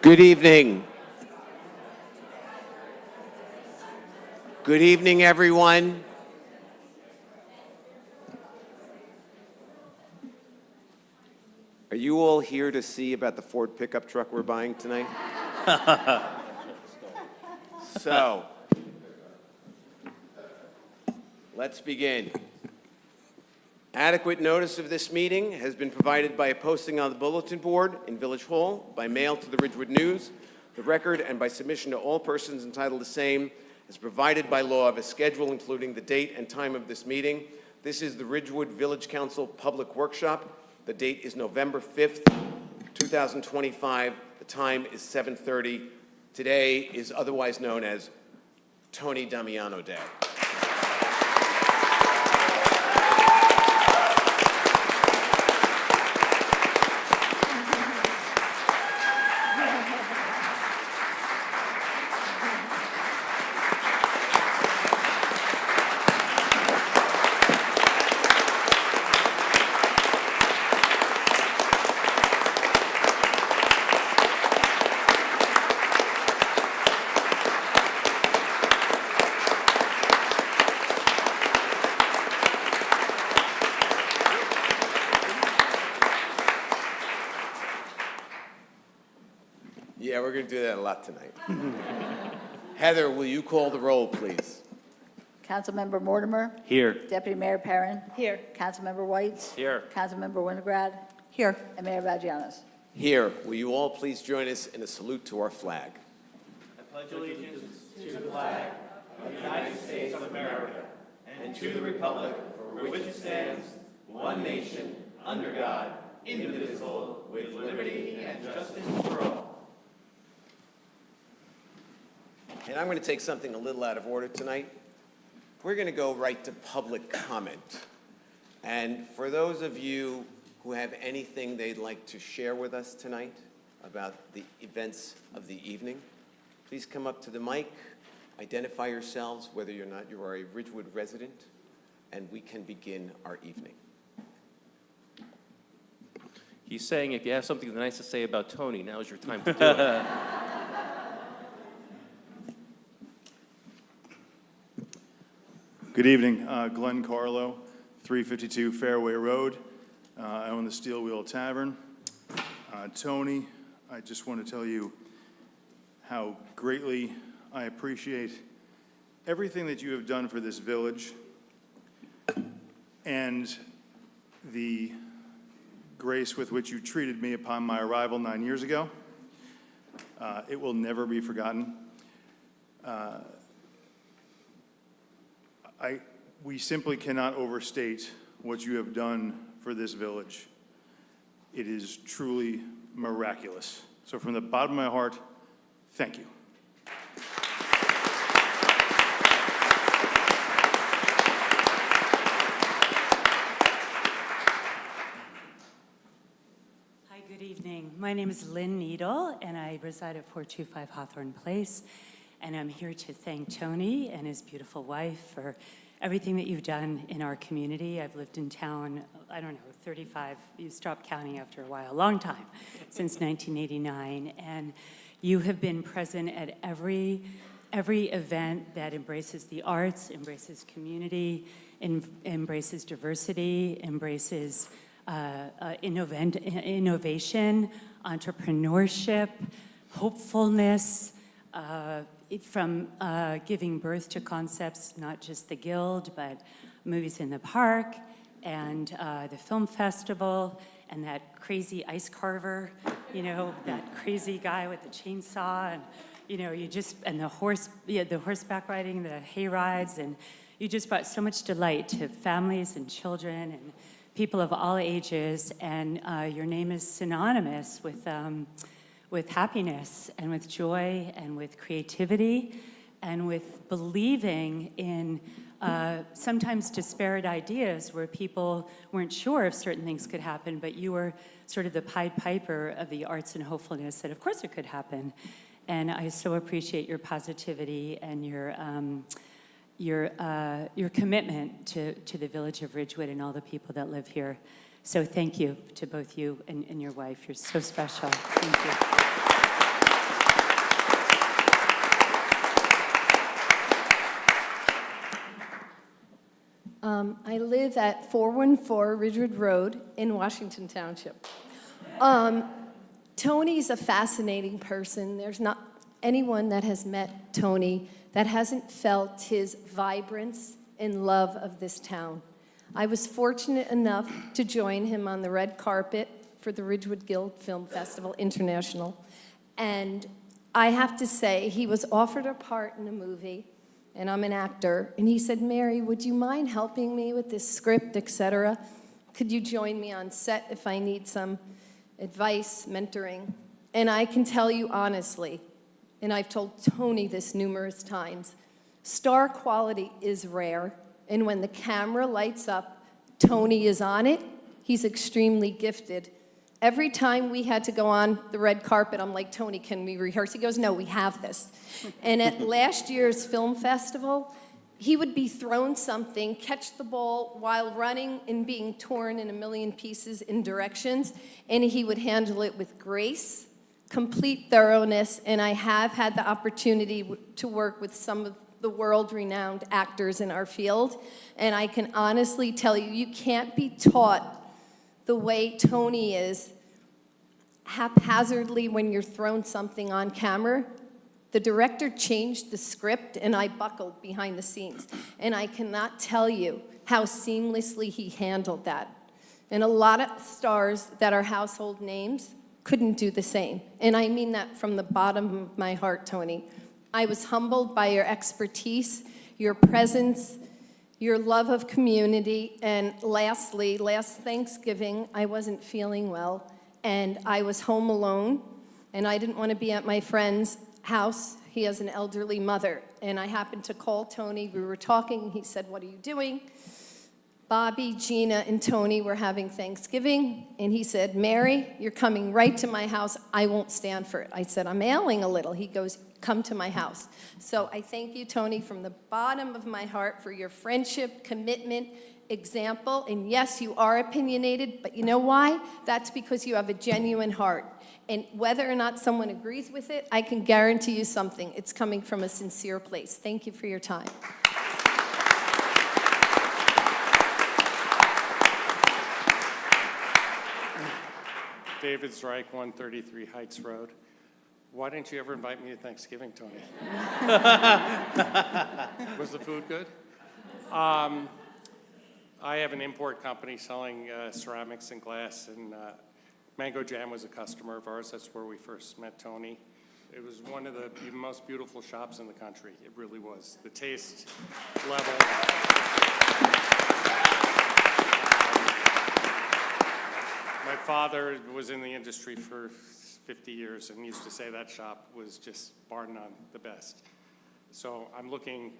Good evening. Good evening, everyone. Are you all here to see about the Ford pickup truck we're buying tonight? So, let's begin. Adequate notice of this meeting has been provided by a posting on the bulletin board in Village Hall, by mail to the Ridgewood News, the Record, and by submission to all persons entitled to same, as provided by law of a schedule including the date and time of this meeting. This is the Ridgewood Village Council Public Workshop. The date is November 5th, 2025. The time is 7:30. Today is otherwise known as Tony Damiano Day. Yeah, we're going to do that a lot tonight. Heather, will you call the roll, please? Councilmember Mortimer. Here. Deputy Mayor Perrin. Here. Councilmember Whites. Here. Councilmember Winograd. Here. And Mayor Vagianos. Here, will you all please join us in a salute to our flag? I pledge allegiance to the flag of the United States of America and to the republic for which it stands, one nation, under God, indivisible, with liberty and justice for all. And I'm going to take something a little out of order tonight. We're going to go right to public comment. And for those of you who have anything they'd like to share with us tonight about the events of the evening, please come up to the mic, identify yourselves, whether you are a Ridgewood resident, and we can begin our evening. He's saying if you have something nice to say about Tony, now's your time to do it. Good evening, Glenn Carlo, 352 Fairway Road. I own the Steel Wheel Tavern. Tony, I just want to tell you how greatly I appreciate everything that you have done for this village and the grace with which you treated me upon my arrival 9 years ago. It will never be forgotten. We simply cannot overstate what you have done for this village. It is truly miraculous. So from the bottom of my heart, thank you. Hi, good evening. My name is Lynn Needle, and I reside at 425 Hawthorne Place. And I'm here to thank Tony and his beautiful wife for everything that you've done in our community. I've lived in town, I don't know, 35, you stopped counting after a while, a long time, since 1989. And you have been present at every event that embraces the arts, embraces community, embraces diversity, embraces innovation, entrepreneurship, hopefulness, from giving birth to concepts, not just the Guild, but Movies in the Park, and the Film Festival, and that crazy ice carver, you know, that crazy guy with the chainsaw, and, you know, and the horseback riding, the hay rides, and you just brought so much delight to families and children and people of all ages, and your name is synonymous with happiness and with joy and with creativity and with believing in sometimes disparate ideas where people weren't sure if certain things could happen, but you were sort of the Pied Piper of the arts and hopefulness that of course it could happen. And I so appreciate your positivity and your commitment to the village of Ridgewood and all the people that live here. So thank you to both you and your wife. You're so special. Thank you. I live at 414 Ridgewood Road in Washington Township. Tony's a fascinating person. There's not anyone that has met Tony that hasn't felt his vibrance and love of this town. I was fortunate enough to join him on the red carpet for the Ridgewood Guild Film Festival International. And I have to say, he was offered a part in a movie, and I'm an actor, and he said, Mary, would you mind helping me with this script, etc.? Could you join me on set if I need some advice, mentoring? And I can tell you honestly, and I've told Tony this numerous times, star quality is rare, and when the camera lights up, Tony is on it. He's extremely gifted. Every time we had to go on the red carpet, I'm like, Tony, can we rehearse? He goes, no, we have this. And at last year's film festival, he would be thrown something, catch the ball while running and being torn in a million pieces in directions, and he would handle it with grace, complete thoroughness, and I have had the opportunity to work with some of the world-renowned actors in our field, and I can honestly tell you, you can't be taught the way Tony is haphazardly when you're thrown something on camera. The director changed the script and I buckled behind the scenes. And I cannot tell you how seamlessly he handled that. And a lot of stars that are household names couldn't do the same. And I mean that from the bottom of my heart, Tony. I was humbled by your expertise, your presence, your love of community, and lastly, last Thanksgiving, I wasn't feeling well, and I was home alone, and I didn't want to be at my friend's house. He has an elderly mother, and I happened to call Tony. We were talking. He said, what are you doing? Bobby, Gina, and Tony were having Thanksgiving, and he said, Mary, you're coming right to my house. I won't stand for it. I said, I'm ailing a little. He goes, come to my house. So I thank you, Tony, from the bottom of my heart for your friendship, commitment, example. And yes, you are opinionated, but you know why? That's because you have a genuine heart. And whether or not someone agrees with it, I can guarantee you something. It's coming from a sincere place. Thank you for your time. David Zreich, 133 Heights Road. Why didn't you ever invite me to Thanksgiving, Tony? Was the food good? I have an import company selling ceramics and glass, and Mango Jam was a customer of ours. That's where we first met Tony. It was one of the most beautiful shops in the country. It really was. The taste level. My father was in the industry for 50 years and used to say that shop was just bar none the best. So I'm looking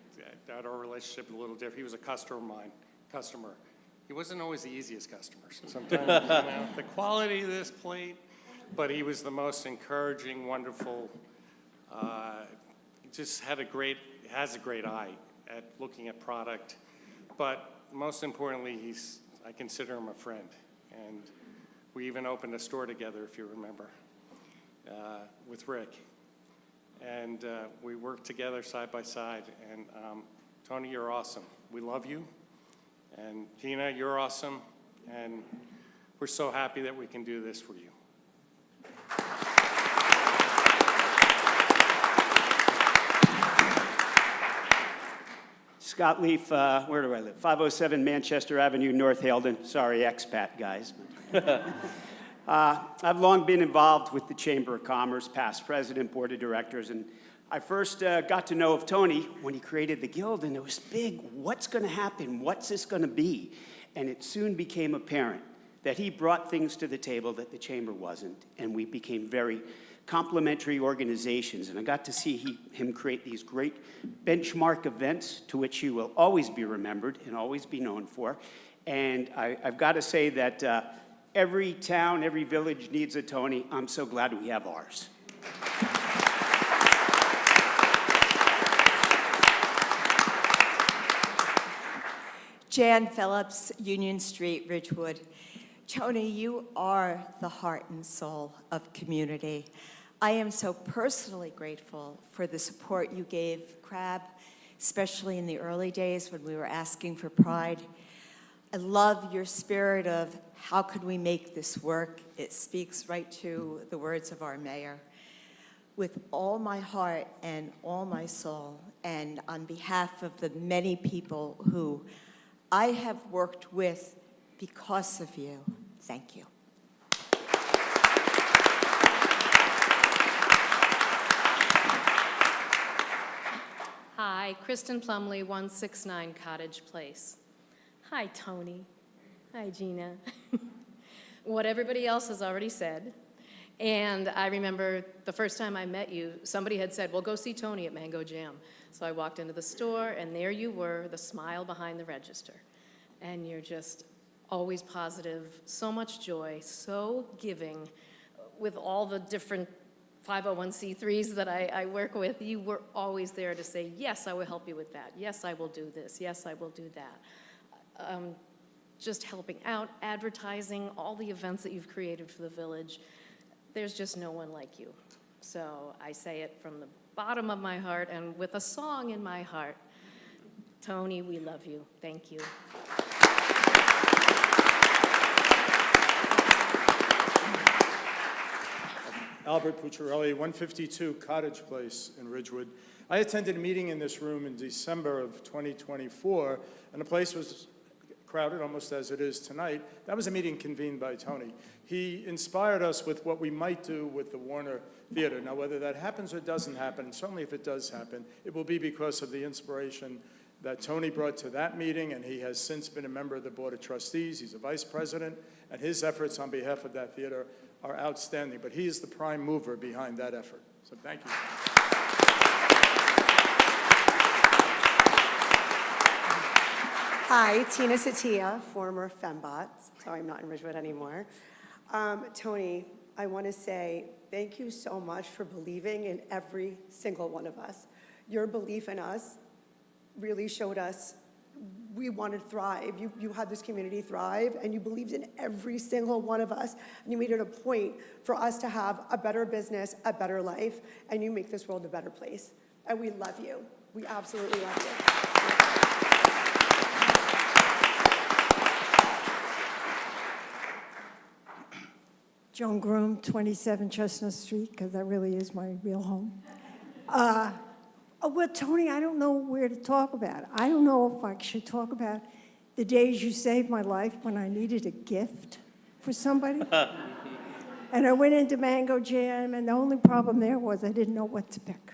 at our relationship a little different. He was a customer of mine, He wasn't always the easiest customer. Sometimes, the quality of this plate, but he was the most encouraging, wonderful, just has a great eye at looking at product. But most importantly, I consider him a friend. And we even opened a store together, if you remember, with Rick. And we worked together side by side. And Tony, you're awesome. We love you. And Gina, you're awesome. And we're so happy that we can do this for you. Scott Leaf, where do I live? 507 Manchester Avenue, North Haledon. Sorry, expat guys. I've long been involved with the Chamber of Commerce, past president, board of directors, and I first got to know of Tony when he created the Guild, and it was big. What's going to happen? What's this going to be? And it soon became apparent that he brought things to the table that the Chamber wasn't, and we became very complementary organizations. And I got to see him create these great benchmark events to which he will always be remembered and always be known for. And I've got to say that every town, every village needs a Tony. I'm so glad we have ours. Jan Phillips, Union Street, Ridgewood. Tony, you are the heart and soul of community. I am so personally grateful for the support you gave CRAB, especially in the early days when we were asking for pride. I love your spirit of how could we make this work. It speaks right to the words of our mayor. With all my heart and all my soul, and on behalf of the many people who I have worked with because of you, thank you. Hi, Kristen Plumley, 169 Cottage Place. Hi, Tony. Hi, Gina. What everybody else has already said. And I remember the first time I met you, somebody had said, well, go see Tony at Mango Jam. So I walked into the store, and there you were, the smile behind the register. And you're just always positive, so much joy, so giving. With all the different 501c3s that I work with, you were always there to say, yes, I will help you with that. Yes, I will do this. Yes, I will do that. Just helping out, advertising, all the events that you've created for the village. There's just no one like you. So I say it from the bottom of my heart and with a song in my heart. Tony, we love you. Thank you. Albert Pucciarelli, 152 Cottage Place in Ridgewood. I attended a meeting in this room in December of 2024, and the place was crowded, almost as it is tonight. That was a meeting convened by Tony. He inspired us with what we might do with the Warner Theater. Now, whether that happens or doesn't happen, certainly if it does happen, it will be because of the inspiration that Tony brought to that meeting, and he has since been a member of the Board of Trustees. He's a vice president, and his efforts on behalf of that theater are outstanding, but he is the prime mover behind that effort. So thank you. Hi, Tina Satia, former Fembot. Sorry, I'm not in Ridgewood anymore. Tony, I want to say thank you so much for believing in every single one of us. Your belief in us really showed us we want to thrive. You had this community thrive, and you believed in every single one of us, and you made it a point for us to have a better business, a better life, and you make this world a better place. And we love you. We absolutely love you. Joan Groom, 27 Chestnut Street, because that really is my real home. Well, Tony, I don't know where to talk about. I don't know if I should talk about the days you saved my life when I needed a gift for somebody. And I went into Mango Jam, and the only problem there was I didn't know what to pick.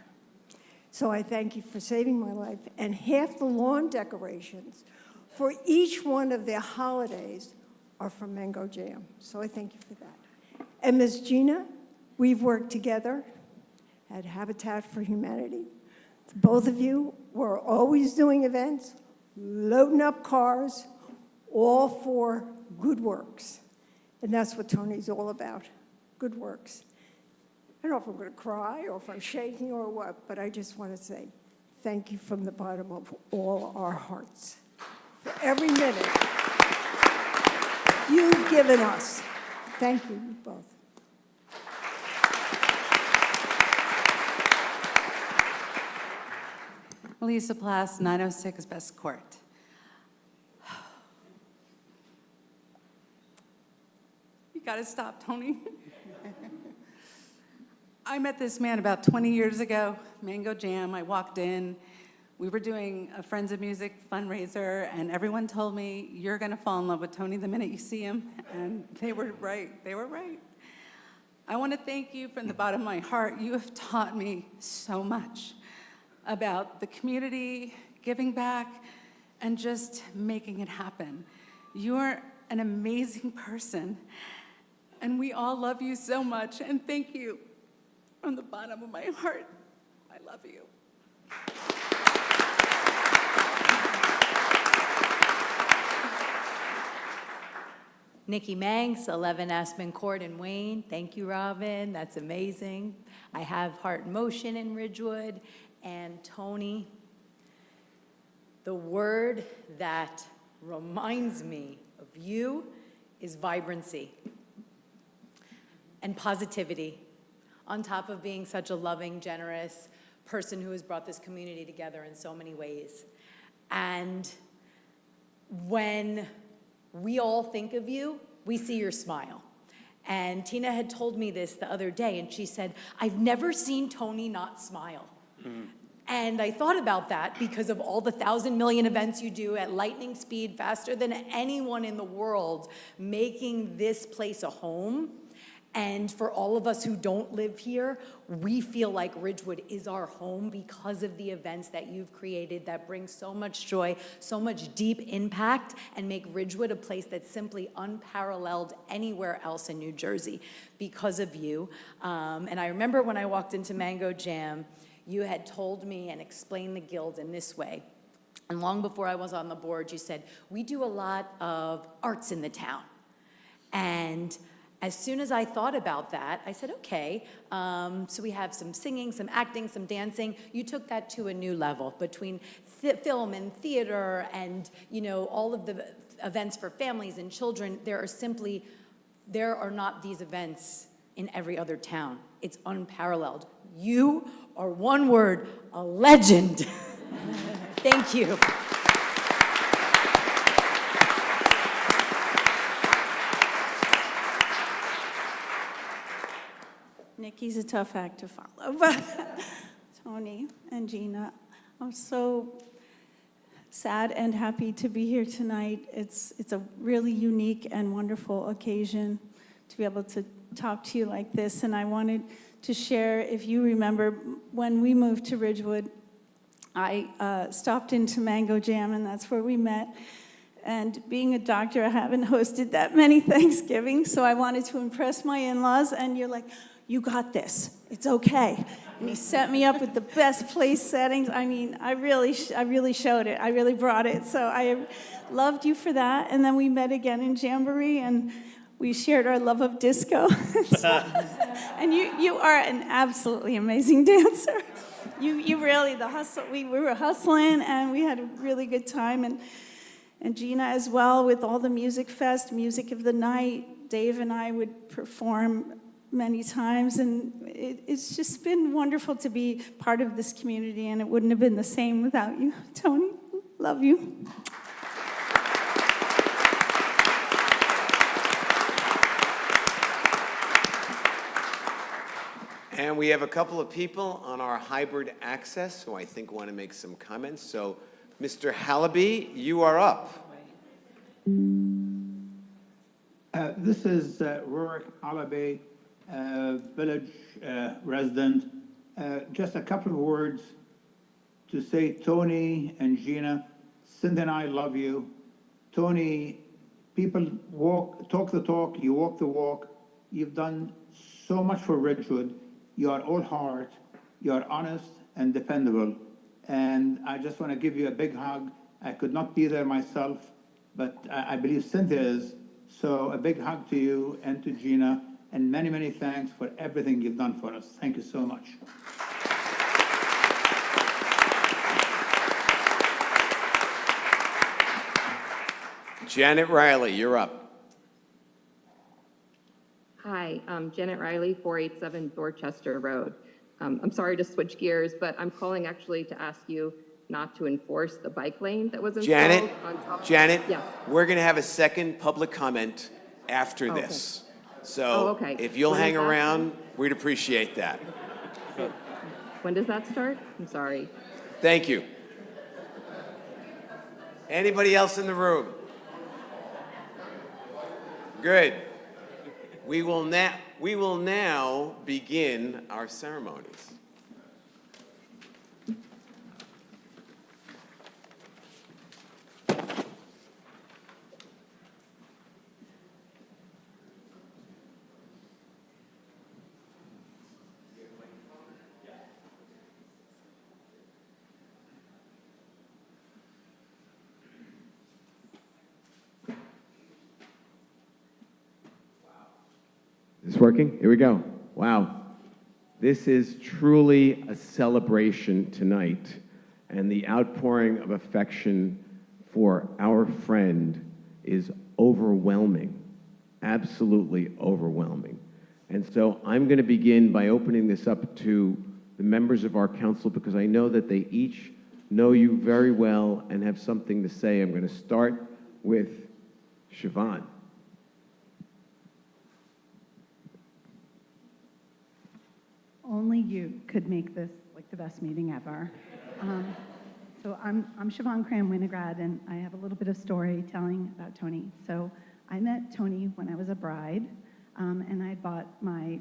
So I thank you for saving my life. And half the lawn decorations for each one of their holidays are from Mango Jam. So I thank you for that. And Ms. Gina, we've worked together at Habitat for Humanity. Both of you were always doing events, loading up cars, all for good works. And that's what Tony's all about, good works. I don't know if I'm going to cry or if I'm shaking or what, but I just want to say thank you from the bottom of all our hearts for every minute you've given us. Thank you, you both. Lisa Plass, 906 Best Court. You gotta stop, Tony. I met this man about 20 years ago, Mango Jam. I walked in. We were doing a Friends of Music fundraiser, and everyone told me, you're gonna fall in love with Tony the minute you see him. And they were right. They were right. I wanna thank you from the bottom of my heart. You have taught me so much about the community, giving back, and just making it happen. You're an amazing person, and we all love you so much, and thank you from the bottom of my heart. I love you. Nikki Manx, 11 Aspen Court in Wayne. Thank you, Robin. That's amazing. I have Heart in Motion in Ridgewood. And Tony, the word that reminds me of you is vibrancy and positivity, on top of being such a loving, generous person who has brought this community together in so many ways. And when we all think of you, we see your smile. And Tina had told me this the other day, and she said, I've never seen Tony not smile. And I thought about that because of all the 1,000 million events you do at lightning speed, faster than anyone in the world, making this place a home. And for all of us who don't live here, we feel like Ridgewood is our home because of the events that you've created that bring so much joy, so much deep impact, and make Ridgewood a place that's simply unparalleled anywhere else in New Jersey because of you. And I remember when I walked into Mango Jam, you had told me and explained the Guild in this way. And long before I was on the board, you said, we do a lot of arts in the town. And as soon as I thought about that, I said, okay, so we have some singing, some acting, some dancing. You took that to a new level between film and theater and, you know, all of the events for families and children. There are not these events in every other town. It's unparalleled. You are, one word, a legend. Thank you. Nikki's a tough act to follow, but Tony and Gina, I'm so sad and happy to be here tonight. It's a really unique and wonderful occasion to be able to talk to you like this, and I wanted to share, if you remember, when we moved to Ridgewood, I stopped into Mango Jam, and that's where we met. And being a doctor, I haven't hosted that many Thanksgivings, so I wanted to impress my in-laws, and you're like, you got this, it's okay. And he set me up with the best place settings. I mean, I really showed it, I really brought it. So I loved you for that. And then we met again in Jamboree, and we shared our love of disco. And you are an absolutely amazing dancer. You really, the hustle, we were hustling, and we had a really good time. And Gina as well, with all the music fest, music of the night. Dave and I would perform many times, and it's just been wonderful to be part of this community, and it wouldn't have been the same without you. Tony, love you. And we have a couple of people on our hybrid access who I think want to make some comments. So, Mr. Hallaby, you are up. This is Rurik Hallaby, village resident. Just a couple of words to say, Tony and Gina, Cindy and I love you. Tony, people talk the talk, you walk the walk. You've done so much for Ridgewood. You are all heart, you are honest and dependable. And I just want to give you a big hug. I could not be there myself, but I believe Cynthia is. So a big hug to you and to Gina, and many, many thanks for everything you've done for us. Thank you so much. Janet Riley, you're up. Hi, I'm Janet Riley, 487 Dorchester Road. I'm sorry to switch gears, but I'm calling actually to ask you not to enforce the bike lane that was installed on top. Janet, Yes. we're going to have a second public comment after this. So okay. if you'll When hang does that around, we'd appreciate that. When does that start? I'm sorry. Thank you. Anybody else in the room? Good. We will now begin our ceremonies. Is this working? Here we go. Wow. This is truly a celebration tonight, and the outpouring of affection for our friend is overwhelming, absolutely overwhelming. And so I'm going to begin by opening this up to the members of our council, because I know that they each know you very well and have something to say. I'm going to start with Siobhan. Only you could make this like the best meeting ever. So I'm Siobhan Cram Winograd, and I have a little bit of storytelling about Tony. So I met Tony when I was a bride, and I bought my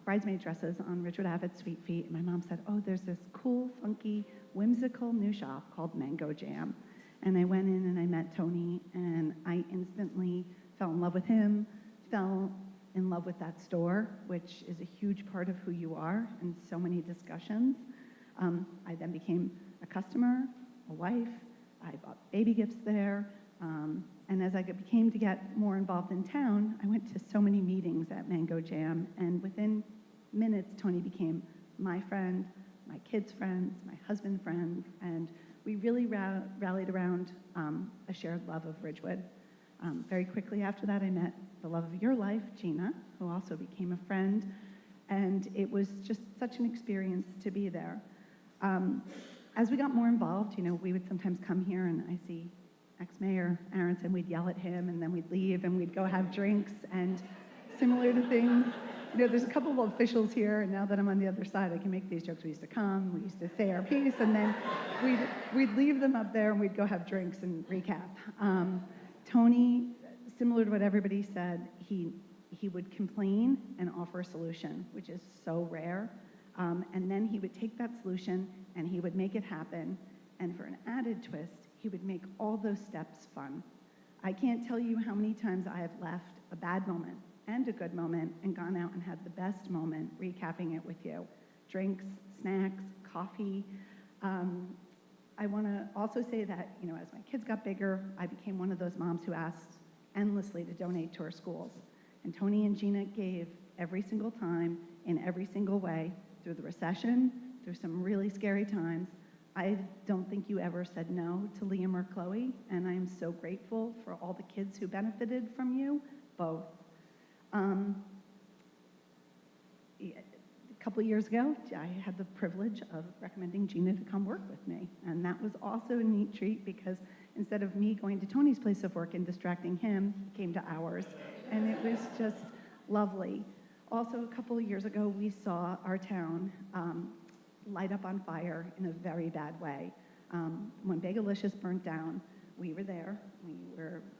bridesmaid dresses on Ridgewood Ave at Sweet Feet. And my mom said, "Oh, there's this cool, funky, whimsical new shop called Mango Jam." And I went in and I met Tony, and I instantly fell in love with him, fell in love with that store, which is a huge part of who you are in so many discussions. I then became a customer, a wife. I bought baby gifts there. And as I became to get more involved in town, I went to so many meetings at Mango Jam. And within minutes, Tony became my friend, my kids' friends, my husband's friends. And we really rallied around a shared love of Ridgewood. Very quickly after that, I met the love of your life, Gina, who also became a friend. And it was just such an experience to be there. As we got more involved, you know, we would sometimes come here and I see ex-mayor Aronson, we'd yell at him and then we'd leave and we'd go have drinks and similar to things. You know, there's a couple of officials here, and now that I'm on the other side, I can make these jokes. We used to come, we used to say our piece, and then we'd leave them up there and we'd go have drinks and recap. Tony, similar to what everybody said, he would complain and offer a solution, which is so rare. And then he would take that solution and he would make it happen. And for an added twist, he would make all those steps fun. I can't tell you how many times I have left a bad moment and a good moment and gone out and had the best moment recapping it with you. Drinks, snacks, coffee. I want to also say that, you know, as my kids got bigger, I became one of those moms who asked endlessly to donate to our schools. And Tony and Gina gave every single time, in every single way, through the recession, through some really scary times. I don't think you ever said no to Liam or Chloe, and I am so grateful for all the kids who benefited from you, both. A couple of years ago, I had the privilege of recommending Gina to come work with me, and that was also a neat treat because instead of me going to Tony's place of work and distracting him, he came to ours, and it was just lovely. Also, a couple of years ago, we saw our town light up on fire in a very bad way. When Bagelicious burnt down, we were there.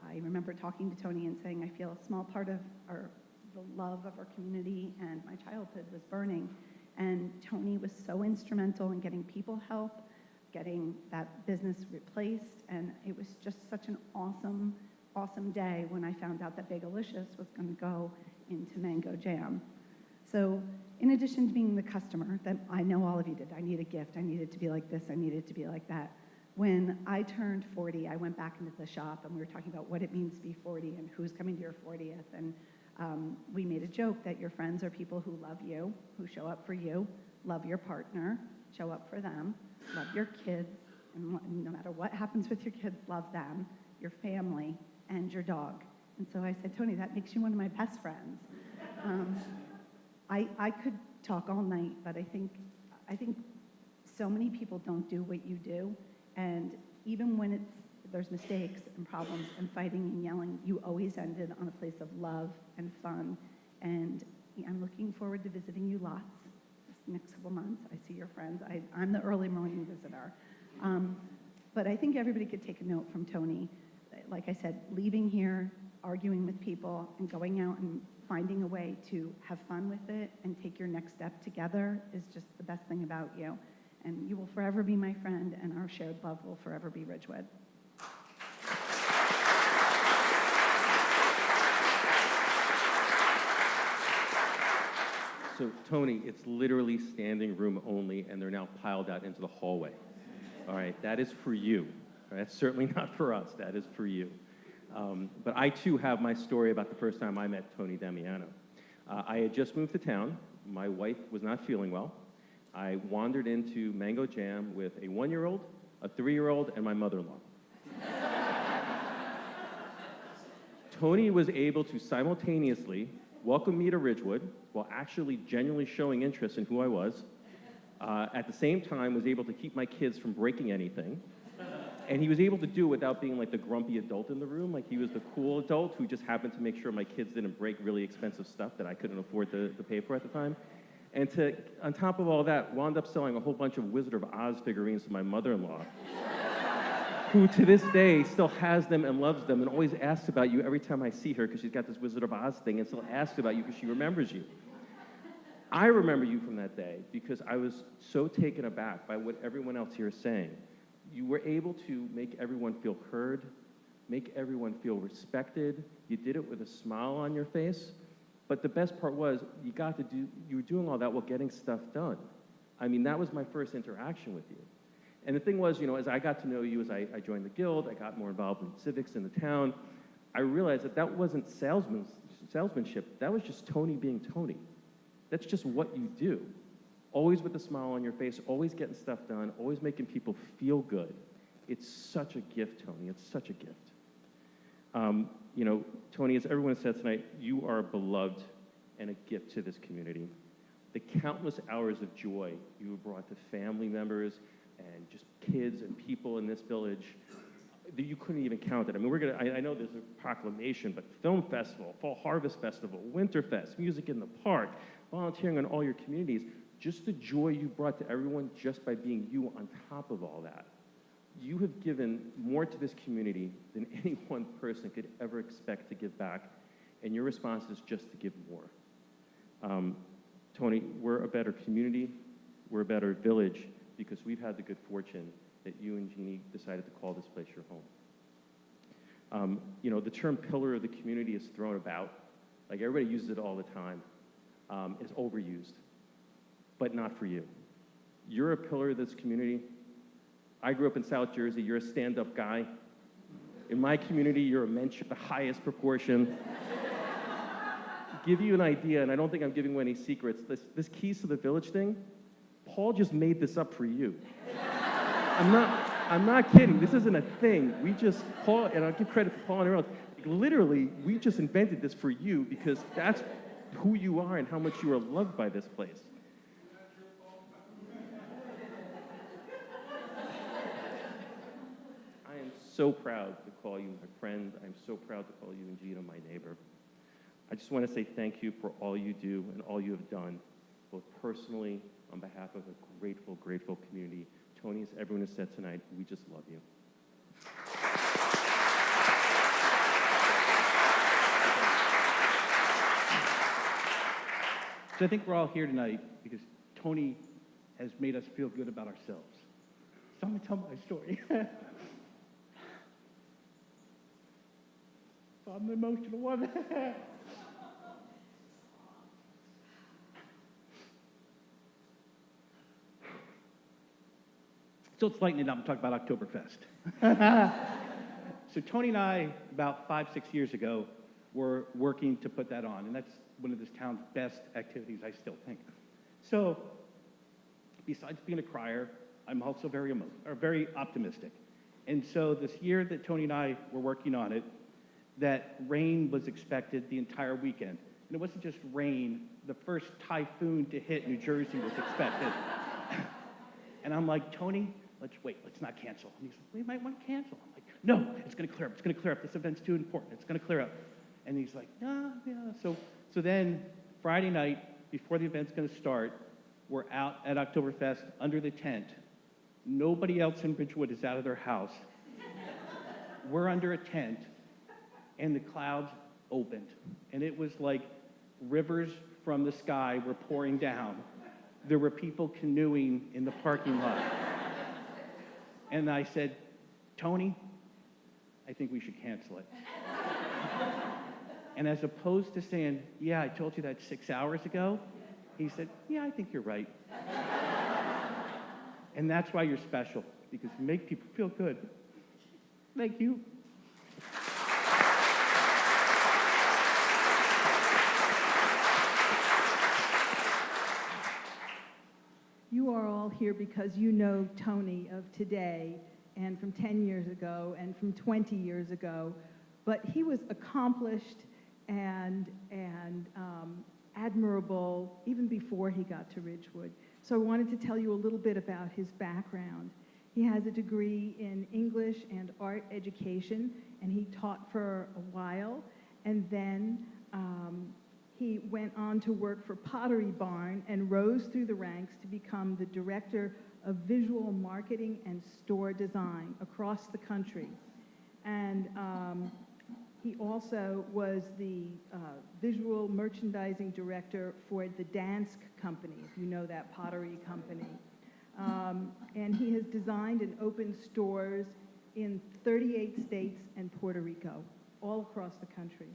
I remember talking to Tony and saying, I feel a small part of the love of our community and my childhood was burning. And Tony was so instrumental in getting people help, getting that business replaced, and it was just such an awesome, awesome day when I found out that Bagelicious was going to go into Mango Jam. So in addition to being the customer that I know all of you did, I need a gift, I need it to be like this, I need it to be like that. When I turned 40, I went back into the shop and we were talking about what it means to be 40 and who's coming to your 40th. And we made a joke that your friends are people who love you, who show up for you, love your partner, show up for them, love your kids, and no matter what happens with your kids, love them, your family, and your dog. And so I said, Tony, that makes you one of my best friends. I could talk all night, but I think so many people don't do what you do, and even when there's mistakes and problems and fighting and yelling, you always ended on a place of love and fun. And I'm looking forward to visiting you lots this next couple months. I see your friends. I'm the early morning visitor. But I think everybody could take a note from Tony. Like I said, leaving here, arguing with people, and going out and finding a way to have fun with it and take your next step together is just the best thing about you. And you will forever be my friend, and our shared love will forever be Ridgewood. So, Tony, it's literally standing room only, and they're now piled out into the hallway. All right, that is for you. That's certainly not for us. That is for you. But I, too, have my story about the first time I met Tony Damiano. I had just moved to town. My wife was not feeling well. I wandered into Mango Jam with a 1-year-old, a 3-year-old, and my mother-in-law. Tony was able to simultaneously welcome me to Ridgewood while actually genuinely showing interest in who I was. At the same time, was able to keep my kids from breaking anything. And he was able to do it without being like the grumpy adult in the room. Like he was the cool adult who just happened to make sure my kids didn't break really expensive stuff that I couldn't afford to pay for at the time. And on top of all that, wound up selling a whole bunch of Wizard of Oz figurines to my mother-in-law, who to this day still has them and loves them and always asks about you every time I see her because she's got this Wizard of Oz thing and still asks about you because she remembers you. I remember you from that day because I was so taken aback by what everyone else here is saying. You were able to make everyone feel heard, make everyone feel respected. You did it with a smile on your face. But the best part was you were doing all that while getting stuff done. I mean, that was my first interaction with you. And the thing was, as I got to know you, as I joined the Guild, I got more involved in civics in the town, I realized that wasn't salesmanship. That was just Tony being Tony. That's just what you do. Always with a smile on your face, always getting stuff done, always making people feel good. It's such a gift, Tony. It's such a gift. Tony, as everyone said tonight, you are beloved and a gift to this community. The countless hours of joy you have brought to family members and just kids and people in this village, that you couldn't even count it. I mean, I know there's a proclamation, but film festival, fall harvest festival, Winterfest, music in the park, volunteering on all your communities, just the joy you brought to everyone just by being you on top of all that. You have given more to this community than any one person could ever expect to give back, and your response is just to give more. Tony, we're a better community, we're a better village, because we've had the good fortune that you and Jeannie decided to call this place your home. The term pillar of the community is thrown about, like everybody uses it all the time. It's overused, but not for you. You're a pillar of this community. I grew up in South Jersey. You're a stand-up guy. In my community, you're a mensch of the highest proportion. Give you an idea, and I don't think I'm giving away any secrets, this Keys to the Village thing, Paul just made this up for you. I'm not kidding. This isn't a thing. Paul, and I'll give credit to Paul and everyone else, literally, we just invented this for you because that's who you are and how much you are loved by this place. I am so proud to call you my friend. I'm so proud to call you and Gina my neighbor. I just want to say thank you for all you do and all you have done, both personally, on behalf of a grateful, grateful community. Tony, as everyone has said tonight, we just love you. So I think we're all here tonight because Tony has made us feel good about ourselves. So I'm going to tell my story. So I'm the emotional one. So let's lighten it up and talk about Oktoberfest. So Tony and I, about 5-6 years ago, were working to put that on, and that's one of this town's best activities, I still think. So, besides being a crier, I'm also very optimistic. And so this year that Tony and I were working on it, that rain was expected the entire weekend. And it wasn't just rain, the first typhoon to hit New Jersey was expected. And I'm like, Tony, let's not cancel. And he's like, we might want to cancel. I'm like, no, it's going to clear up, it's going to clear up. This event's too important, it's going to clear up. And he's like, yeah. So then Friday night, before the event's going to start, we're out at Oktoberfest under the tent. Nobody else in Ridgewood is out of their house. We're under a tent, and the clouds opened. And it was like rivers from the sky were pouring down. There were people canoeing in the parking lot. And I said, Tony, I think we should cancel it. And as opposed to saying, yeah, I told you that 6 hours ago, he said, yeah, I think you're right. And that's why you're special, because you make people feel good. Thank you. You are all here because you know Tony of today and from 10 years ago and from 20 years ago, but he was accomplished and admirable even before he got to Ridgewood. So I wanted to tell you a little bit about his background. He has a degree in English and art education, and he taught for a while. And then he went on to work for Pottery Barn and rose through the ranks to become the director of visual marketing and store design across the country. And he also was the visual merchandising director for the Dansk Company, if you know that pottery company. And he has designed and opened stores in 38 states and Puerto Rico, all across the country.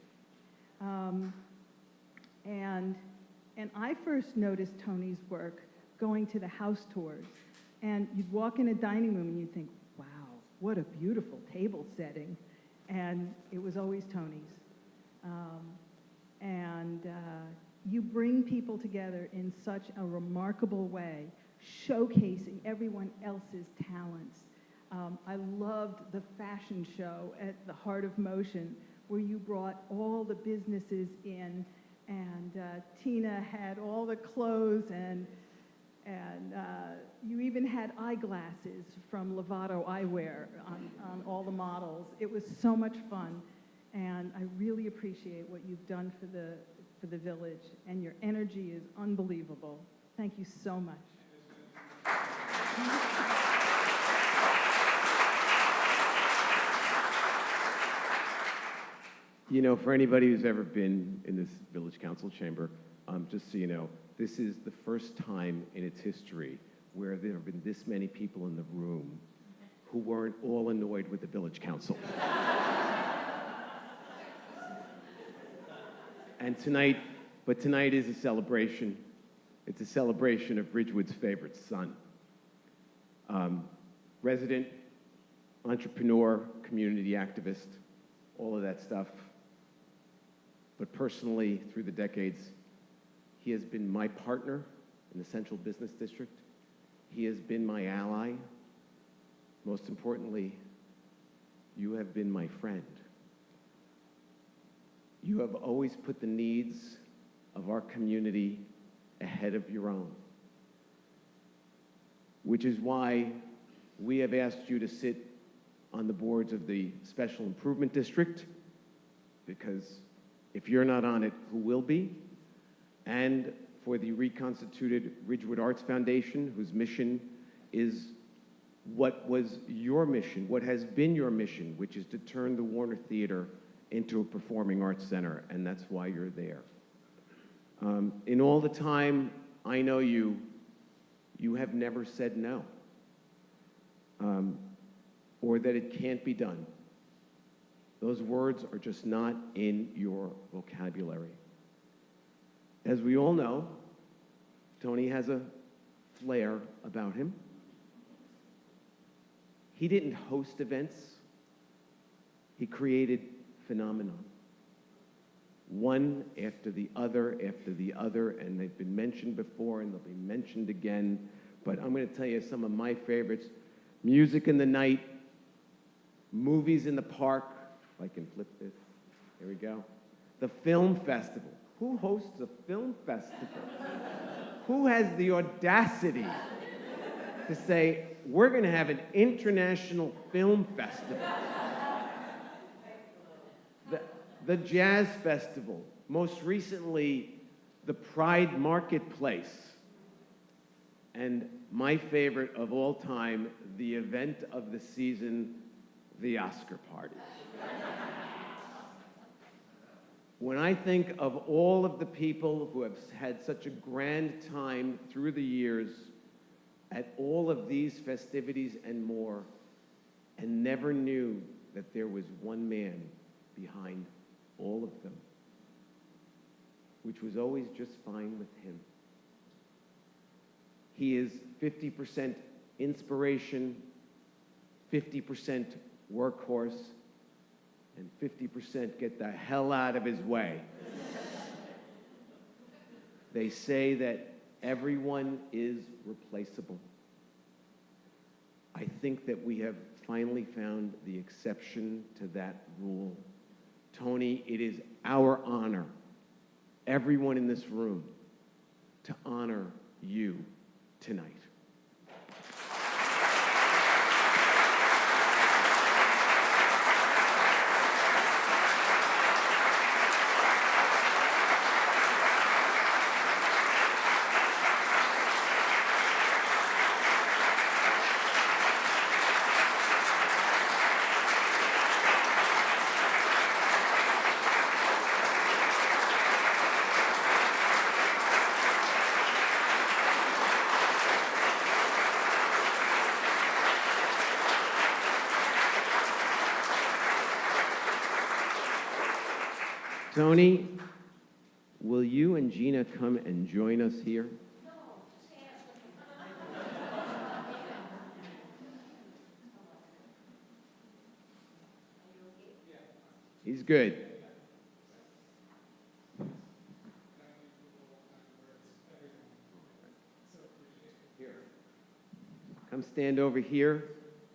And I first noticed Tony's work going to the house tours. And you'd walk in a dining room and you'd think, wow, what a beautiful table setting. And it was always Tony's. You bring people together in such a remarkable way, showcasing everyone else's talents. I loved the fashion show at the Heart of Motion, where you brought all the businesses in, and Tina had all the clothes, and you even had eyeglasses from Lovato Eyewear on all the models. It was so much fun, and I really appreciate what you've done for the village, and your energy is unbelievable. Thank you so much. You know, for anybody who's ever been in this village council chamber, just so you know, this is the first time in its history where there have been this many people in the room who weren't all annoyed with the village council. And tonight is a celebration. It's a celebration of Ridgewood's favorite son. Resident, entrepreneur, community activist, all of that stuff. But personally, through the decades, he has been my partner in the Central Business District. He has been my ally. Most importantly, you have been my friend. You have always put the needs of our community ahead of your own, which is why we have asked you to sit on the boards of the Special Improvement District, because if you're not on it, who will be? And for the reconstituted Ridgewood Arts Foundation, whose mission is what was your mission, what has been your mission, which is to turn the Warner Theater into a performing arts center, and that's why you're there. In all the time I know you, you have never said no, or that it can't be done. Those words are just not in your vocabulary. As we all know, Tony has a flair about him. He didn't host events. He created phenomenon. One after the other, and they've been mentioned before and they'll be mentioned again. But I'm going to tell you some of my favorites. Music in the Night, Movies in the Park, if I can flip this, there we go. The Film Festival. Who hosts a film festival? Who has the audacity to say, we're going to have an international film festival? The Jazz Festival, most recently, the Pride Marketplace, and my favorite of all time, the event of the season, the Oscar party. When I think of all of the people who have had such a grand time through the years at all of these festivities and more, and never knew that there was one man behind all of them, which was always just fine with him. He is 50% inspiration, 50% workhorse, and 50% get the hell out of his way. They say that everyone is replaceable. I think that we have finally found the exception to that rule. Tony, it is our honor, everyone in this room, to honor you tonight. Tony, will you and Gina come and join us here? He's good. Come stand over here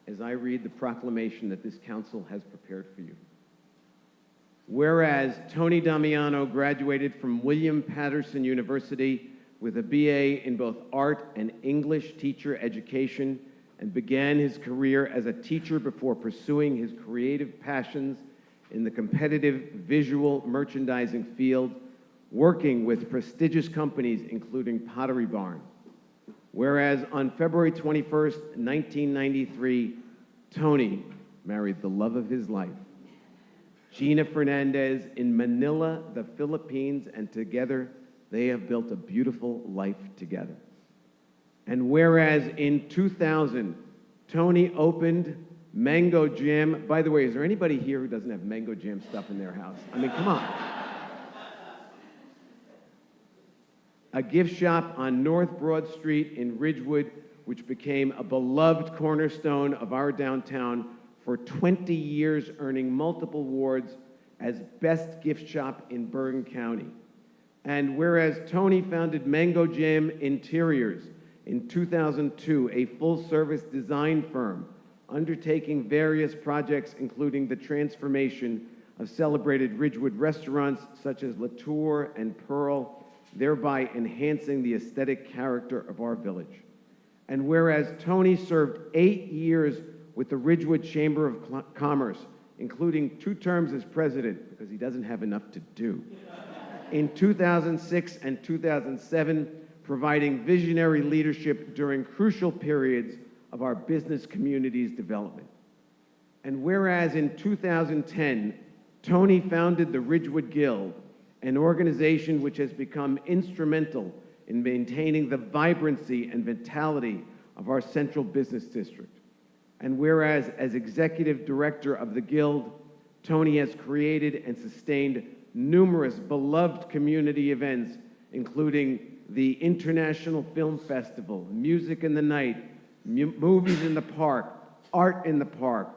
as I read the proclamation that this council has prepared for you. Whereas Tony Damiano graduated from William Patterson University with a BA in both art and English teacher education and began his career as a teacher before pursuing his creative passions in the competitive visual merchandising field, working with prestigious companies including Pottery Barn. Whereas on February 21st, 1993, Tony married the love of his life, Gina Fernandez, in Manila, the Philippines, and together they have built a beautiful life together. And whereas in 2000, Tony opened Mango Jam. By the way, is there anybody here who doesn't have Mango Jam stuff in their house? I mean, come on. A gift shop on North Broad Street in Ridgewood, which became a beloved cornerstone of our downtown for 20 years, earning multiple awards as Best Gift Shop in Bergen County. And whereas Tony founded Mango Jam Interiors in 2002, a full-service design firm undertaking various projects, including the transformation of celebrated Ridgewood restaurants such as La Tour and Pearl, thereby enhancing the aesthetic character of our village. And whereas Tony served 8 years with the Ridgewood Chamber of Commerce, including 2 terms as president, because he doesn't have enough to do, in 2006 and 2007, providing visionary leadership during crucial periods of our business community's development. And whereas in 2010, Tony founded the Ridgewood Guild, an organization which has become instrumental in maintaining the vibrancy and vitality of our central business district. And whereas as executive director of the Guild, Tony has created and sustained numerous beloved community events, including the International Film Festival, Music in the Night, Movies in the Park, Art in the Park,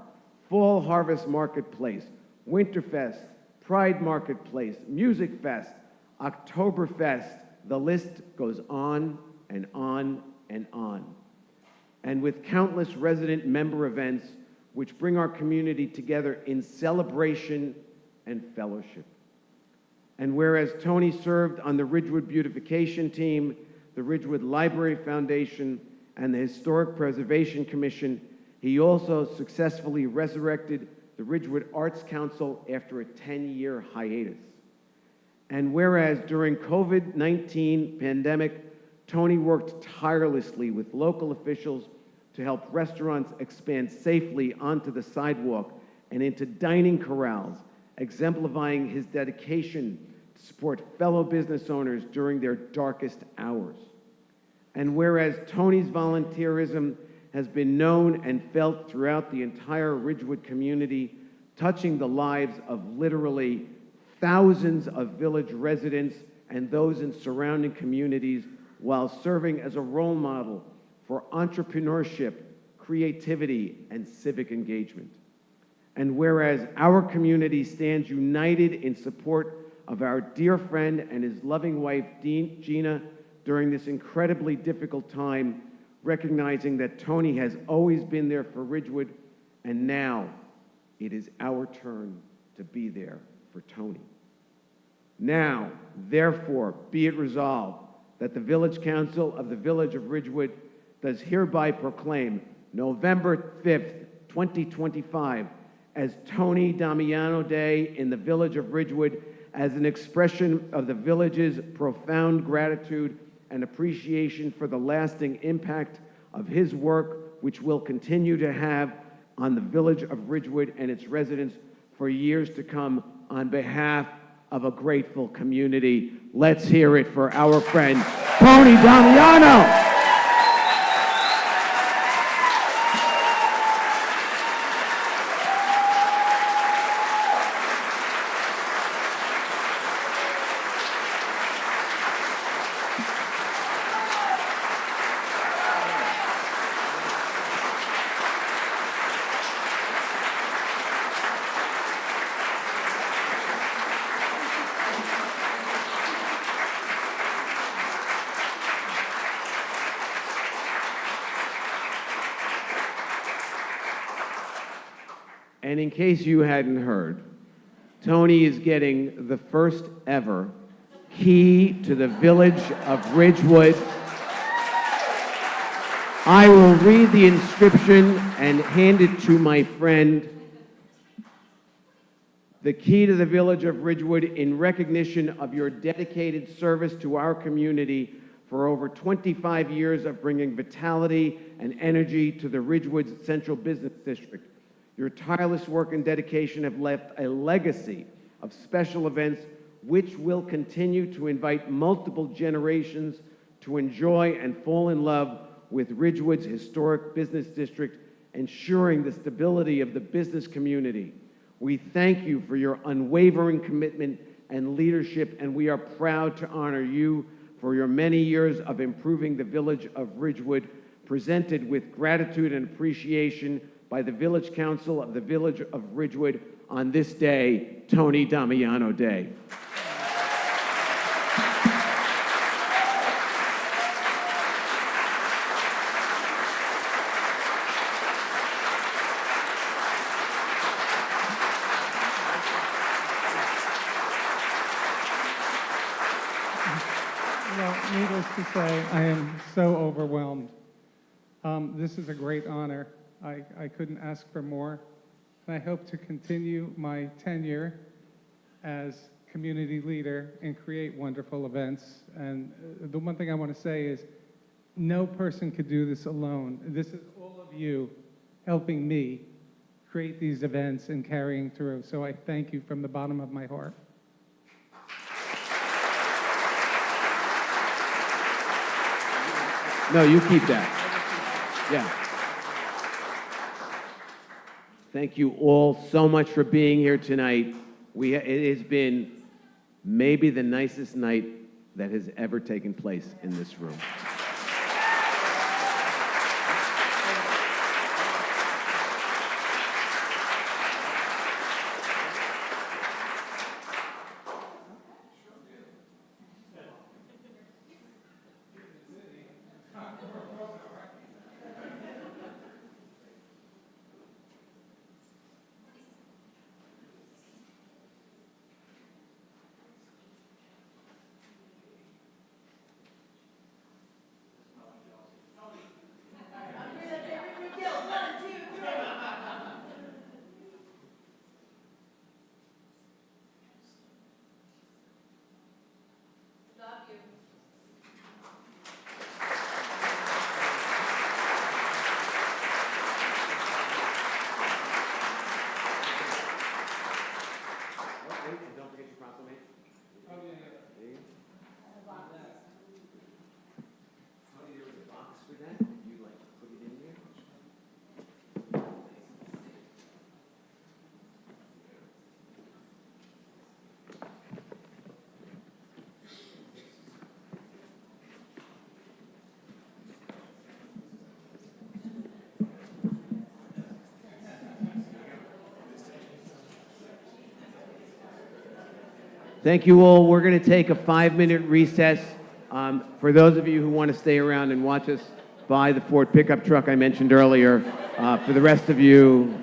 Fall Harvest Marketplace, Winterfest, Pride Marketplace, Music Fest, Oktoberfest. The list goes on and on and on. And with countless resident member events which bring our community together in celebration and fellowship. And whereas Tony served on the Ridgewood Beautification Team, the Ridgewood Library Foundation, and the Historic Preservation Commission, he also successfully resurrected the Ridgewood Arts Council after a 10-year hiatus. And whereas during COVID-19 pandemic, Tony worked tirelessly with local officials to help restaurants expand safely onto the sidewalk and into dining corrals, exemplifying his dedication to support fellow business owners during their darkest hours. And whereas Tony's volunteerism has been known and felt throughout the entire Ridgewood community, touching the lives of literally thousands of village residents and those in surrounding communities, while serving as a role model for entrepreneurship, creativity, and civic engagement. And whereas our community stands united in support of our dear friend and his loving wife, Gina, during this incredibly difficult time, recognizing that Tony has always been there for Ridgewood, and now it is our turn to be there for Tony. Now, therefore, be it resolved that the Village Council of the Village of Ridgewood does hereby proclaim November 5th, 2025 as Tony Damiano Day in the Village of Ridgewood as an expression of the village's profound gratitude and appreciation for the lasting impact of his work, which will continue to have on the Village of Ridgewood and its residents for years to come. On behalf of a grateful community, let's hear it for our friend, Tony Damiano. And in case you hadn't heard, Tony is getting the first ever key to the Village of Ridgewood. I will read the inscription and hand it to my friend. The key to the Village of Ridgewood in recognition of your dedicated service to our community for over 25 years of bringing vitality and energy to the Ridgewood Central Business District. Your tireless work and dedication have left a legacy of special events which will continue to invite multiple generations to enjoy and fall in love with Ridgewood's historic business district, ensuring the stability of the business community. We thank you for your unwavering commitment and leadership, and we are proud to honor you for your many years of improving the Village of Ridgewood, presented with gratitude and appreciation by the Village Council of the Village of Ridgewood on this day, Tony Damiano Day. Well, needless to say, I am so overwhelmed. This is a great honor. I couldn't ask for more. And I hope to continue my tenure as community leader and create wonderful events. And the one thing I want to say is no person could do this alone. This is all of you helping me create these events and carrying through. So I thank you from the bottom of my heart. No, you keep that. Yeah. Thank you all so much for being here tonight. It has been maybe the nicest night that has ever taken place in this room. Thank you all. We're going to take a 5-minute recess. For those of you who want to stay around and watch us buy the Ford pickup truck I mentioned earlier, for the rest of you,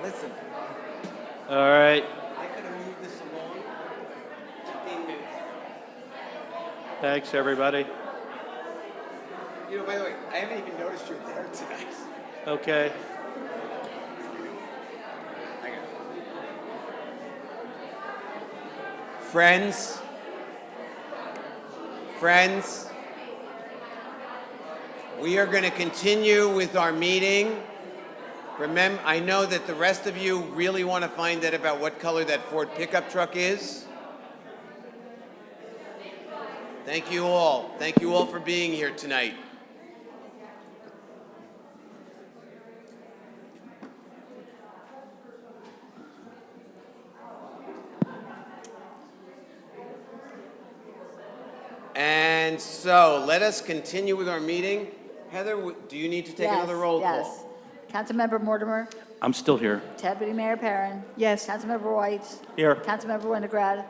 Listen, All right. I could have moved this along 15 minutes. Thanks, everybody. You know, by the way, I haven't even noticed you're there tonight. Okay. Friends, we are going to continue with our meeting. Remember, I know that the rest of you really want to find out about what color that Ford pickup truck is. Thank you all. Thank you all for being here tonight. And so, let us continue with our meeting. Heather, do you need to take another roll call? Yes. Councilmember Mortimer, I'm still here. Deputy Mayor Perrin. Yes. Councilmember White. Here. Councilmember Winograd.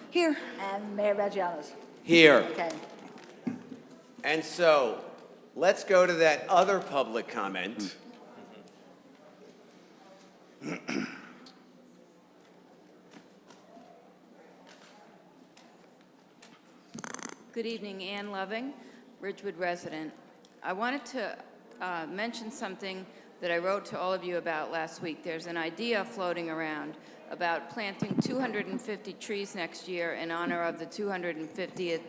Here. And Mayor Vagianos. Here. Okay. And so, let's go to that other public comment. Good evening, Ann Loving, Ridgewood resident. I wanted to mention something that I wrote to all of you about last week. There's an idea floating around about planting 250 trees next year in honor of the 250th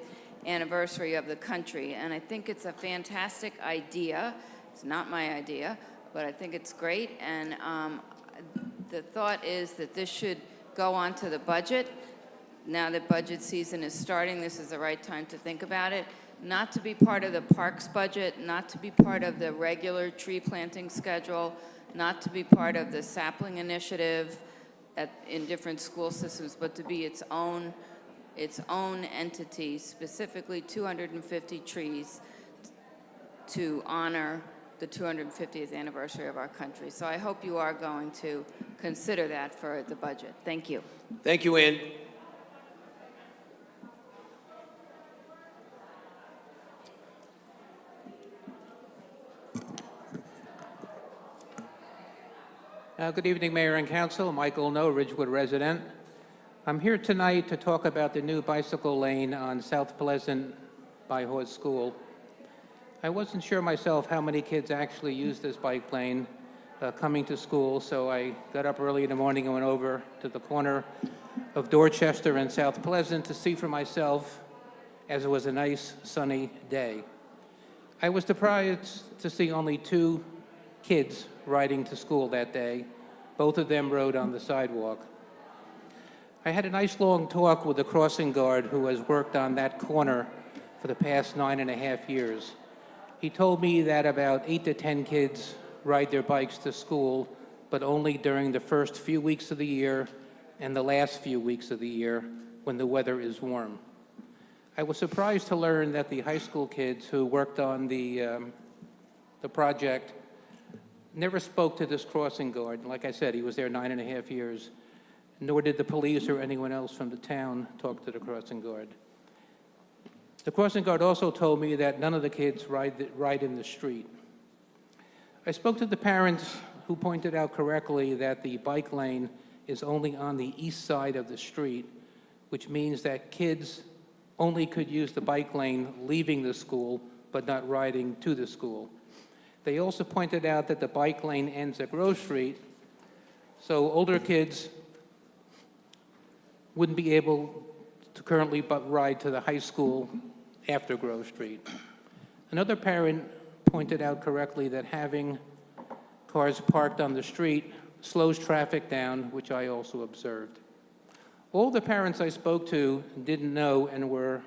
anniversary of the country. And I think it's a fantastic idea. It's not my idea, but I think it's great. And the thought is that this should go onto the budget. Now that budget season is starting, this is the right time to think about it. Not to be part of the parks budget, not to be part of the regular tree planting schedule, not to be part of the sapling initiative in different school systems, but to be its own entity, specifically 250 trees to honor the 250th anniversary of our country. So I hope you are going to consider that for the budget. Thank you. Thank you, Ann. Good evening, Mayor and Council. Michael No, Ridgewood resident. I'm here tonight to talk about the new bicycle lane on South Pleasant by Hawes School. I wasn't sure myself how many kids actually use this bike lane coming to school, so I got up early in the morning and went over to the corner of Dorchester and South Pleasant to see for myself, as it was a nice sunny day. I was surprised to see only 2 kids riding to school that day. Both of them rode on the sidewalk. I had a nice long talk with the crossing guard who has worked on that corner for the past 9.5 years. He told me that about 8 to 10 kids ride their bikes to school, but only during the first few weeks of the year and the last few weeks of the year when the weather is warm. I was surprised to learn that the high school kids who worked on the project never spoke to this crossing guard. Like I said, he was there 9.5 years, nor did the police or anyone else from the town talk to the crossing guard. The crossing guard also told me that none of the kids ride in the street. I spoke to the parents who pointed out correctly that the bike lane is only on the east side of the street, which means that kids only could use the bike lane leaving the school, but not riding to the school. They also pointed out that the bike lane ends at Grove Street, so older kids wouldn't be able to currently ride to the high school after Grove Street. Another parent pointed out correctly that having cars parked on the street slows traffic down, which I also observed. All the parents I spoke to didn't know and were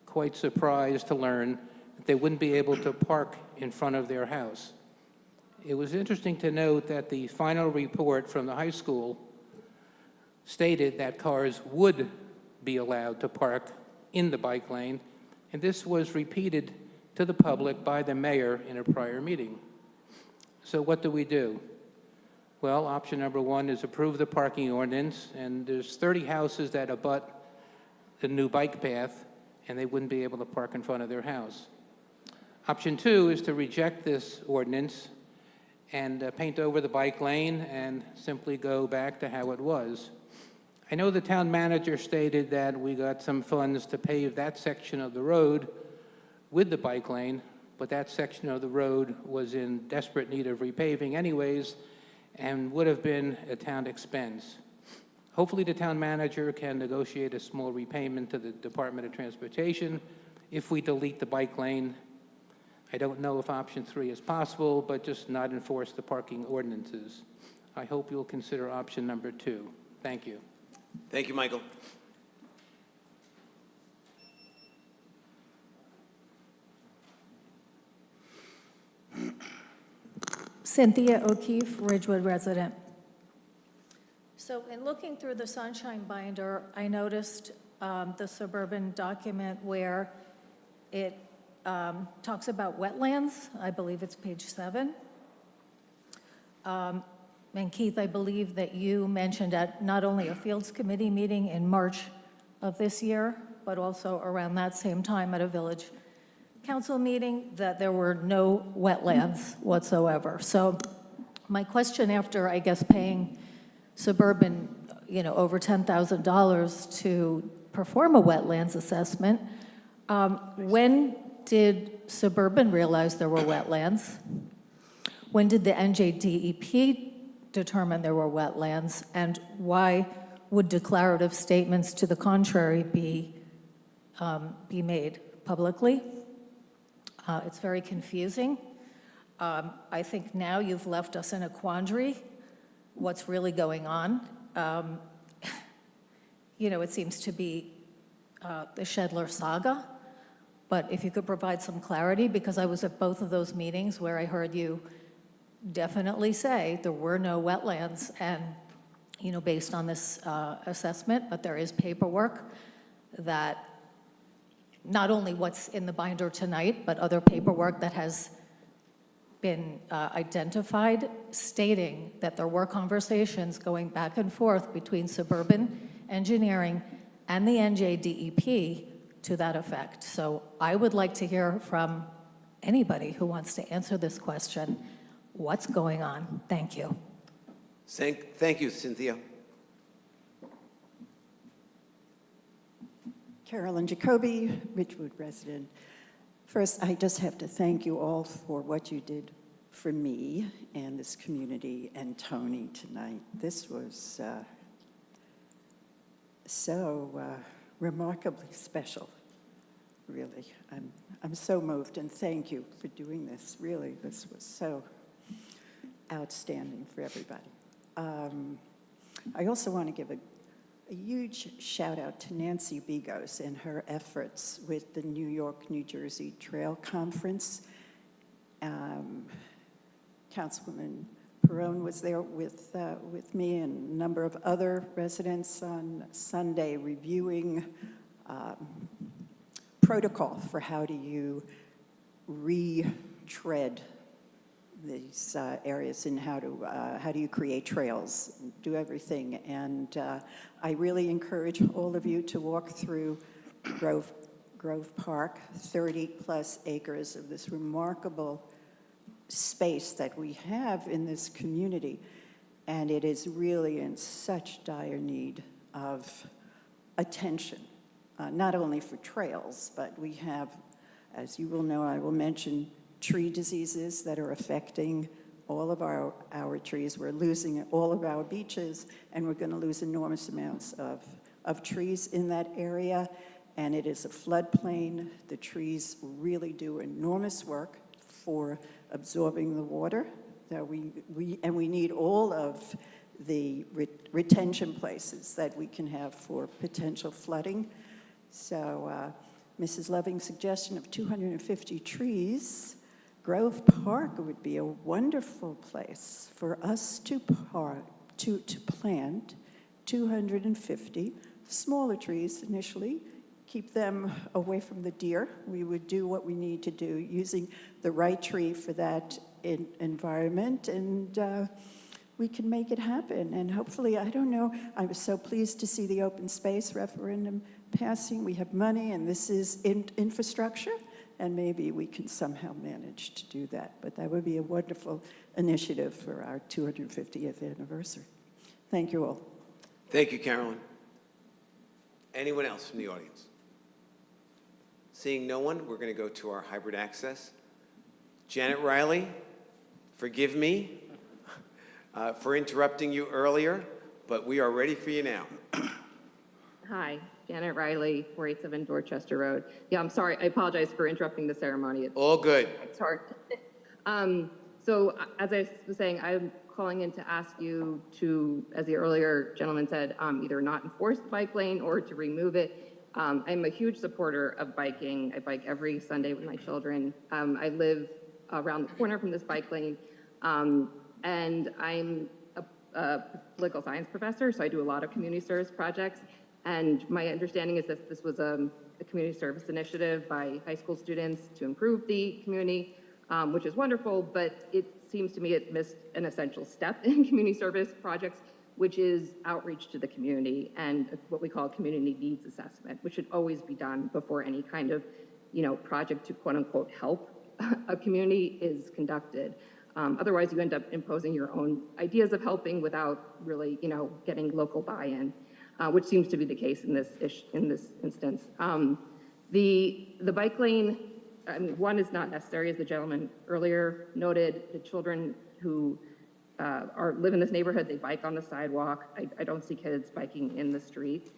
quite surprised to learn that they wouldn't be able to park in front of their house. It was interesting to note that the final report from the high school stated that cars would be allowed to park in the bike lane, and this was repeated to the public by the mayor in a prior meeting. So what do? Well, option number one is approve the parking ordinance, and there's 30 houses that abut the new bike path, and they wouldn't be able to park in front of their house. Option two is to reject this ordinance and paint over the bike lane and simply go back to how it was. I know the town manager stated that we got some funds to pave that section of the road with the bike lane, but that section of the road was in desperate need of repaving anyways and would have been a town expense. Hopefully the town manager can negotiate a small repayment to the Department of Transportation if we delete the bike lane. I don't know if option three is possible, but just not enforce the parking ordinances. I hope you'll consider option number two. Thank you. Thank you, Michael. Cynthia O'Keefe, Ridgewood resident. So in looking through the Sunshine Binder, I noticed the suburban document where it talks about wetlands. I believe it's page 7. And Keith, I believe that you mentioned at not only a Fields Committee meeting in March of this year, but also around that same time at a Village Council meeting, that there were no wetlands whatsoever. So my question, after, I guess, paying Suburban, over $10,000 to perform a wetlands assessment, when did Suburban realize there were wetlands? When did the NJDEP determine there were wetlands? And why would declarative statements to the contrary be made publicly? It's very confusing. I think now you've left us in a quandary. What's really going on? It seems to be the Shedler saga. But if you could provide some clarity, because I was at both of those meetings where I heard you definitely say there were no wetlands and, based on this assessment, but there is paperwork that not only what's in the binder tonight, but other paperwork that has been identified stating that there were conversations going back and forth between Suburban Engineering and the NJDEP to that effect. So I would like to hear from anybody who wants to answer this question. What's going on? Thank you. Thank you, Cynthia. Carolyn Jacoby, Ridgewood resident. First, I just have to thank you all for what you did for me and this community and Tony tonight. This was so remarkably special, really. I'm so moved, and thank you for doing this. Really, this was so outstanding for everybody. I also want to give a huge shout out to Nancy Begos and her efforts with the New York-New Jersey Trail Conference. Councilwoman Perone was there with me and a number of other residents on Sunday reviewing protocol for how do you retread these areas and how do you create trails, do everything. And I really encourage all of you to walk through Grove Park, 30-plus acres of this remarkable space that we have in this community. And it is really in such dire need of attention, not only for trails, but we have, as you will know, I will mention tree diseases that are affecting all of our trees. We're losing all of our beaches, and we're going to lose enormous amounts of trees in that area. And it is a floodplain. The trees really do enormous work for absorbing the water. That we need all of the retention places that we can have for potential flooding. So Mrs. Loving's suggestion of 250 trees, Grove Park would be a wonderful place for us to plant 250 smaller trees initially, keep them away from the deer. We would do what we need to do using the right tree for that environment, and we can make it happen. And hopefully, I don't know, I was so pleased to see the open space referendum passing. We have money, and this is infrastructure, and maybe we can somehow manage to do that. But that would be a wonderful initiative for our 250th anniversary. Thank you all. Thank you, Carolyn. Anyone else from the audience? Seeing no one, we're going to go to our hybrid access. Janet Riley, forgive me for interrupting you earlier, but we are ready for you now. Hi, Janet Riley, 487 Dorchester Road. Yeah, I'm sorry. I apologize for interrupting the ceremony. All good. It's hard. So as I was saying, I'm calling in to ask you to, as the earlier gentleman said, either not enforce the bike lane or to remove it. I'm a huge supporter of biking. I bike every Sunday with my children. I live around the corner from this bike lane, and I'm a political science professor, so I do a lot of community service projects. And my understanding is that this was a community service initiative by high school students to improve the community, which is wonderful, but it seems to me it missed an essential step in community service projects, which is outreach to the community and what we call community needs assessment, which should always be done before any kind of, project to quote unquote help a community is conducted. Otherwise, you end up imposing your own ideas of helping without really, getting local buy-in, which seems to be the case in this instance. The bike lane, I mean, one is not necessary, as the gentleman earlier noted. The children who live in this neighborhood, they bike on the sidewalk. I don't see kids biking in the street.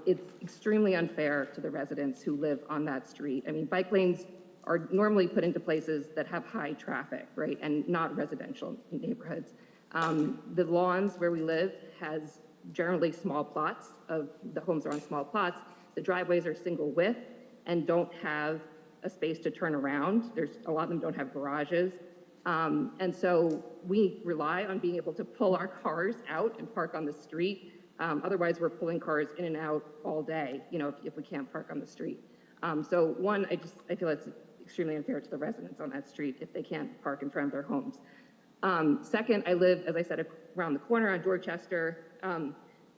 It's extremely unfair to the residents who live on that street. I mean, bike lanes are normally put into places that have high traffic, right, and not residential neighborhoods. The lawns where we live has generally small plots. The homes are on small plots. The driveways are single width and don't have a space to turn around. A lot of them don't have garages. And so we rely on being able to pull our cars out and park on the street. Otherwise, we're pulling cars in and out all day, if we can't park on the street. So one, I feel it's extremely unfair to the residents on that street if they can't park in front of their homes. Second, I live, as I said, around the corner on Dorchester.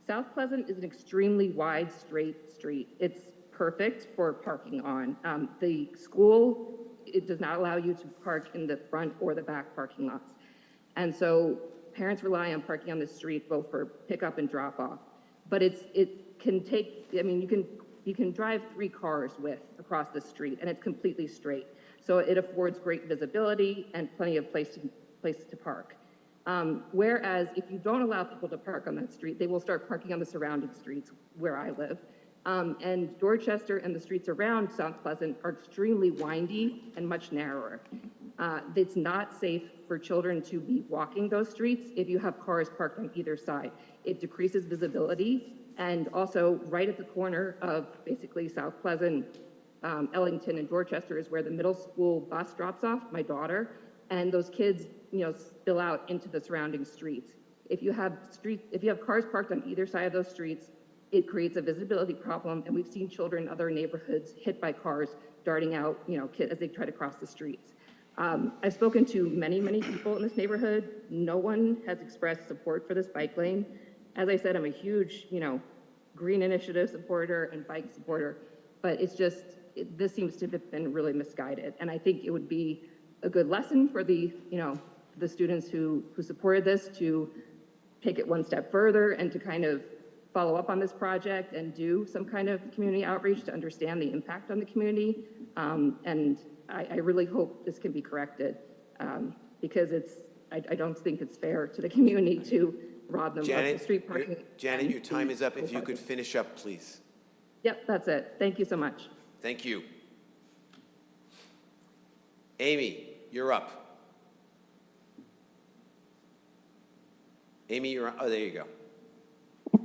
South Pleasant is an extremely wide, straight street. It's perfect for parking on. The school, it does not allow you to park in the front or the back parking lots. And so parents rely on parking on the street both for pickup and drop off. But it can take, I mean, you can drive 3 cars across the street and it's completely straight. So it affords great visibility and plenty of places to park. Whereas if you don't allow people to park on that street, they will start parking on the surrounding streets where I live. And Dorchester and the streets around South Pleasant are extremely windy and much narrower. It's not safe for children to be walking those streets if you have cars parked on either side. It decreases visibility, and also right at the corner of basically South Pleasant, Ellington and Dorchester is where the middle school bus drops off my daughter, and those kids, spill out into the surrounding streets. If you have cars parked on either side of those streets, it creates a visibility problem, and we've seen children in other neighborhoods hit by cars darting out, as they try to cross the streets. I've spoken to many, many people in this neighborhood. No one has expressed support for this bike lane. As I said, I'm a huge, green initiative supporter and bike supporter, but this seems to have been really misguided. And I think it would be a good lesson for the students who supported this to take it one step further and to kind of follow up on this project and do some kind of community outreach to understand the impact on the community. And I really hope this can be corrected because I don't think it's fair to the community to rob them of the street parking. Janet, your time is up. If you could finish up, please. Yep, that's it. Thank you so much. Thank you. Amy, you're up. Amy, you're up. Oh, there you go.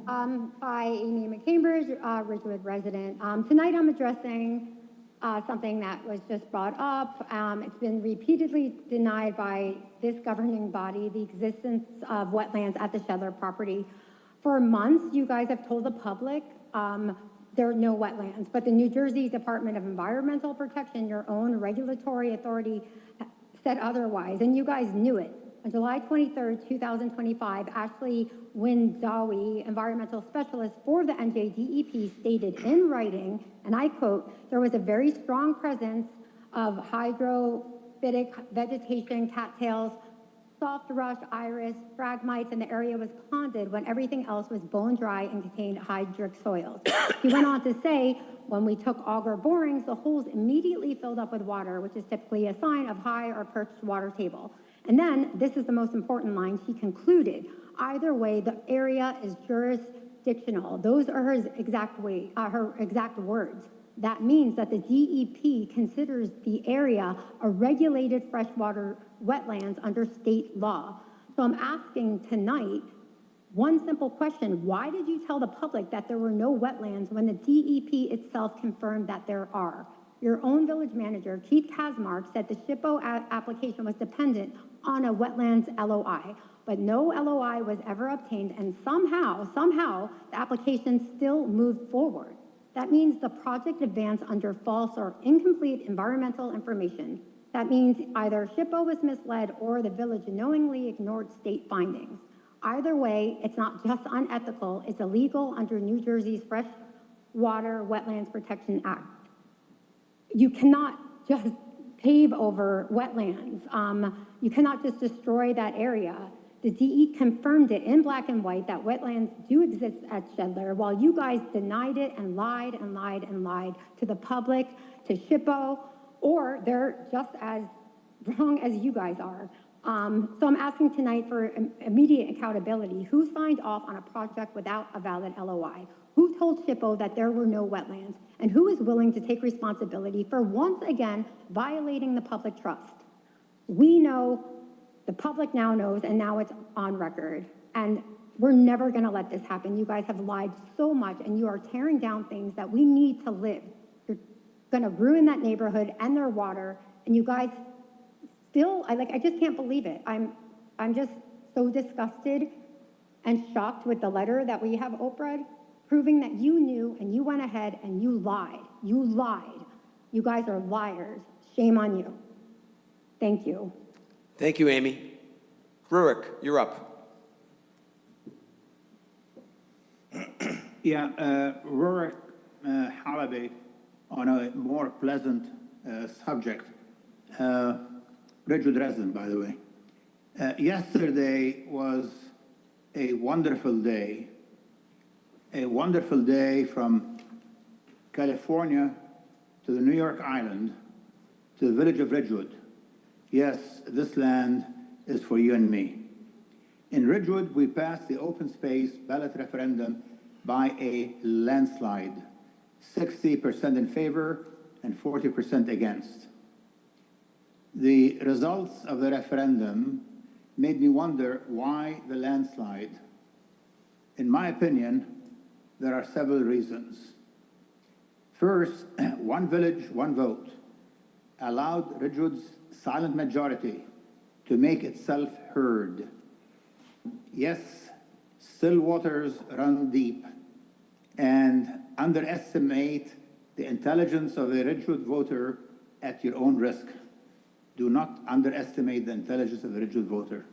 Hi, Amy McCambridge, Ridgewood resident. Tonight I'm addressing something that was just brought up. It's been repeatedly denied by this governing body, the existence of wetlands at the Shedler property. For months, you guys have told the public there are no wetlands. But the New Jersey Department of Environmental Protection, your own regulatory authority, said otherwise, and you guys knew it. On July 23rd, 2025, Ashley Windawi, environmental specialist for the NJDEP, stated in writing, and I quote, "There was a very strong presence of hydrophytic vegetation, cattails, soft rush, iris, phragmites, and the area was ponded when everything else was bone dry and contained hydric soils." He went on to say, "When we took auger borings, the holes immediately filled up with water, which is typically a sign of high or perched water table." And then, this is the most important line, he concluded, "Either way, the area is jurisdictional." Those are her exact words. That means that the DEP considers the area a regulated freshwater wetlands under state law. So I'm asking tonight one simple question: why did you tell the public that there were no wetlands when the DEP itself confirmed that there are? Your own village manager, Keith Kasmark, said the SHPO application was dependent on a wetlands LOI, but no LOI was ever obtained, and somehow, the application still moved forward. That means the project advanced under false or incomplete environmental information. That means either SHPO was misled or the village knowingly ignored state findings. Either way, it's not just unethical, it's illegal under New Jersey's Freshwater Wetlands Protection Act. You cannot just pave over wetlands. You cannot just destroy that area. The DE confirmed it in black and white that wetlands do exist at Shedler, while you guys denied it and lied and lied and lied to the public, to SHPO, or they're just as wrong as you guys are. So I'm asking tonight for immediate accountability. Who signed off on a project without a valid LOI? Who told SHPO that there were no wetlands? And who is willing to take responsibility for once again violating the public trust? We know, the public now knows, and now it's on record. And we're never going to let this happen. You guys have lied so much, and you are tearing down things that we need to live. You're going to ruin that neighborhood and their water, and you guys still, I just can't believe it. I'm just so disgusted and shocked with the letter that we have Oprah, proving that you knew and you went ahead and you lied. You lied. You guys are liars. Shame on you. Thank you. Thank you, Amy. Rurik, you're up. Rurik Halaby, on a more pleasant subject. Ridgewood resident, by the way. Yesterday was a wonderful day. A wonderful day from California to the New York Island to the village of Ridgewood. Yes, this land is for you and me. In Ridgewood, we passed the open space ballot referendum by a landslide, 60% in favor and 40% against. The results of the referendum made me wonder why the landslide. In my opinion, there are several reasons. First, one village, one vote allowed Ridgewood's silent majority to make itself heard. Yes, still waters run deep, and underestimate the intelligence of the Ridgewood voter at your own risk. Do not underestimate the intelligence of the Ridgewood voter.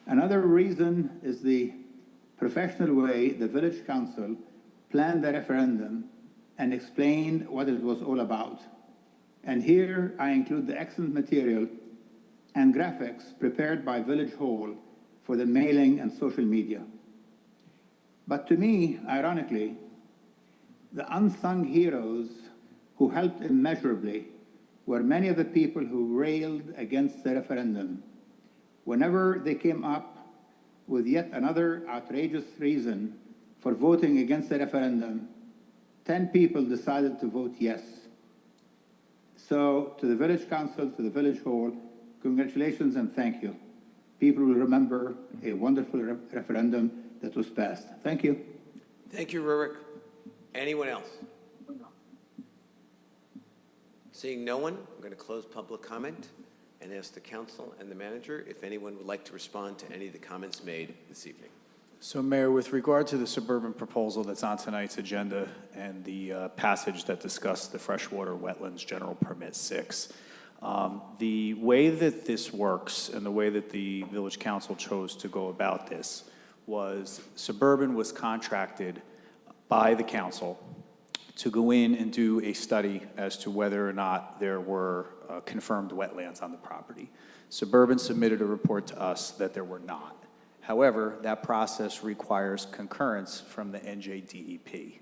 Another reason is the professional way the village council planned the referendum and explained what it was all about. And here I include the excellent material and graphics prepared by Village Hall for the mailing and social media. But to me, ironically, the unsung heroes who helped immeasurably were many of the people who railed against the referendum. Whenever they came up with yet another outrageous reason for voting against the referendum, 10 people decided to vote yes. So to the village council, to the village hall, congratulations and thank you. People will remember a wonderful referendum that was passed. Thank you. Thank you, Rurik. Anyone else? Seeing no one, I'm going to close public comment and ask the council and the manager if anyone would like to respond to any of the comments made this evening. So, Mayor, with regard to the suburban proposal that's on tonight's agenda and the passage that discussed the freshwater wetlands general permit 6, the way that this works and the way that the village council chose to go about this was suburban was contracted by the council to go in and do a study as to whether or not there were confirmed wetlands on the property. Suburban submitted a report to us that there were not. However, that process requires concurrence from the NJDEP.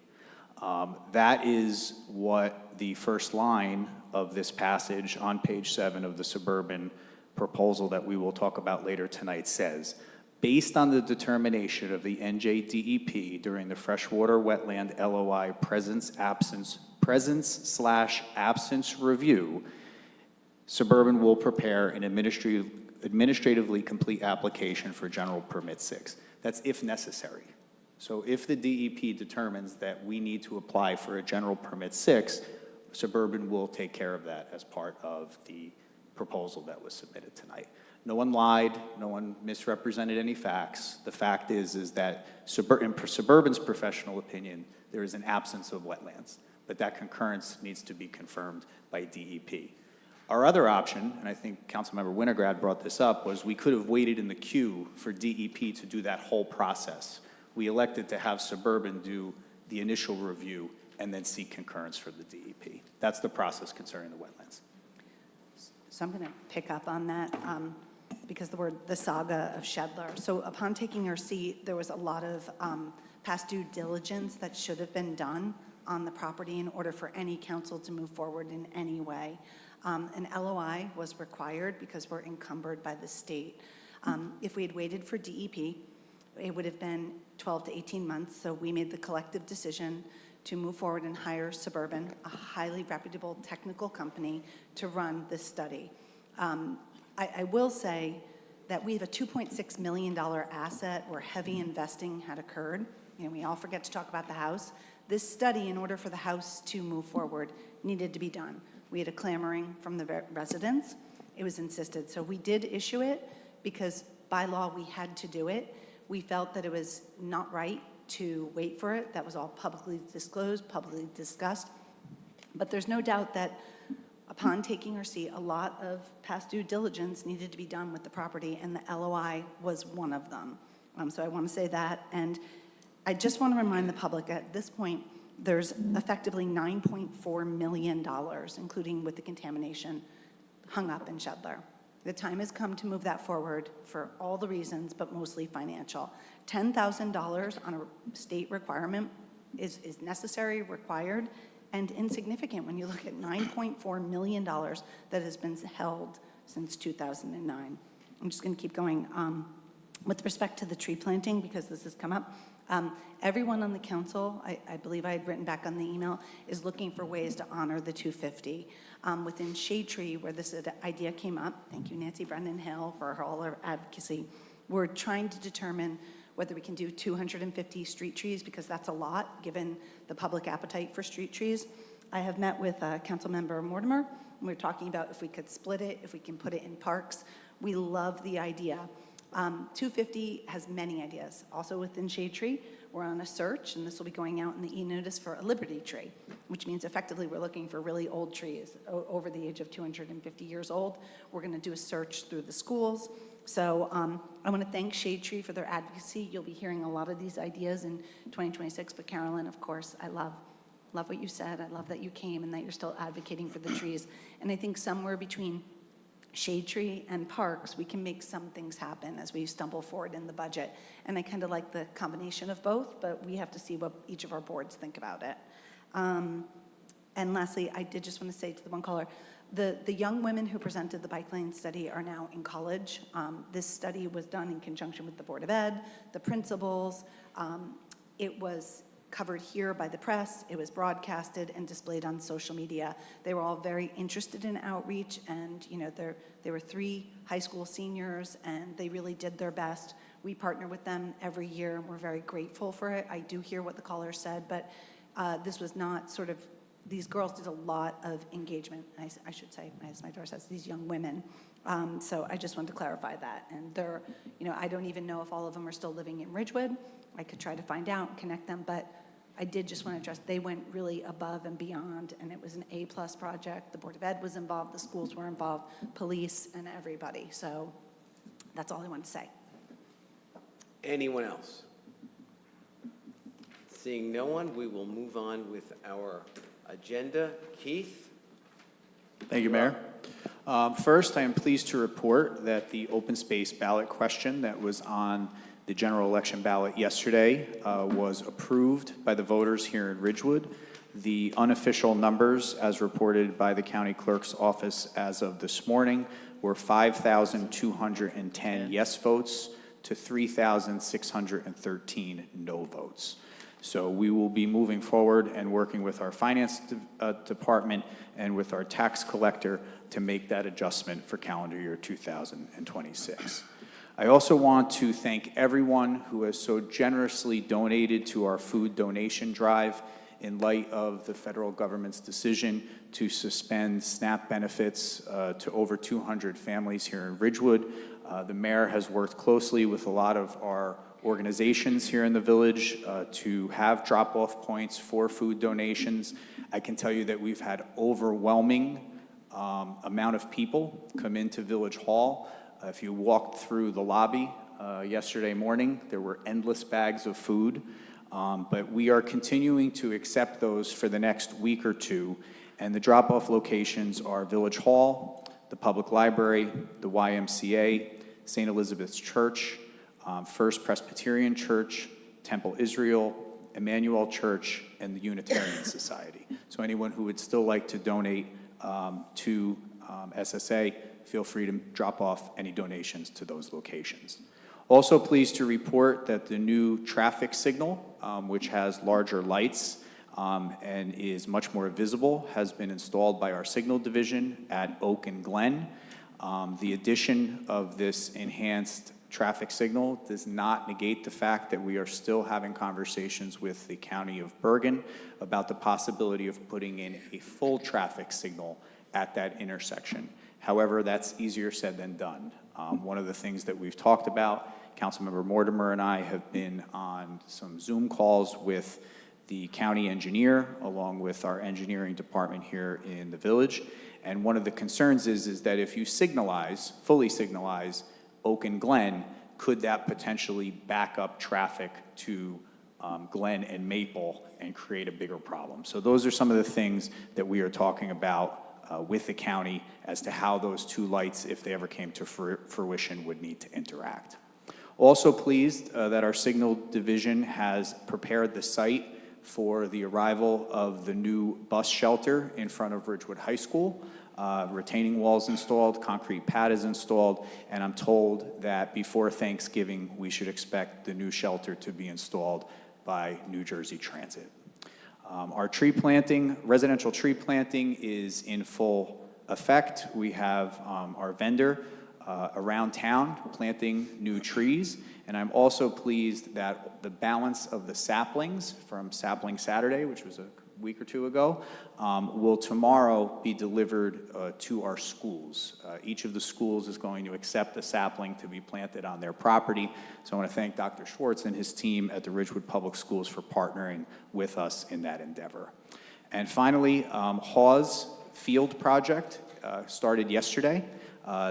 That is what the first line of this passage on page 7 of the suburban proposal that we will talk about later tonight says. Based on the determination of the NJDEP during the freshwater wetland LOI presence/absence review, Suburban will prepare an administratively complete application for general permit 6. That's if necessary. So if the DEP determines that we need to apply for a general permit 6, Suburban will take care of that as part of the proposal that was submitted tonight. No one lied, no one misrepresented any facts. The fact is that in Suburban's professional opinion, there is an absence of wetlands, but that concurrence needs to be confirmed by DEP. Our other option, and I think Councilmember Winograd brought this up, was we could have waited in the queue for DEP to do that whole process. We elected to have Suburban do the initial review and then seek concurrence for the DEP. That's the process concerning the wetlands. So I'm going to pick up on that because the saga of Shedler. So upon taking our seat, there was a lot of past due diligence that should have been done on the property in order for any council to move forward in any way. An LOI was required because we're encumbered by the state. If we had waited for DEP, it would have been 12 to 18 months, so we made the collective decision to move forward and hire Suburban, a highly reputable technical company, to run this study. I will say that we have a $2.6 million asset where heavy investing had occurred. You know, we all forget to talk about the house. This study, in order for the house to move forward, needed to be done. We had a clamoring from the residents. It was insisted. So we did issue it because by law we had to do it. We felt that it was not right to wait for it. That was all publicly disclosed, publicly discussed. But there's no doubt that upon taking our seat, a lot of past due diligence needed to be done with the property, and the LOI was one of them. So I want to say that. And I just want to remind the public at this point, there's effectively $9.4 million, including with the contamination, hung up in Shedler. The time has come to move that forward for all the reasons, but mostly financial. $10,000 on a state requirement is necessary, required, and insignificant when you look at $9.4 million that has been held since 2009. I'm just going to keep going. With respect to the tree planting, because this has come up, everyone on the council, I believe I had written back on the email, is looking for ways to honor the 250. Within Shade Tree, where this idea came up, thank you Nancy Brennan Hill for all her advocacy, we're trying to determine whether we can do 250 street trees, because that's a lot given the public appetite for street trees. I have met with Councilmember Mortimer, and we're talking about if we could split it, if we can put it in parks. We love the idea. 250 has many ideas. Also within Shade Tree, we're on a search, and this will be going out in the e-notice for a Liberty tree, which means effectively we're looking for really old trees over the age of 250 years old. We're going to do a search through the schools. So I want to thank Shade Tree for their advocacy. You'll be hearing a lot of these ideas in 2026, but Carolyn, of course, I love what you said. I love that you came and that you're still advocating for the trees. And I think somewhere between Shade Tree and parks, we can make some things happen as we stumble forward in the budget. And I kind of like the combination of both, but we have to see what each of our boards think about it. And lastly, I did just want to say to the one caller, the young women who presented the bike lane study are now in college. This study was done in conjunction with the Board of Ed, the principals. It was covered here by the press. It was broadcasted and displayed on social media. They were all very interested in outreach, and there were 3 high school seniors, and they really did their best. We partner with them every year, and we're very grateful for it. I do hear what the caller said, but this was not sort of these girls did a lot of engagement, I should say, as my daughter says, these young women. So I just wanted to clarify that. And they're, I don't even know if all of them are still living in Ridgewood. I could try to find out and connect them, but I did just want to address, they went really above and beyond, and it was an A+ project. The Board of Ed was involved, the schools were involved, police, and everybody. So that's all I wanted to say. Anyone else? Seeing no one, we will move on with our agenda. Keith? Thank you, Mayor. First, I am pleased to report that the open space ballot question that was on the general election ballot yesterday was approved by the voters here in Ridgewood. The unofficial numbers, as reported by the county clerk's office as of this morning, were 5,210 yes votes to 3,613 no votes. So we will be moving forward and working with our finance department and with our tax collector to make that adjustment for calendar year 2026. I also want to thank everyone who has so generously donated to our food donation drive in light of the federal government's decision to suspend SNAP benefits to over 200 families here in Ridgewood. The mayor has worked closely with a lot of our organizations here in the village to have drop-off points for food donations. I can tell you that we've had overwhelming amount of people come into Village Hall. If you walked through the lobby yesterday morning, there were endless bags of food, but we are continuing to accept those for the next week or two, and the drop-off locations are Village Hall, the Public Library, the YMCA, St. Elizabeth's Church, First Presbyterian Church, Temple Israel, Emmanuel Church, and the Unitarian Society. So anyone who would still like to donate to SSA, feel free to drop off any donations to those locations. Also pleased to report that the new traffic signal, which has larger lights and is much more visible, has been installed by our signal division at Oak and Glen. The addition of this enhanced traffic signal does not negate the fact that we are still having conversations with the County of Bergen about the possibility of putting in a full traffic signal at that intersection. However, that's easier said than done. One of the things that we've talked about, Councilmember Mortimer and I have been on some Zoom calls with the county engineer along with our engineering department here in the village. And one of the concerns is that if you signalize, fully signalize Oak and Glen, could that potentially back up traffic to Glen and Maple and create a bigger problem? So those are some of the things that we are talking about with the county as to how those two lights, if they ever came to fruition, would need to interact. Also pleased that our signal division has prepared the site for the arrival of the new bus shelter in front of Ridgewood High School. Retaining walls installed, concrete pad is installed, and I'm told that before Thanksgiving, we should expect the new shelter to be installed by New Jersey Transit. Our tree planting, residential tree planting is in full effect. We have our vendor around town planting new trees, and I'm also pleased that the balance of the saplings from Sapling Saturday, which was a week or two ago, will tomorrow be delivered to our schools. Each of the schools is going to accept a sapling to be planted on their property. So I want to thank Dr. Schwartz and his team at the Ridgewood Public Schools for partnering with us in that endeavor. And finally, Hawes Field Project started yesterday.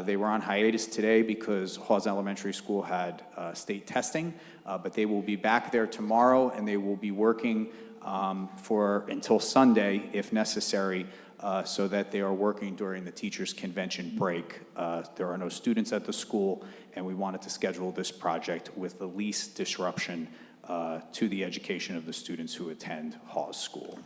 They were on hiatus today because Hawes Elementary School had state testing, but they will be back there tomorrow, and they will be working until Sunday, if necessary, so that they are working during the teachers' convention break. There are no students at the school, and we wanted to schedule this project with the least disruption to the education of the students who attend Hawes School.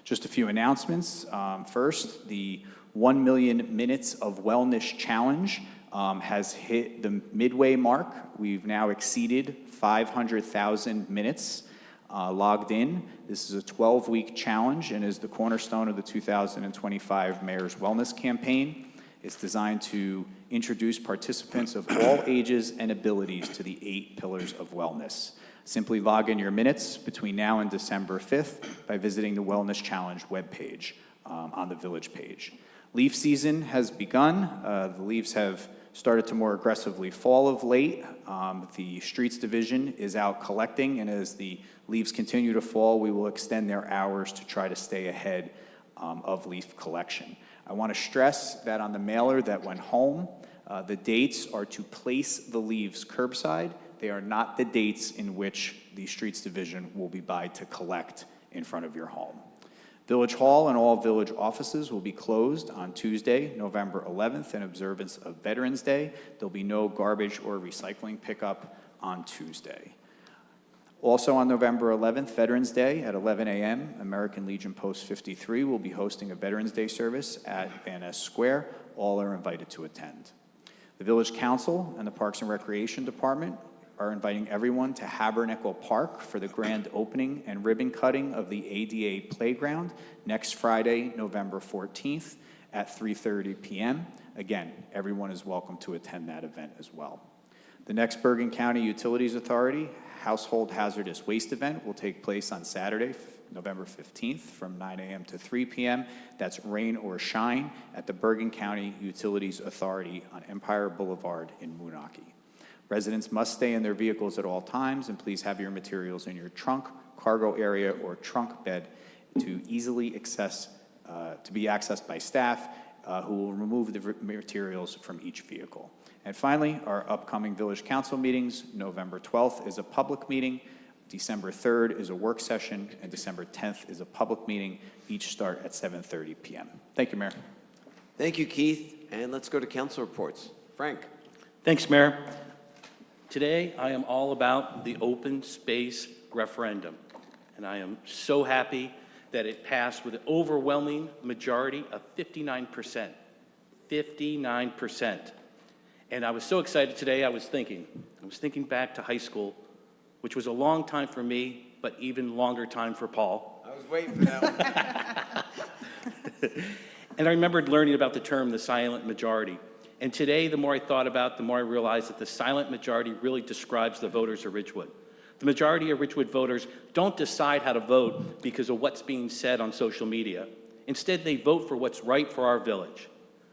Just a few announcements. First, the 1 million minutes of wellness challenge has hit the midway mark. We've now exceeded 500,000 minutes logged in. This is a 12-week challenge and is the cornerstone of the 2025 Mayor's Wellness Campaign. It's designed to introduce participants of all ages and abilities to the 8 pillars of wellness. Simply log in your minutes between now and December 5th by visiting the Wellness Challenge webpage on the Village page. Leaf season has begun. The leaves have started to more aggressively fall of late. The Streets Division is out collecting, and as the leaves continue to fall, we will extend their hours to try to stay ahead of leaf collection. I want to stress that on the mailer that went home, the dates are to place the leaves curbside. They are not the dates in which the Streets Division will be by to collect in front of your home. Village Hall and all village offices will be closed on Tuesday, November 11th, in observance of Veterans Day. There'll be no garbage or recycling pickup on Tuesday. Also on November 11th, Veterans Day at 11 a.m., American Legion Post 53 will be hosting a Veterans Day service at Van Ness Square. All are invited to attend. The Village Council and the Parks and Recreation Department are inviting everyone to Habernickel Park for the grand opening and ribbon cutting of the ADA Playground next Friday, November 14th at 3:30 p.m. Again, everyone is welcome to attend that event as well. The next Bergen County Utilities Authority Household Hazardous Waste event will take place on Saturday, November 15th from 9 a.m. to 3 p.m. That's rain or shine at the Bergen County Utilities Authority on Empire Boulevard in Moonachie. Residents must stay in their vehicles at all times, and please have your materials in your trunk, cargo area, or trunk bed to easily access, to be accessed by staff who will remove the materials from each vehicle. And finally, our upcoming Village Council meetings. November 12th is a public meeting, December 3rd is a work session, and December 10th is a public meeting. Each start at 7:30 p.m. Thank you, Mayor. Thank you, Keith. And let's go to council reports. Frank. Thanks, Mayor. Today, I am all about the open space referendum, and I am so happy that it passed with an overwhelming majority of 59%. 59%. And I was so excited today, I was thinking back to high school, which was a long time for me, but even longer time for Paul. I was waiting for that one. And I remembered learning about the term, the silent majority. And today, the more I thought about it, the more I realized that the silent majority really describes the voters of Ridgewood. The majority of Ridgewood voters don't decide how to vote because of what's being said on social media. Instead, they vote for what's right for our village.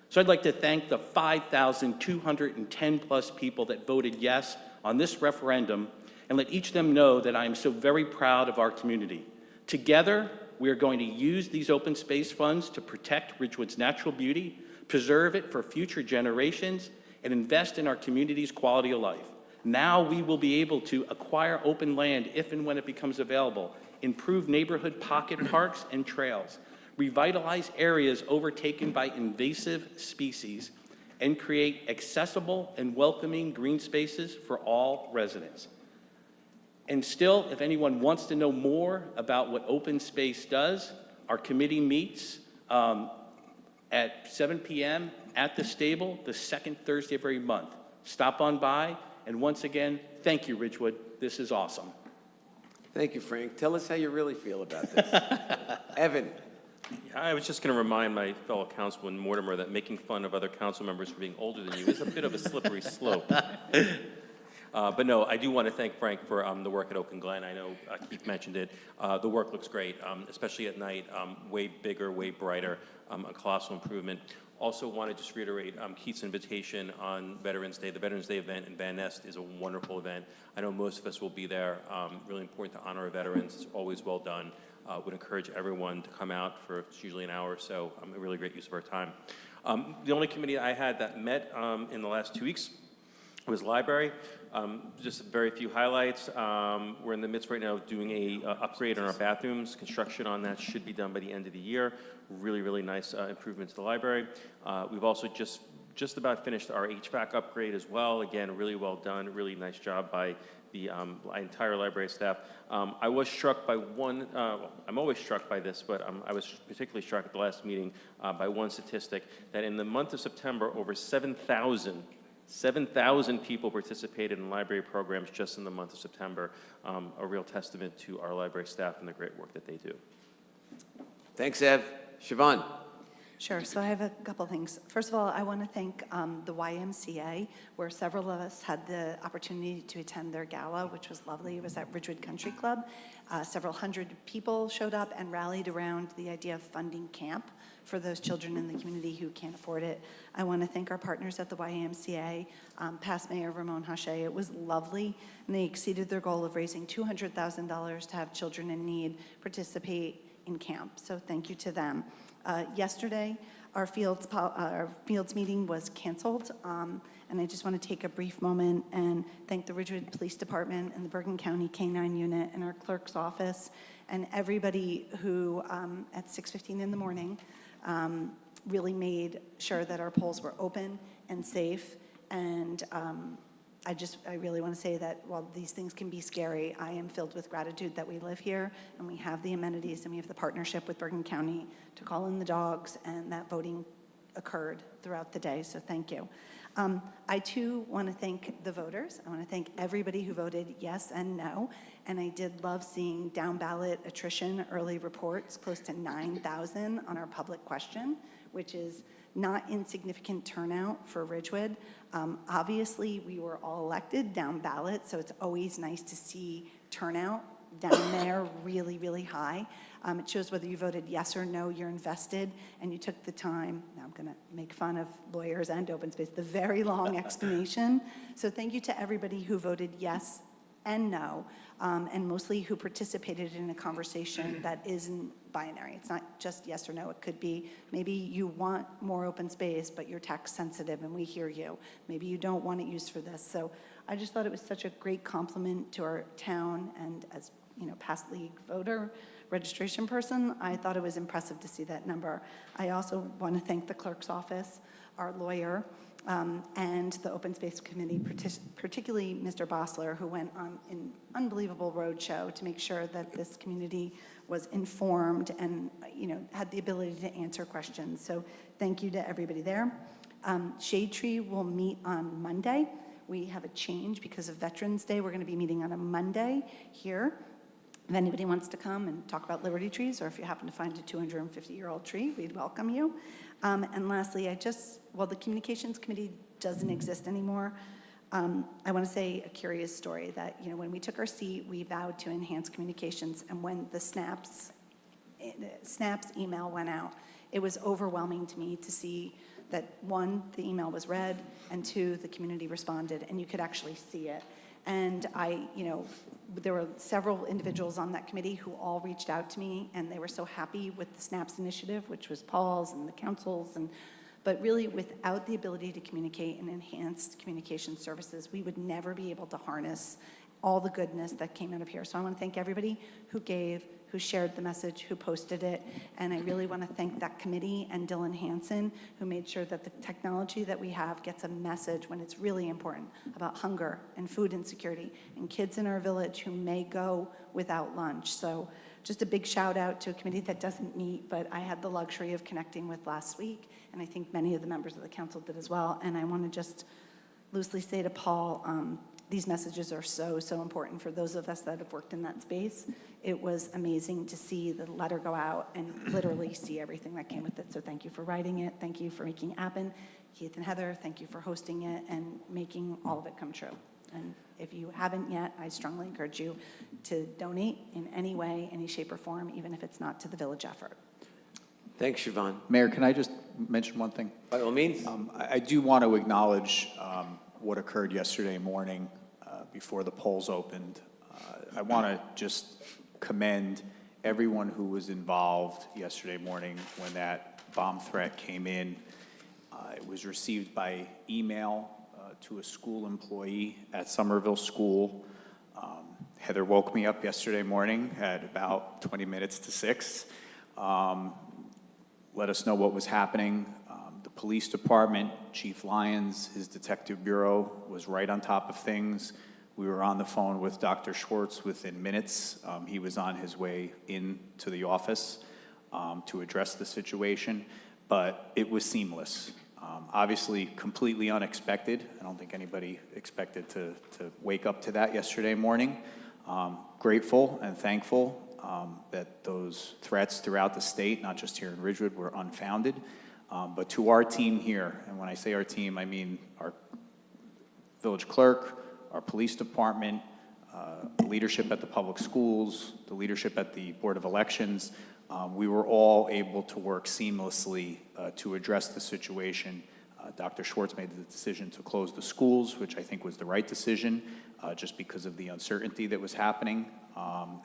So I'd like to thank the 5,210 plus people that voted yes on this referendum and let each of them know that I am so very proud of our community. Together, we are going to use these open space funds to protect Ridgewood's natural beauty, preserve it for future generations, and invest in our community's quality of life. Now we will be able to acquire open land if and when it becomes available, improve neighborhood pocket parks and trails, revitalize areas overtaken by invasive species, and create accessible and welcoming green spaces for all residents. And still, if anyone wants to know more about what open space does, our committee meets at 7 p.m. at the stable the second Thursday of every month. Stop on by, and once again, thank you, Ridgewood. This is awesome. Thank you, Frank. Tell us how you really feel about this. Evan. Yeah, I was just going to remind my fellow councilman Mortimer that making fun of other council members for being older than you is a bit of a slippery slope. But no, I do want to thank Frank for the work at Oak and Glen. I know Keith mentioned it. The work looks great, especially at night. Way bigger, way brighter, a colossal improvement. Also want to just reiterate Keith's invitation on Veterans Day. The Veterans Day event in Van Ness is a wonderful event. I know most of us will be there. Really important to honor our veterans. It's always well done. Would encourage everyone to come out for it's usually an hour or so. A really great use of our time. The only committee I had that met in the last 2 weeks was library. Just very few highlights. We're in the midst right now of doing a upgrade on our bathrooms. Construction on that should be done by the end of the year. Really, really nice improvements to the library. We've also just about finished our HVAC upgrade as well. Again, really well done. Really nice job by the entire library staff. I was struck by one, I'm always struck by this, but I was particularly struck at the last meeting by one statistic that in the month of September, over 7,000 people participated in library programs just in the month of September. A real testament to our library staff and the great work that they do. Thanks, Ev. Siobhan. Sure, so I have a couple things. First of all, I want to thank the YMCA, where several of us had the opportunity to attend their gala, which was lovely. It was at Ridgewood Country Club. Several hundred people showed up and rallied around the idea of funding camp for those children in the community who can't afford it. I want to thank our partners at the YMCA, past Mayor Ramon Hache. It was lovely, and they exceeded their goal of raising $200,000 to have children in need participate in camp, so thank you to them. Yesterday, our Fields meeting was canceled, and I just want to take a brief moment and thank the Ridgewood Police Department and the Bergen County K-9 unit and our clerk's office and everybody who, at 6:15 in the morning, really made sure that our polls were open and safe. And I really want to say that while these things can be scary, I am filled with gratitude that we live here and we have the amenities and we have the partnership with Bergen County to call in the dogs, and that voting occurred throughout the day, so thank you. I too want to thank the voters. I want to thank everybody who voted yes and no, and I did love seeing down ballot attrition early reports close to 9,000 on our public question, which is not insignificant turnout for Ridgewood. Obviously, we were all elected down ballot, so it's always nice to see turnout down there really, really high. It shows whether you voted yes or no, you're invested, and you took the time. Now I'm going to make fun of lawyers and open space, the very long explanation. So thank you to everybody who voted yes and no, and mostly who participated in a conversation that isn't binary. It's not just yes or no. It could be maybe you want more open space, but you're tax sensitive and we hear you. Maybe you don't want it used for this. So I just thought it was such a great compliment to our town, and as past league voter, registration person, I thought it was impressive to see that number. I also want to thank the clerk's office, our lawyer, and the Open Space Committee, particularly Mr. Bossler, who went on an unbelievable roadshow to make sure that this community was informed and had the ability to answer questions. So thank you to everybody there. Shade Tree will meet on Monday. We have a change because of Veterans Day. We're going to be meeting on a Monday here. If anybody wants to come and talk about Liberty trees, or if you happen to find a 250-year-old tree, we'd welcome you. And lastly, while the Communications Committee doesn't exist anymore, I want to say a curious story that, when we took our seat, we vowed to enhance communications, and when the Snaps email went out, it was overwhelming to me to see that, one, the email was read, and two, the community responded, and you could actually see it. And there were several individuals on that committee who all reached out to me, and they were so happy with the SNAPS initiative, which was Paul's and the council's, but really without the ability to communicate and enhanced communication services, we would never be able to harness all the goodness that came out of here. So I want to thank everybody who gave, who shared the message, who posted it, and I really want to thank that committee and Dylan Hansen, who made sure that the technology that we have gets a message when it's really important about hunger and food insecurity and kids in our village who may go without lunch. So just a big shout out to a committee that doesn't meet, but I had the luxury of connecting with last week, and I think many of the members of the council did as well. And I want to just loosely say to Paul, these messages are so, so important for those of us that have worked in that space. It was amazing to see the letter go out and literally see everything that came with it. So thank you for writing it. Thank you for making it happen. Keith and Heather, thank you for hosting it and making all of it come true. And if you haven't yet, I strongly encourage you to donate in any way, any shape or form, even if it's not to the village effort. Thanks, Siobhan. Mayor, can I just mention one thing? By all means. I do want to acknowledge what occurred yesterday morning before the polls opened. I want to just commend everyone who was involved yesterday morning when that bomb threat came in. It was received by email to a school employee at Somerville School. Heather woke me up yesterday morning at about 20 minutes to 6. Let us know what was happening. The police department, Chief Lyons, his detective bureau was right on top of things. We were on the phone with Dr. Schwartz within minutes. He was on his way into the office to address the situation, but it was seamless. Obviously, completely unexpected. I don't think anybody expected to wake up to that yesterday morning. Grateful and thankful that those threats throughout the state, not just here in Ridgewood, were unfounded. But to our team here, and when I say our team, I mean our village clerk, our police department, the leadership at the public schools, the leadership at the Board of Elections, we were all able to work seamlessly to address the situation. Dr. Schwartz made the decision to close the schools, which I think was the right decision, just because of the uncertainty that was happening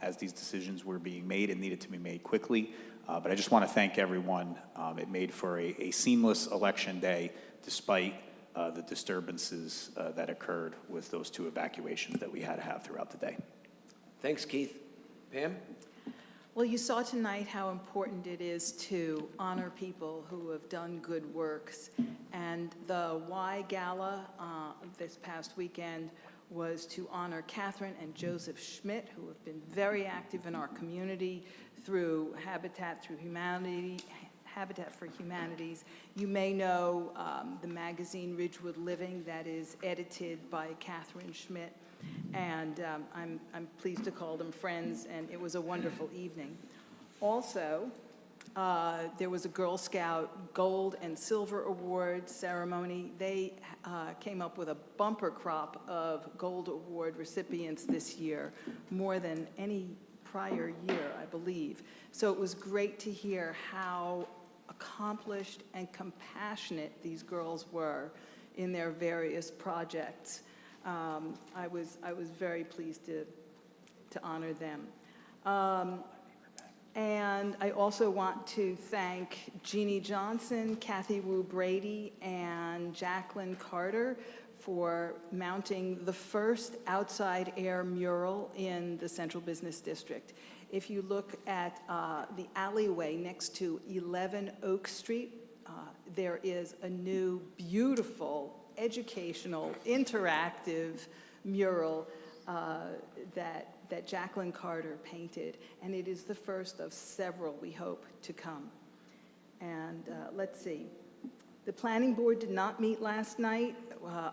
as these decisions were being made and needed to be made quickly. But I just want to thank everyone. It made for a seamless election day, despite the disturbances that occurred with those 2 evacuations that we had to have throughout the day. Thanks, Keith. Pam? Well, you saw tonight how important it is to honor people who have done good works. And the Y Gala this past weekend was to honor Catherine and Joseph Schmidt, who have been very active in our community through Habitat for Humanities. You may know the magazine Ridgewood Living that is edited by Catherine Schmidt. And I'm pleased to call them friends, and it was a wonderful evening. Also, there was a Girl Scout Gold and Silver Award ceremony. They came up with a bumper crop of Gold Award recipients this year, more than any prior year, I believe. So it was great to hear how accomplished and compassionate these girls were in their various projects. I was very pleased to honor them. And I also want to thank Jeannie Johnson, Kathy Wu Brady, and Jacqueline Carter for mounting the first outside air mural in the Central Business District. If you look at the alleyway next to 11 Oak Street, there is a new, beautiful, educational, interactive mural that Jacqueline Carter painted, and it is the first of several we hope to come. And let's see. The Planning Board did not meet last night.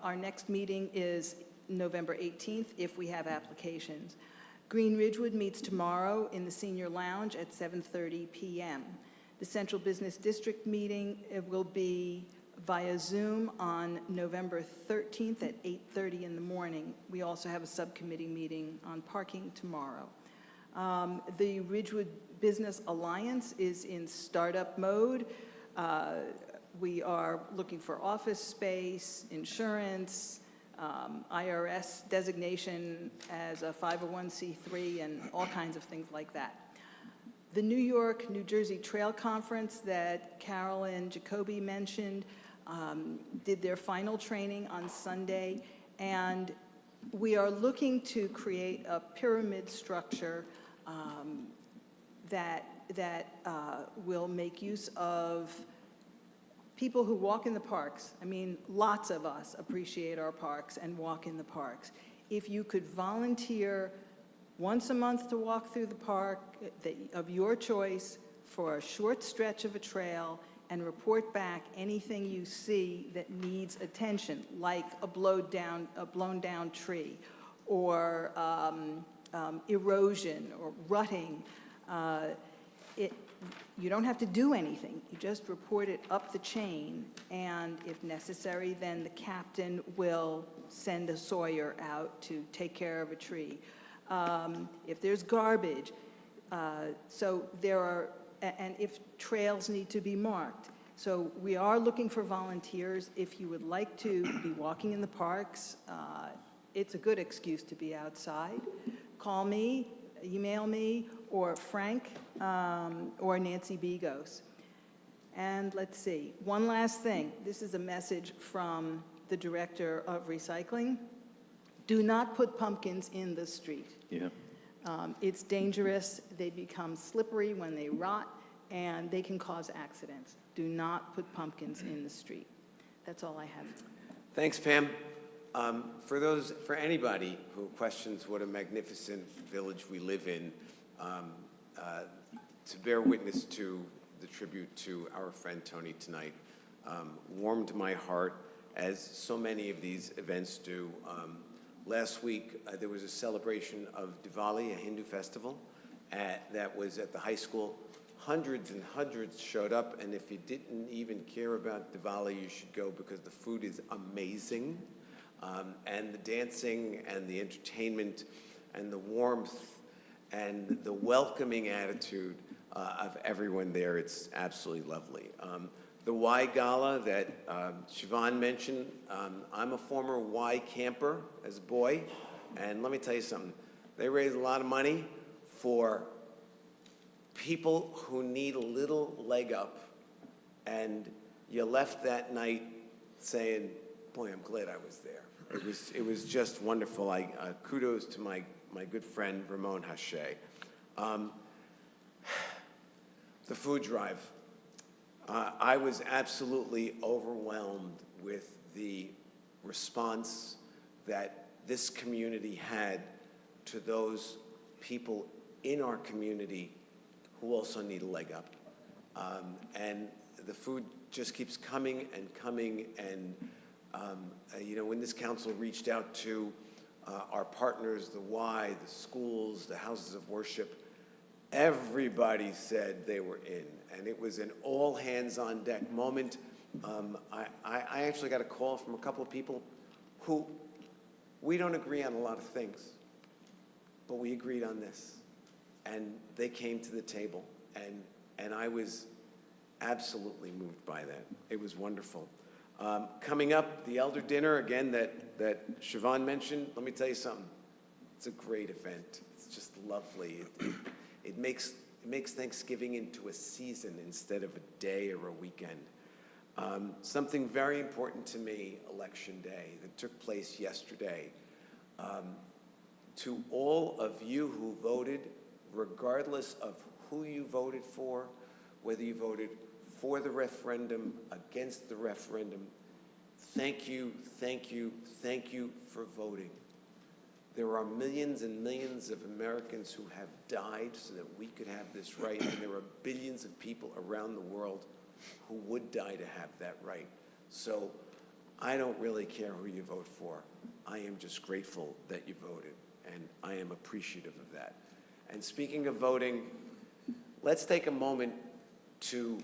Our next meeting is November 18th if we have applications. Green Ridgewood meets tomorrow in the Senior Lounge at 7:30 p.m. The Central Business District meeting will be via Zoom on November 13th at 8:30 in the morning. We also have a subcommittee meeting on parking tomorrow. The Ridgewood Business Alliance is in startup mode. We are looking for office space, insurance, IRS designation as a 501c3, and all kinds of things like that. The New York, New Jersey Trail Conference that Carolyn Jacoby mentioned did their final training on Sunday, and we are looking to create a pyramid structure that will make use of people who walk in the parks. I mean, lots of us appreciate our parks and walk in the parks. If you could volunteer once a month to walk through the park of your choice for a short stretch of a trail and report back anything you see that needs attention, like a blown down tree, or erosion, or rutting. You don't have to do anything. You just report it up the chain, and if necessary, then the captain will send a sawyer out to take care of a tree. If there's garbage, so there are, and if trails need to be marked. So we are looking for volunteers. If you would like to be walking in the parks, it's a good excuse to be outside. Call me, email me, or Frank, or Nancy Begos. And let's see, one last thing. This is a message from the director of recycling. Do not put pumpkins in the street. Yeah. It's dangerous. They become slippery when they rot, and they can cause accidents. Do not put pumpkins in the street. That's all I have. Thanks, Pam. For anybody who questions what a magnificent village we live in, to bear witness to the tribute to our friend Tony tonight warmed my heart, as so many of these events do. Last week, there was a celebration of Diwali, a Hindu festival, that was at the high school. hundreds and hundreds showed up, and if you didn't even care about Diwali, you should go because the food is amazing. And the dancing and the entertainment and the warmth and the welcoming attitude of everyone there, it's absolutely lovely. The Y Gala that Siobhan mentioned, I'm a former Y camper as a boy, and let me tell you something. They raise a lot of money for people who need a little leg up, and you left that night saying, boy, I'm glad I was there. It was just wonderful. Kudos to my good friend, Ramon Hache. The food drive. I was absolutely overwhelmed with the response that this community had to those people in our community who also need a leg up. And the food just keeps coming and coming. And, when this council reached out to our partners, the Y, the schools, the houses of worship, everybody said they were in. And it was an all-hands-on-deck moment. I actually got a call from a couple of people who, we don't agree on a lot of things, but we agreed on this. And they came to the table, and I was absolutely moved by that. It was wonderful. Coming up, the Elder Dinner, again, that Siobhan mentioned, let me tell you something. It's a great event. It's just lovely. It makes Thanksgiving into a season instead of a day or a weekend. Something very important to me, Election Day, that took place yesterday. To all of you who voted, regardless of who you voted for, whether you voted for the referendum, against the referendum, thank you, thank you, thank you for voting. There are millions and millions of Americans who have died so that we could have this right, and there are billions of people around the world who would die to have that right. So I don't really care who you vote for. I am just grateful that you voted, and I am appreciative of that. And speaking of voting, let's take a moment to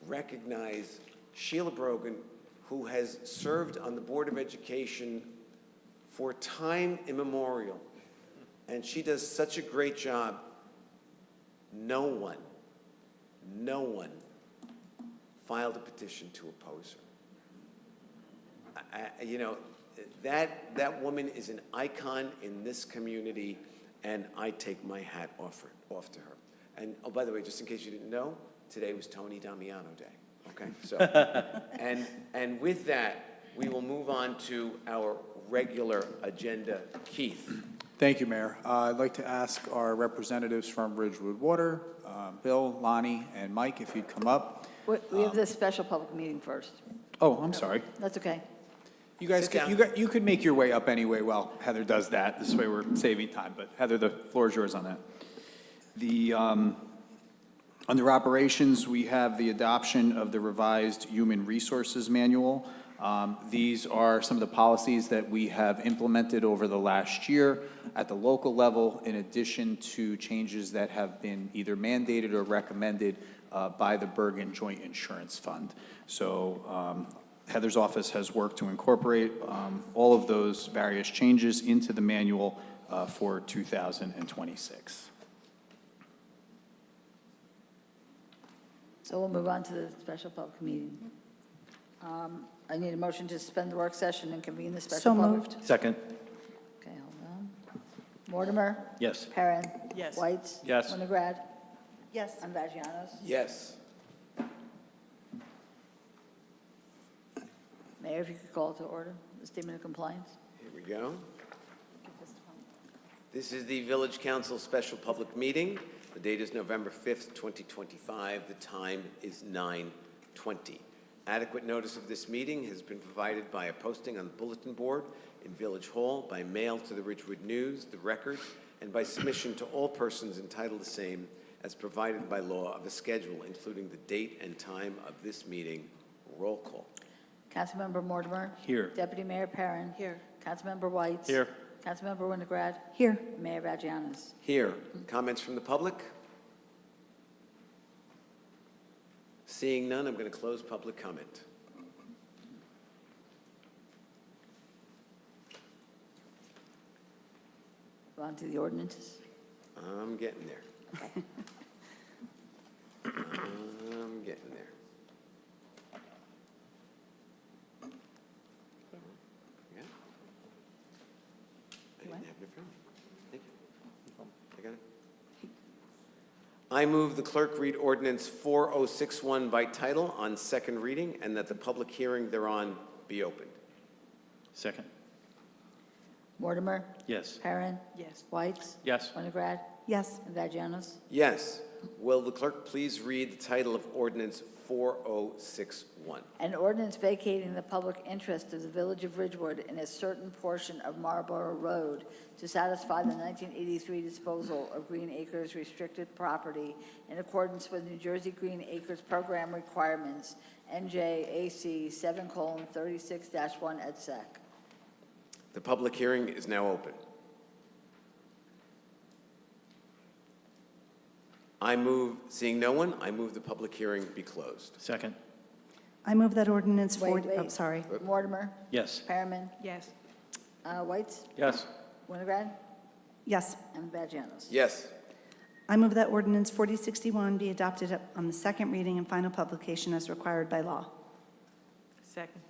recognize Sheila Brogan, who has served on the Board of Education for time immemorial. And she does such a great job. No one filed a petition to oppose her. That woman is an icon in this community, and I take my hat off to her. And, oh, by the way, just in case you didn't know, today was Tony Damiano Day, okay? So, and with that, we will move on to our regular agenda. Keith. Thank you, Mayor. I'd like to ask our representatives from Ridgewood Water, Bill, Lonnie, and Mike, if you'd come up. We have this special public meeting first. Oh, I'm sorry. That's okay. You guys, you could make your way up anyway while Heather does that. This way we're saving time, but Heather, the floor is yours on that. Under operations, we have the adoption of the revised Human Resources Manual. These are some of the policies that we have implemented over the last year at the local level, in addition to changes that have been either mandated or recommended by the Bergen Joint Insurance Fund. So Heather's office has worked to incorporate all of those various changes into the manual for 2026. So we'll move on to the special public meeting. I need a motion to suspend the work session and convene the special So public. moved. Second. Okay, hold on. Mortimer? Yes. Perrin? Yes. Whites? Yes. Winograd? Yes. And Vagianos? Yes. Mayor, if you could call to order the statement of compliance. Here we go. This is the Village Council Special Public Meeting. The date is November 5th, 2025. The time is 9:20. Adequate notice of this meeting has been provided by a posting on the bulletin board in Village Hall, by mail to the Ridgewood News, the Record, and by submission to all persons entitled the same as provided by law of a schedule, including the date and time of this meeting. Roll call. Councilmember Mortimer? Here. Deputy Mayor Perrin? Here. Councilmember Whites? Here. Councilmember Winograd? Here. Mayor Vagianos? Here. Comments from the public? Seeing none, I'm going to close public comment. On to the ordinances. I'm getting there. I'm getting there. Yeah. I didn't have it in front of me. Thank you. I got it. I move the clerk read ordinance 4061 by title on second reading and that the public hearing thereon be opened. Second. Mortimer? Yes. Perrin? Yes. Whites? Yes. Winograd? Yes. And Vagianos? Yes. Will the clerk please read the title of ordinance 4061? An ordinance vacating the public interest of the Village of Ridgewood in a certain portion of Marlborough Road to satisfy the 1983 disposal of Green Acres restricted property in accordance with New Jersey Green Acres program requirements, NJAC 7:36-1 et sec. The public hearing is now open. Seeing no one, I move the public hearing be closed. Second. I move that ordinance Wait, 40, wait. oh, sorry. Mortimer? Yes. Perriman? Yes. Whites? Yes. Winograd? Yes. And Vagianos? Yes. I move that ordinance 4061 be adopted on the second reading and final publication as required by law. Second.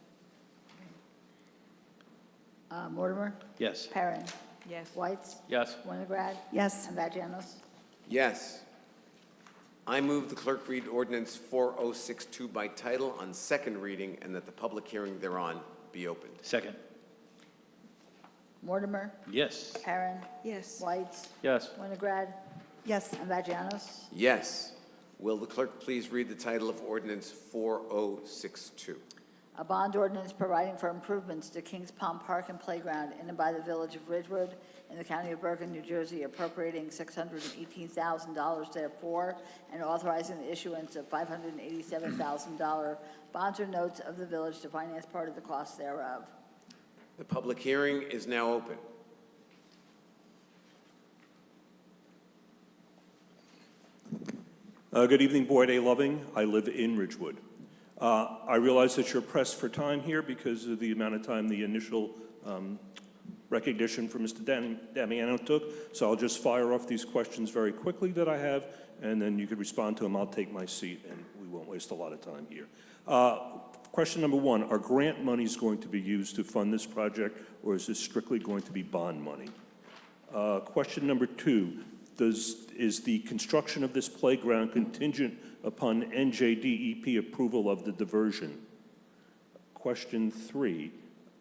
Mortimer? Yes. Perrin? Yes. Whites? Yes. Winograd? Yes. And Vagianos? Yes. I move the clerk read ordinance 4062 by title on second reading and that the public hearing thereon be opened. Second. Mortimer? Yes. Perrin? Yes. Whites? Yes. Winograd? Yes. And Vagianos? Yes. Will the clerk please read the title of ordinance 4062? A bond ordinance providing for improvements to Kings Pond Park and Playground in and by the Village of Ridgewood in the County of Bergen, New Jersey, appropriating $618,000 therefore, and authorizing the issuance of $587,000 bonds or notes of the village to finance part of the cost thereof. The public hearing is now open. Good evening, Boyd A. Loving. I live in Ridgewood. I realize that you're pressed for time here because of the amount of time the initial recognition for Mr. Damiano took, so I'll just fire off these questions very quickly that I have, and then you could respond to them. I'll take my seat, and we won't waste a lot of time here. Question number one, are grant monies going to be used to fund this project, or is this strictly going to be bond money? Question number two, is the construction of this playground contingent upon NJDEP approval of the diversion? Question three,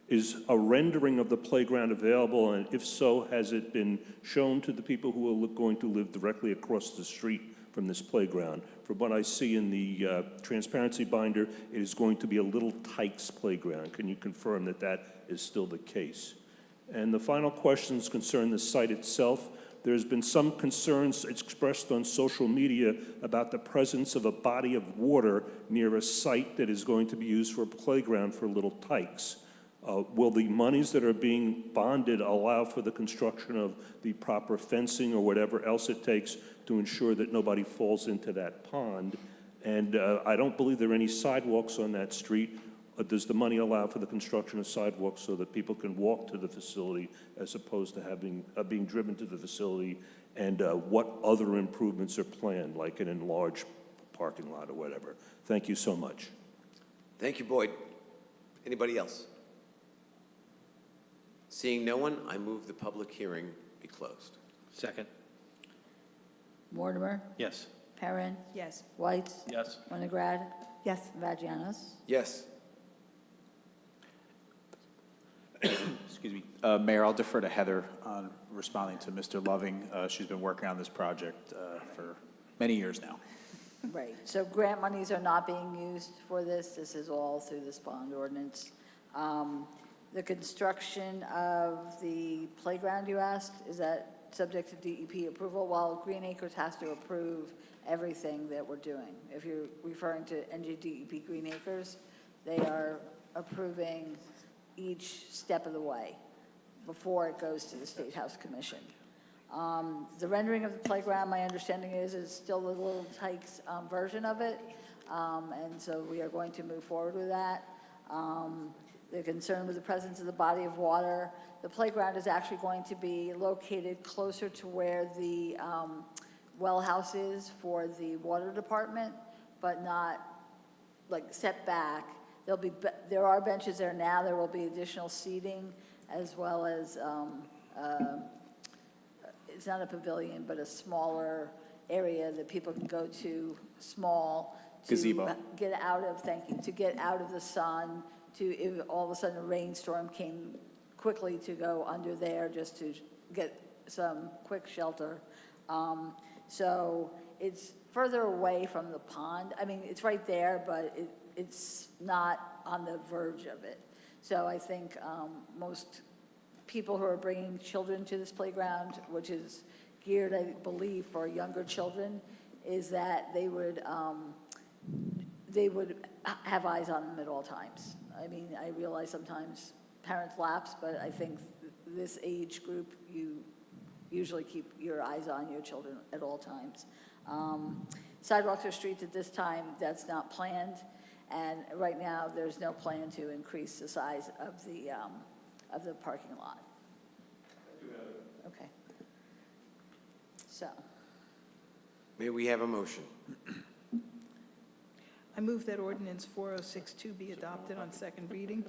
is a rendering of the playground available, and if so, has it been shown to the people who are going to live directly across the street from this playground? From what I see in the transparency binder, it is going to be a Little Tykes playground. Can you confirm that that is still the case? And the final questions concern the site itself. There's been some concerns expressed on social media about the presence of a body of water near a site that is going to be used for a playground for Little Tykes. Will the monies that are being bonded allow for the construction of the proper fencing or whatever else it takes to ensure that nobody falls into that pond? And I don't believe there are any sidewalks on that street. Does the money allow for the construction of sidewalks so that people can walk to the facility as opposed to being driven to the facility? And what other improvements are planned, like an enlarged parking lot or whatever? Thank you so much. Thank you, Boyd. Anybody else? Seeing no one, I move the public hearing be closed. Second. Mortimer? Yes. Perrin? Yes. Whites? Yes. Winograd? Yes. Vagianos? Yes. Excuse me. Mayor, I'll defer to Heather on responding to Mr. Loving. She's been working on this project for many years now. Right, so grant monies are not being used for this. This is all through this bond ordinance. The construction of the playground, you asked, is that subject to DEP approval? While Green Acres has to approve everything that we're doing. If you're referring to NJDEP Green Acres, they are approving each step of the way before it goes to the State House Commission. The rendering of the playground, my understanding is still the Little Tykes version of it. and so we are going to move forward with that. They're concerned with the presence of the body of water. The playground is actually going to be located closer to where the well house is for the water department, but not like set back. There are benches there now. There will be additional seating as well as, it's not a pavilion, but a smaller area that people can go to, small. Gazebo. Get out of, thank you, to get out of the sun, to, if all of a sudden a rainstorm came quickly, to go under there just to get some quick shelter. So it's further away from the pond. I mean, it's right there, but it's not on the verge of it. So I think most people who are bringing children to this playground, which is geared, I believe, for younger children, is that they would have eyes on them at all times. I mean, I realize sometimes parents lapse, but I think this age group, you usually keep your eyes on your children at all times. Sidewalks or streets at this time, that's not planned. And right now, there's no plan to increase the size of the parking lot. Okay. So, May we have a motion? I move that ordinance 4062 be adopted on second reading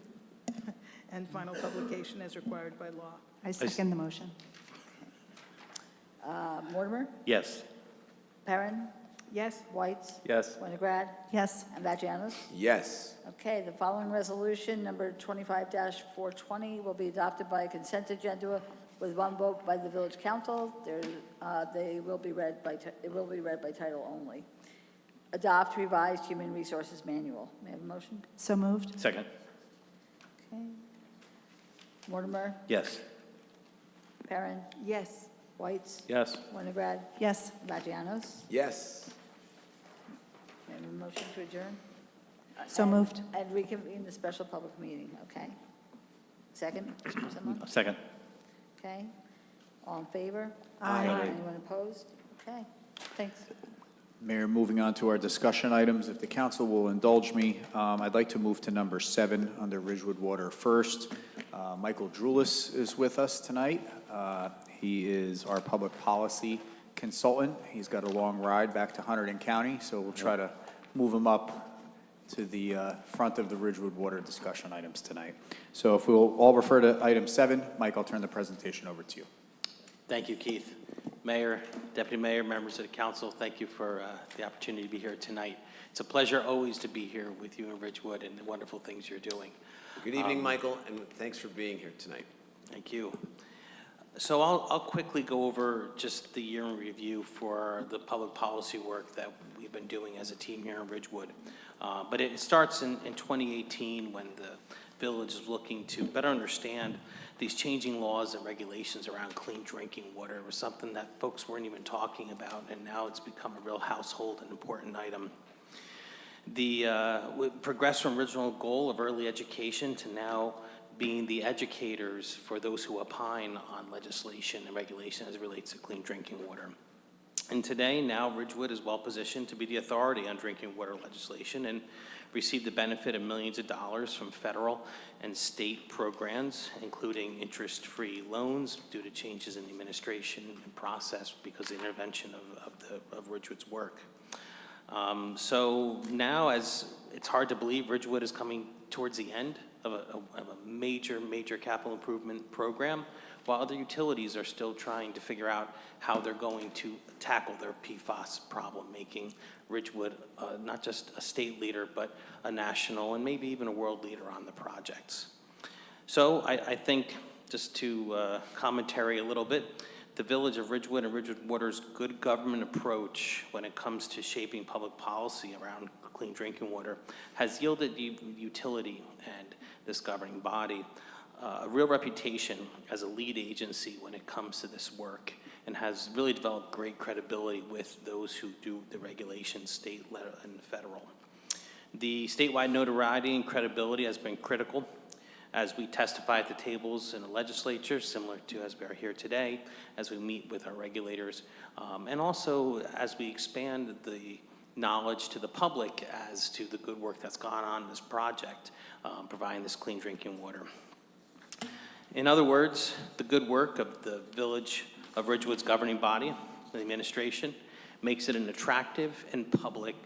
and final publication as required by law. I second the motion. Mortimer, Yes. Perrin, Yes? Whites, Yes. Winograd, Yes. and Vagianos. Yes. Okay, the following resolution, number 25-420, will be adopted by a consent agenda with one vote by the village council. It will be read by title only. Adopt revised human resources manual. May I have a motion? So moved. Second. Okay. Mortimer, Yes. Perrin, Yes. Whites, Yes. Winograd, Yes. Vagianos. Yes. May I have a motion to adjourn? So moved. And reconvene the special public meeting, okay? Second, someone? Second. Okay. All in favor? Aye. Anyone opposed? Okay, thanks. Mayor, moving on to our discussion items, if the council will indulge me, I'd like to move to number 7 under Ridgewood Water first. Michael Drulis is with us tonight. He is our public policy consultant. He's got a long ride back to Hunterdon County, so we'll try to move him up to the front of the Ridgewood Water discussion items tonight. So if we'll all refer to item 7, Mike, I'll turn the presentation over to you. Thank you, Keith. Mayor, Deputy Mayor, members of the council, thank you for the opportunity to be here tonight. It's a pleasure always to be here with you in Ridgewood and the wonderful things you're doing. Good evening, Michael, and thanks for being here tonight. Thank you. So I'll quickly go over just the year in review for the public policy work that we've been doing as a team here in Ridgewood. But it starts in 2018 when the village is looking to better understand these changing laws and regulations around clean drinking water. It was something that folks weren't even talking about, and now it's become a real household and important item. We progressed from original goal of early education to now being the educators for those who opine on legislation and regulation as it relates to clean drinking water. And today, now Ridgewood is well positioned to be the authority on drinking water legislation and receive the benefit of millions of dollars from federal and state programs, including interest-free loans due to changes in the administration and process because of the intervention of Ridgewood's work. So now, as it's hard to believe, Ridgewood is coming towards the end of a major capital improvement program, while other utilities are still trying to figure out how they're going to tackle their PFAS problem, making Ridgewood not just a state leader, but a national and maybe even a world leader on the projects. So I think, just to commentary a little bit, the Village of Ridgewood and Ridgewood Water's good government approach when it comes to shaping public policy around clean drinking water has yielded utility and this governing body a real reputation as a lead agency when it comes to this work, and has really developed great credibility with those who do the regulations, state and federal. The statewide notoriety and credibility has been critical as we testify at the tables in the legislature, similar to as we are here today, as we meet with our regulators, and also as we expand the knowledge to the public as to the good work that's gone on in this project, providing this clean drinking water. In other words, the good work of the Village of Ridgewood's governing body, the administration, makes it an attractive and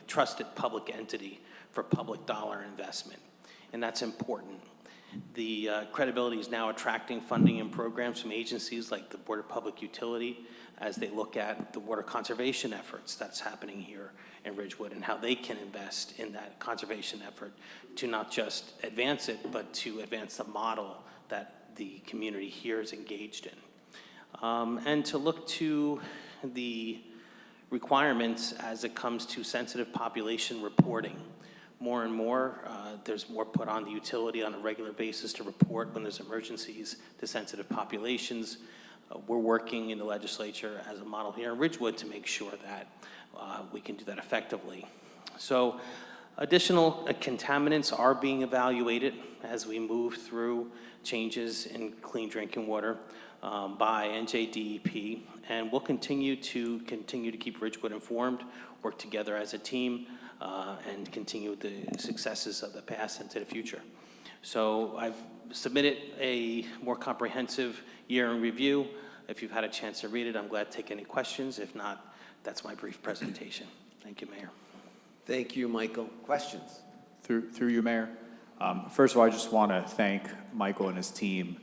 trusted public entity for public dollar investment. And that's important. The credibility is now attracting funding and programs from agencies like the Board of Public Utility as they look at the water conservation efforts that's happening here in Ridgewood and how they can invest in that conservation effort to not just advance it, but to advance the model that the community here is engaged in. And to look to the requirements as it comes to sensitive population reporting. More and more, there's more put on the utility on a regular basis to report when there's emergencies to sensitive populations. We're working in the legislature as a model here in Ridgewood to make sure that we can do that effectively. So additional contaminants are being evaluated as we move through changes in clean drinking water by NJDEP, and we'll continue to keep Ridgewood informed, work together as a team, and continue the successes of the past into the future. So I've submitted a more comprehensive year in review. If you've had a chance to read it, I'm glad to take any questions. If not, that's my brief presentation. Thank you, Mayor. Thank you, Michael. Questions? Through you, Mayor. First of all, I just want to thank Michael and his team.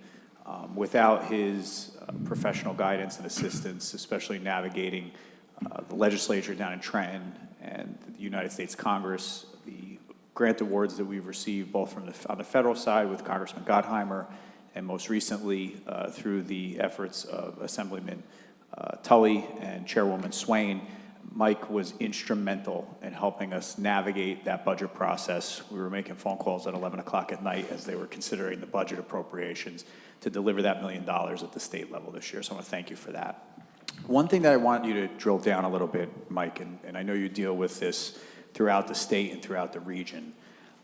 Without his professional guidance and assistance, especially navigating the legislature down in Trenton and the United States Congress, the grant awards that we've received both from on the federal side with Congressman Gottheimer and most recently through the efforts of Assemblyman Tully and Chairwoman Swain, Mike was instrumental in helping us navigate that budget process. We were making phone calls at 11 o'clock at night as they were considering the budget appropriations to deliver that $1 million at the state level this year. So I want to thank you for that. One thing that I want you to drill down a little bit, Mike, and I know you deal with this throughout the state and throughout the region,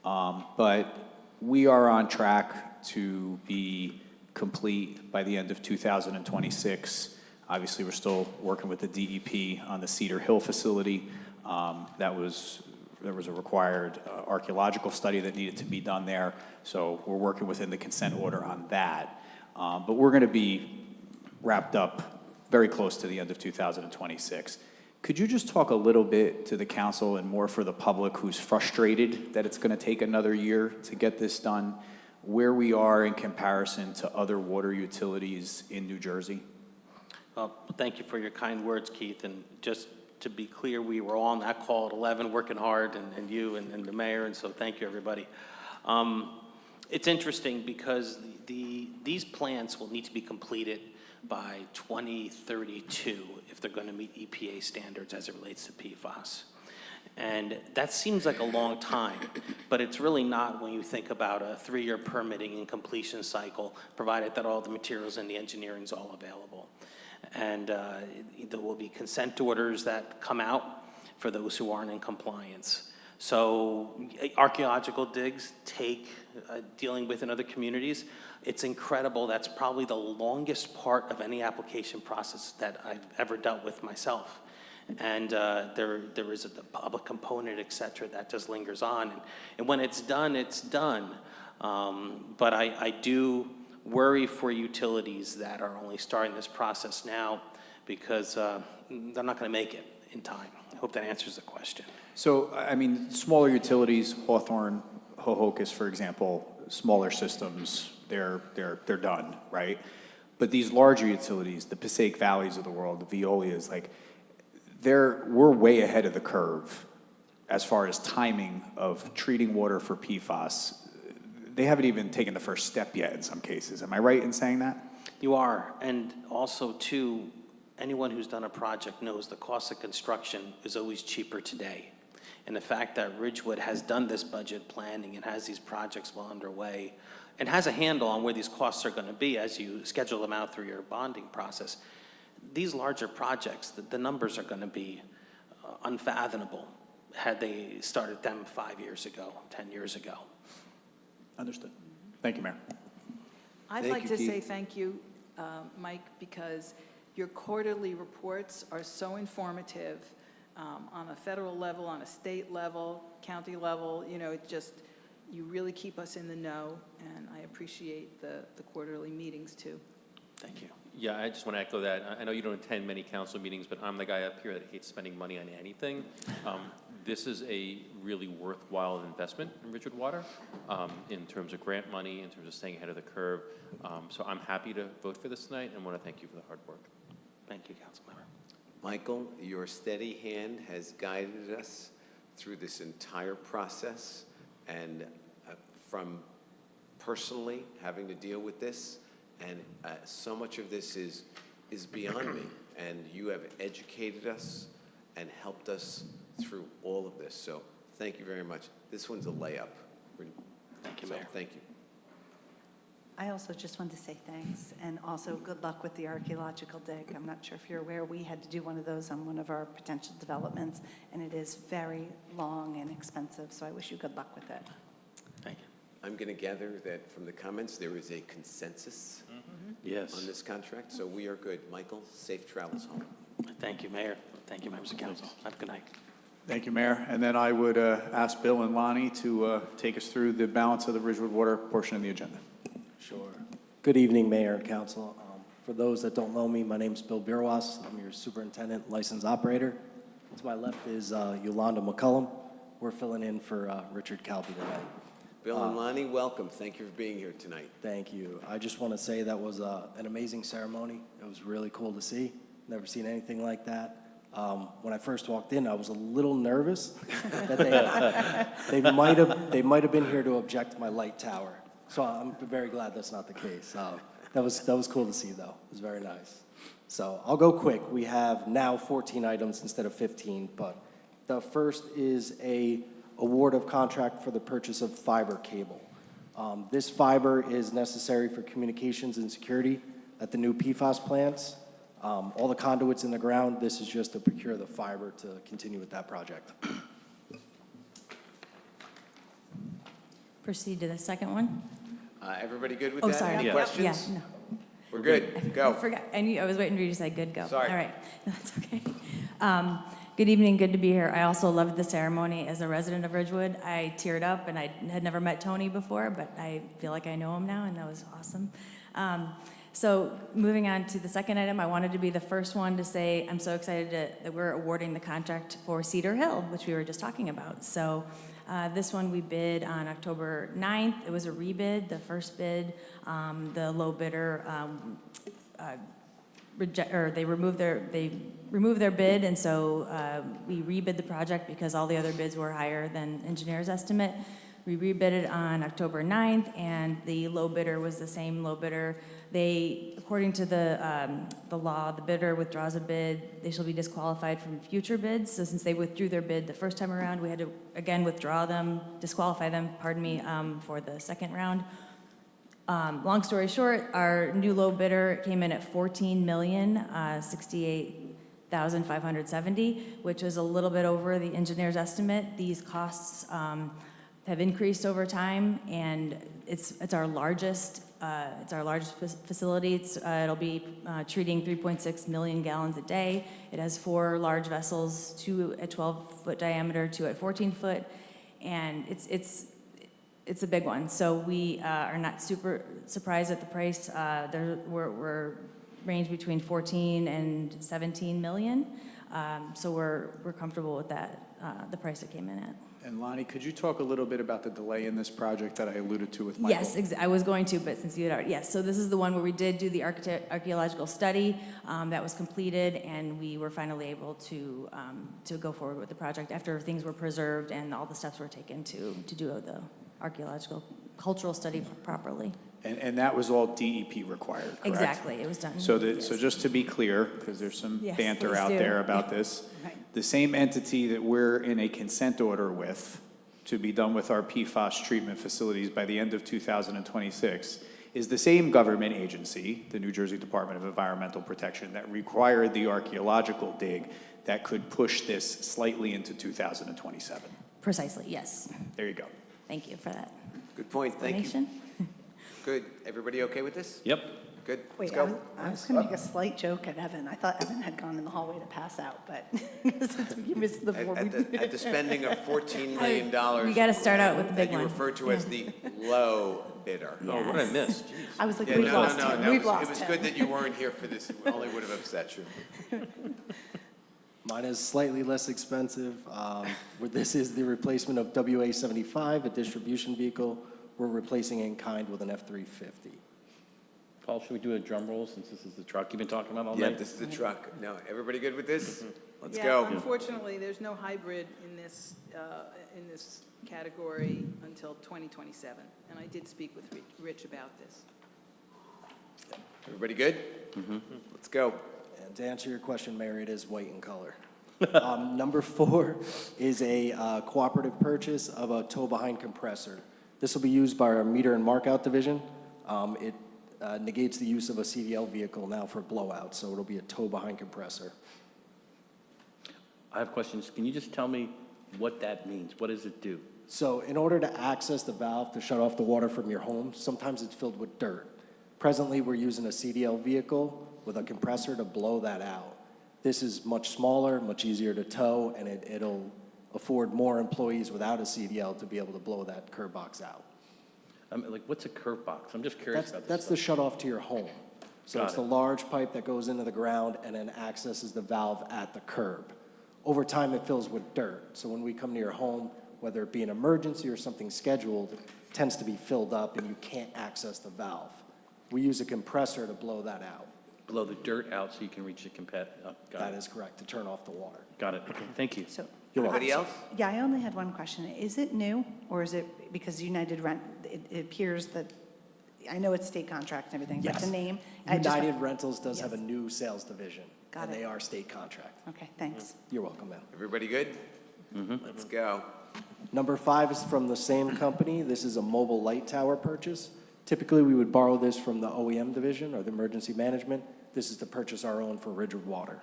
but we are on track to be complete by the end of 2026. Obviously, we're still working with the DEP on the Cedar Hill facility. There was a required archaeological study that needed to be done there, so we're working within the consent order on that. But we're going to be wrapped up very close to the end of 2026. Could you just talk a little bit to the council and more for the public who's frustrated that it's going to take another year to get this done, where we are in comparison to other water utilities in New Jersey? Well, thank you for your kind words, Keith. And just to be clear, we were all on that call at 11 working hard, and you and the mayor, and so thank you, everybody. It's interesting because these plants will need to be completed by 2032 if they're going to meet EPA standards as it relates to PFAS. And that seems like a long time, but it's really not when you think about a 3-year permitting and completion cycle, provided that all the materials and the engineering is all available. And there will be consent orders that come out for those who aren't in compliance. So archaeological digs take dealing with in other communities. It's incredible. That's probably the longest part of any application process that I've ever dealt with myself. And there is a public component, et cetera, that just lingers on. And when it's done, it's done. But I do worry for utilities that are only starting this process now because they're not going to make it in time. I hope that answers the question. So, I mean, smaller utilities, Hawthorne, Hohokus, for example, smaller systems, they're done, right? But these larger utilities, the Passaic Valleys of the world, the Veolias, like, we're way ahead of the curve as far as timing of treating water for PFAS. They haven't even taken the first step yet in some cases. Am I right in saying that? You are. And also, too, anyone who's done a project knows the cost of construction is always cheaper today. And the fact that Ridgewood has done this budget planning and has these projects well underway and has a handle on where these costs are going to be as you schedule them out through your bonding process, these larger projects, the numbers are going to be unfathomable had they started them 5 years ago, 10 years ago. Understood. Thank you, Mayor. I'd like to say thank you, Mike, because your quarterly reports are so informative. on a federal level, on a state level, county level. You know, it just, you really keep us in the know, and I appreciate the quarterly meetings too. Thank you. Yeah, I just want to echo that. I know you don't attend many council meetings, but I'm the guy up here that hates spending money on anything. This is a really worthwhile investment in Ridgewood Water in terms of grant money, in terms of staying ahead of the curve. So I'm happy to vote for this tonight and want to thank you for the hard work. Thank you, Councilmember. Michael, your steady hand has guided us through this entire process, and from personally having to deal with this, and so much of this is beyond me, and you have educated us and helped us through all of this. So thank you very much. This one's a layup. Thank you, So, Mayor. thank you. I also just wanted to say thanks, and also good luck with the archaeological dig. I'm not sure if you're aware, we had to do one of those on one of our potential developments, and it is very long and expensive, so I wish you good luck with it. Thank you. I'm going to gather that from the comments, there is a consensus Yes. on this contract, so we are good. Michael, safe travels home. Thank you, Mayor. Thank you, members of council. Have a good night. Thank you, Mayor. And then I would ask Bill and Lonnie to take us through the balance of the Ridgewood Water portion of the agenda. Sure. Good evening, Mayor and Council. For those that don't know me, my name's Bill Birwas. I'm your superintendent, licensed operator. To my left is Yolanda McCullum. We're filling in for Richard Calby tonight. Bill and Lonnie, welcome. Thank you for being here tonight. Thank you. I just want to say that was an amazing ceremony. It was really cool to see. Never seen anything like that. When I first walked in, I was a little nervous that they might have been here to object to my light tower. So I'm very glad that's not the case. That was cool to see, though. It was very nice. So I'll go quick. We have now 14 items instead of 15, but the first is a award of contract for the purchase of fiber cable. This fiber is necessary for communications and security at the new PFAS plants. All the conduits in the ground, this is just to procure the fiber to continue with that project. Proceed to the second one. Everybody good with Oh, that? sorry. Any Yeah. questions? Yeah, no. We're good. I Go. forgot. I was waiting for you to say good, go. Sorry. All right. No, that's okay. Good evening, good to be here. I also loved the ceremony. As a resident of Ridgewood, I teared up, and I had never met Tony before, but I feel like I know him now, and that was awesome. So moving on to the second item, I wanted to be the first one to say I'm so excited that we're awarding the contract for Cedar Hill, which we were just talking about. So this one we bid on October 9th. It was a rebid. The first bid, the low bidder they removed their bid, and so we rebid the project because all the other bids were higher than engineer's estimate. We rebid it on October 9th, and the low bidder was the same low bidder. They, according to the law, the bidder withdraws a bid, they shall be disqualified from future bids. So since they withdrew their bid the first time around, we had to again withdraw them, disqualify them, for the second round. Long story short, our new low bidder came in at $14,068,570, which is a little bit over the engineer's estimate. These costs have increased over time, and it's our largest facility. It'll be treating 3.6 million gallons a day. It has 4 large vessels, 2 at 12-foot diameter, 2 at 14-foot, and it's a big one. So we are not super surprised at the price. We're range between 14 and 17 million. So we're comfortable with that, the price it came in at. And Lonnie, could you talk a little bit about the delay in this project that I alluded to with Michael? Yes, I was going to, but since you had already, yes. So this is the one where we did do the archaeological study that was completed, and we were finally able to go forward with the project after things were preserved and all the steps were taken to do the archaeological cultural study properly. And that was all DEP required, correct? Exactly, it was done. So just to be clear, because there's some Yes, banter please out do. there about this, the same entity that we're in a consent order with to be done with our PFAS treatment facilities by the end of 2026 is the same government agency, the New Jersey Department of Environmental Protection, that required the archaeological dig that could push this slightly into 2027. Precisely, yes. There you go. Thank you for that Good point. Thank you. explanation. Good. Everybody okay with this? Yep. Good. Wait, Let's go. I was going to make a slight joke at Evan. I thought Evan had gone in the hallway to pass out, but since you missed the board. At the spending of $14 million. We got to start out with the big that you one. refer to as the low bidder. Oh, what did I miss? Jeez. I was like, Yeah, we've no, lost no, him. no. We've It lost was him. good that you weren't here for this. It only would have upset you. Mine is slightly less expensive. Where this is the replacement of WA-75, a distribution vehicle. We're replacing in kind with an F-350. Paul, should we do a drum roll since this is the truck you've been talking about all Yeah, night? this is the truck. No, everybody good with this? Let's Yeah, go. unfortunately, there's no hybrid in this category until 2027. And I did speak with Rich about this. Everybody good? Let's go. And to answer your question, Mayor, it is white in color. Number 4 is a cooperative purchase of a tow-behind compressor. This will be used by our meter and markout division. It negates the use of a CDL vehicle now for blowouts, so it'll be a tow-behind compressor. I have questions. Can you just tell me what that means? What does it do? So in order to access the valve to shut off the water from your home, sometimes it's filled with dirt. Presently, we're using a CDL vehicle with a compressor to blow that out. This is much smaller, much easier to tow, and it'll afford more employees without a CDL to be able to blow that curb box out. Like, what's a curb box? I'm just curious about this. That's the shut off to your home. So Got it's it. the large pipe that goes into the ground and then accesses the valve at the curb. Over time, it fills with dirt. So when we come to your home, whether it be an emergency or something scheduled, it tends to be filled up and you can't access the valve. We use a compressor to blow that out. Blow the dirt out so you can reach the That is correct, to turn off the water. Got it. Okay, thank you. So, You're welcome. Anybody else? yeah, I only had one question. Is it new, or is it because United Rent, it appears that, I know it's state contract and everything, but Yes. the name? I just- United Rentals does have a Yes. new sales division. Got And it. they are state contract. Okay, thanks. You're welcome, ma'am. Everybody good? Let's go. Number 5 is from the same company. This is a mobile light tower purchase. Typically, we would borrow this from the OEM division or the emergency management. This is to purchase our own for Ridgewood Water.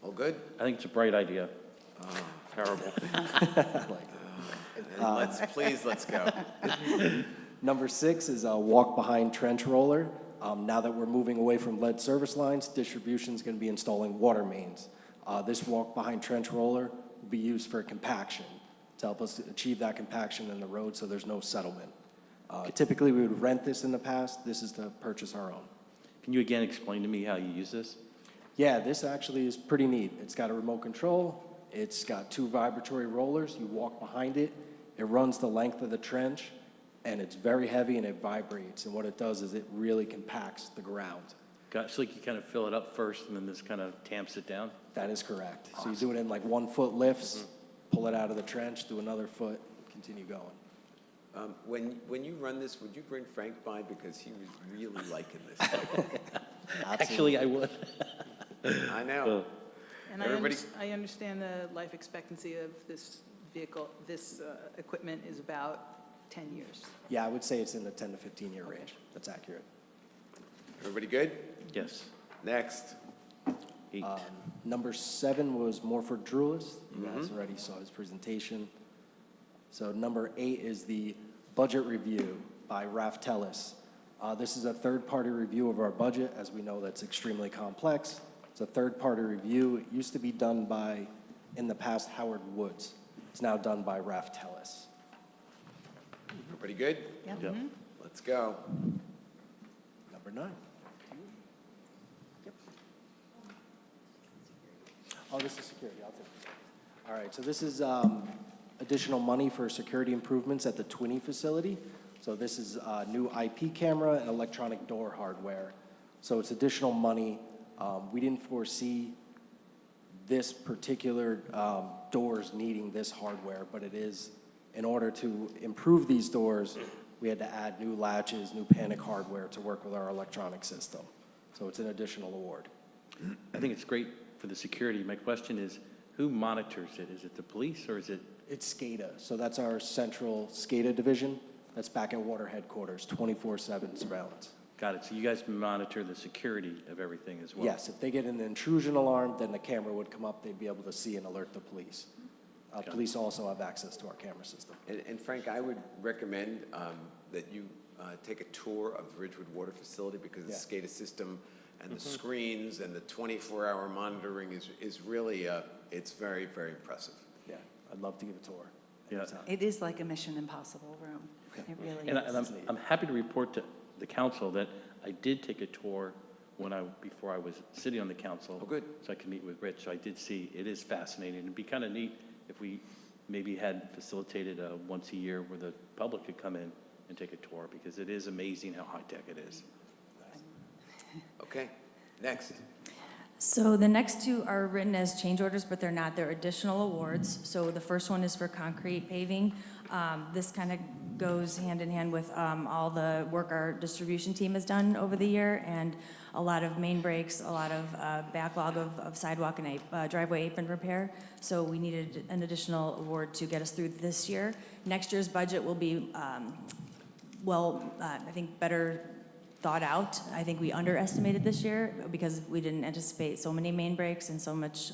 All good? I think it's a bright idea. Terrible. Let's go. Number 6 is a walk-behind trench roller. Now that we're moving away from lead service lines, distribution is going to be installing water mains. This walk-behind trench roller will be used for compaction to help us achieve that compaction in the road so there's no settlement. Typically, we would rent this in the past. This is to purchase our own. Can you again explain to me how you use this? Yeah, this actually is pretty neat. It's got a remote control. It's got 2 vibratory rollers. You walk behind it. It runs the length of the trench, and it's very heavy, and it vibrates. And what it does is it really compacts the ground. Got, so like you kind of fill it up first, and then this kind of tamps it down? That is correct. So you do it in like 1-foot lifts, pull it out of the trench, do another foot, continue going. When you run this, would you bring Frank by? Because he was really liking this. Actually, I would. I know. And Everybody- I understand the life expectancy of this vehicle, this equipment is about 10 years. Yeah, I would say it's in the 10 to 15-year range. That's accurate. Everybody good? Yes. Next. 8. Number 7 was Morford Drulis. You guys already saw his presentation. So number 8 is the budget review by Raf Tellis. This is a third-party review of our budget. As we know, that's extremely complex. It's a third-party review. It used to be done by, in the past, Howard Woods. It's now done by Raf Tellis. Everybody good? Yep. Yep. Let's go. Number 9. Oh, this is security. I'll take this. All right, so this is additional money for security improvements at the Twinney facility. So this is a new IP camera and electronic door hardware. So it's additional money. We didn't foresee this particular doors needing this hardware, but it is, in order to improve these doors, we had to add new latches, new panic hardware to work with our electronic system. So it's an additional award. I think it's great for the security. My question is, who monitors it? Is it the police or is it? It's SCADA. So that's our central SCADA division. That's back at water headquarters, 24/7 surveillance. Got it. So you guys monitor the security of everything as well? Yes, if they get an intrusion alarm, then the camera would come up. They'd be able to see and alert the police. Police also have access to our camera system. And Frank, I would recommend that you take a tour of the Ridgewood Water Facility because the SCADA system and the screens and the 24-hour monitoring is really, it's very, very impressive. Yeah, I'd love to give a tour. Yeah. It is like a Mission Impossible room. It really And is. I'm happy to report to the council that I did take a tour before I was sitting on the council. Oh, good. So I could meet with Rich. So I did see, it is fascinating. It'd be kind of neat if we maybe had facilitated once a year where the public could come in and take a tour, because it is amazing how high-tech it is. Okay, next. So the next two are written as change orders, but they're not. They're additional awards. So the first one is for concrete paving. This kind of goes hand in hand with all the work our distribution team has done over the year, and a lot of main breaks, a lot of backlog of sidewalk and driveway apron repair. So we needed an additional award to get us through this year. Next year's budget will be, I think better thought out. I think we underestimated this year because we didn't anticipate so many main breaks and so much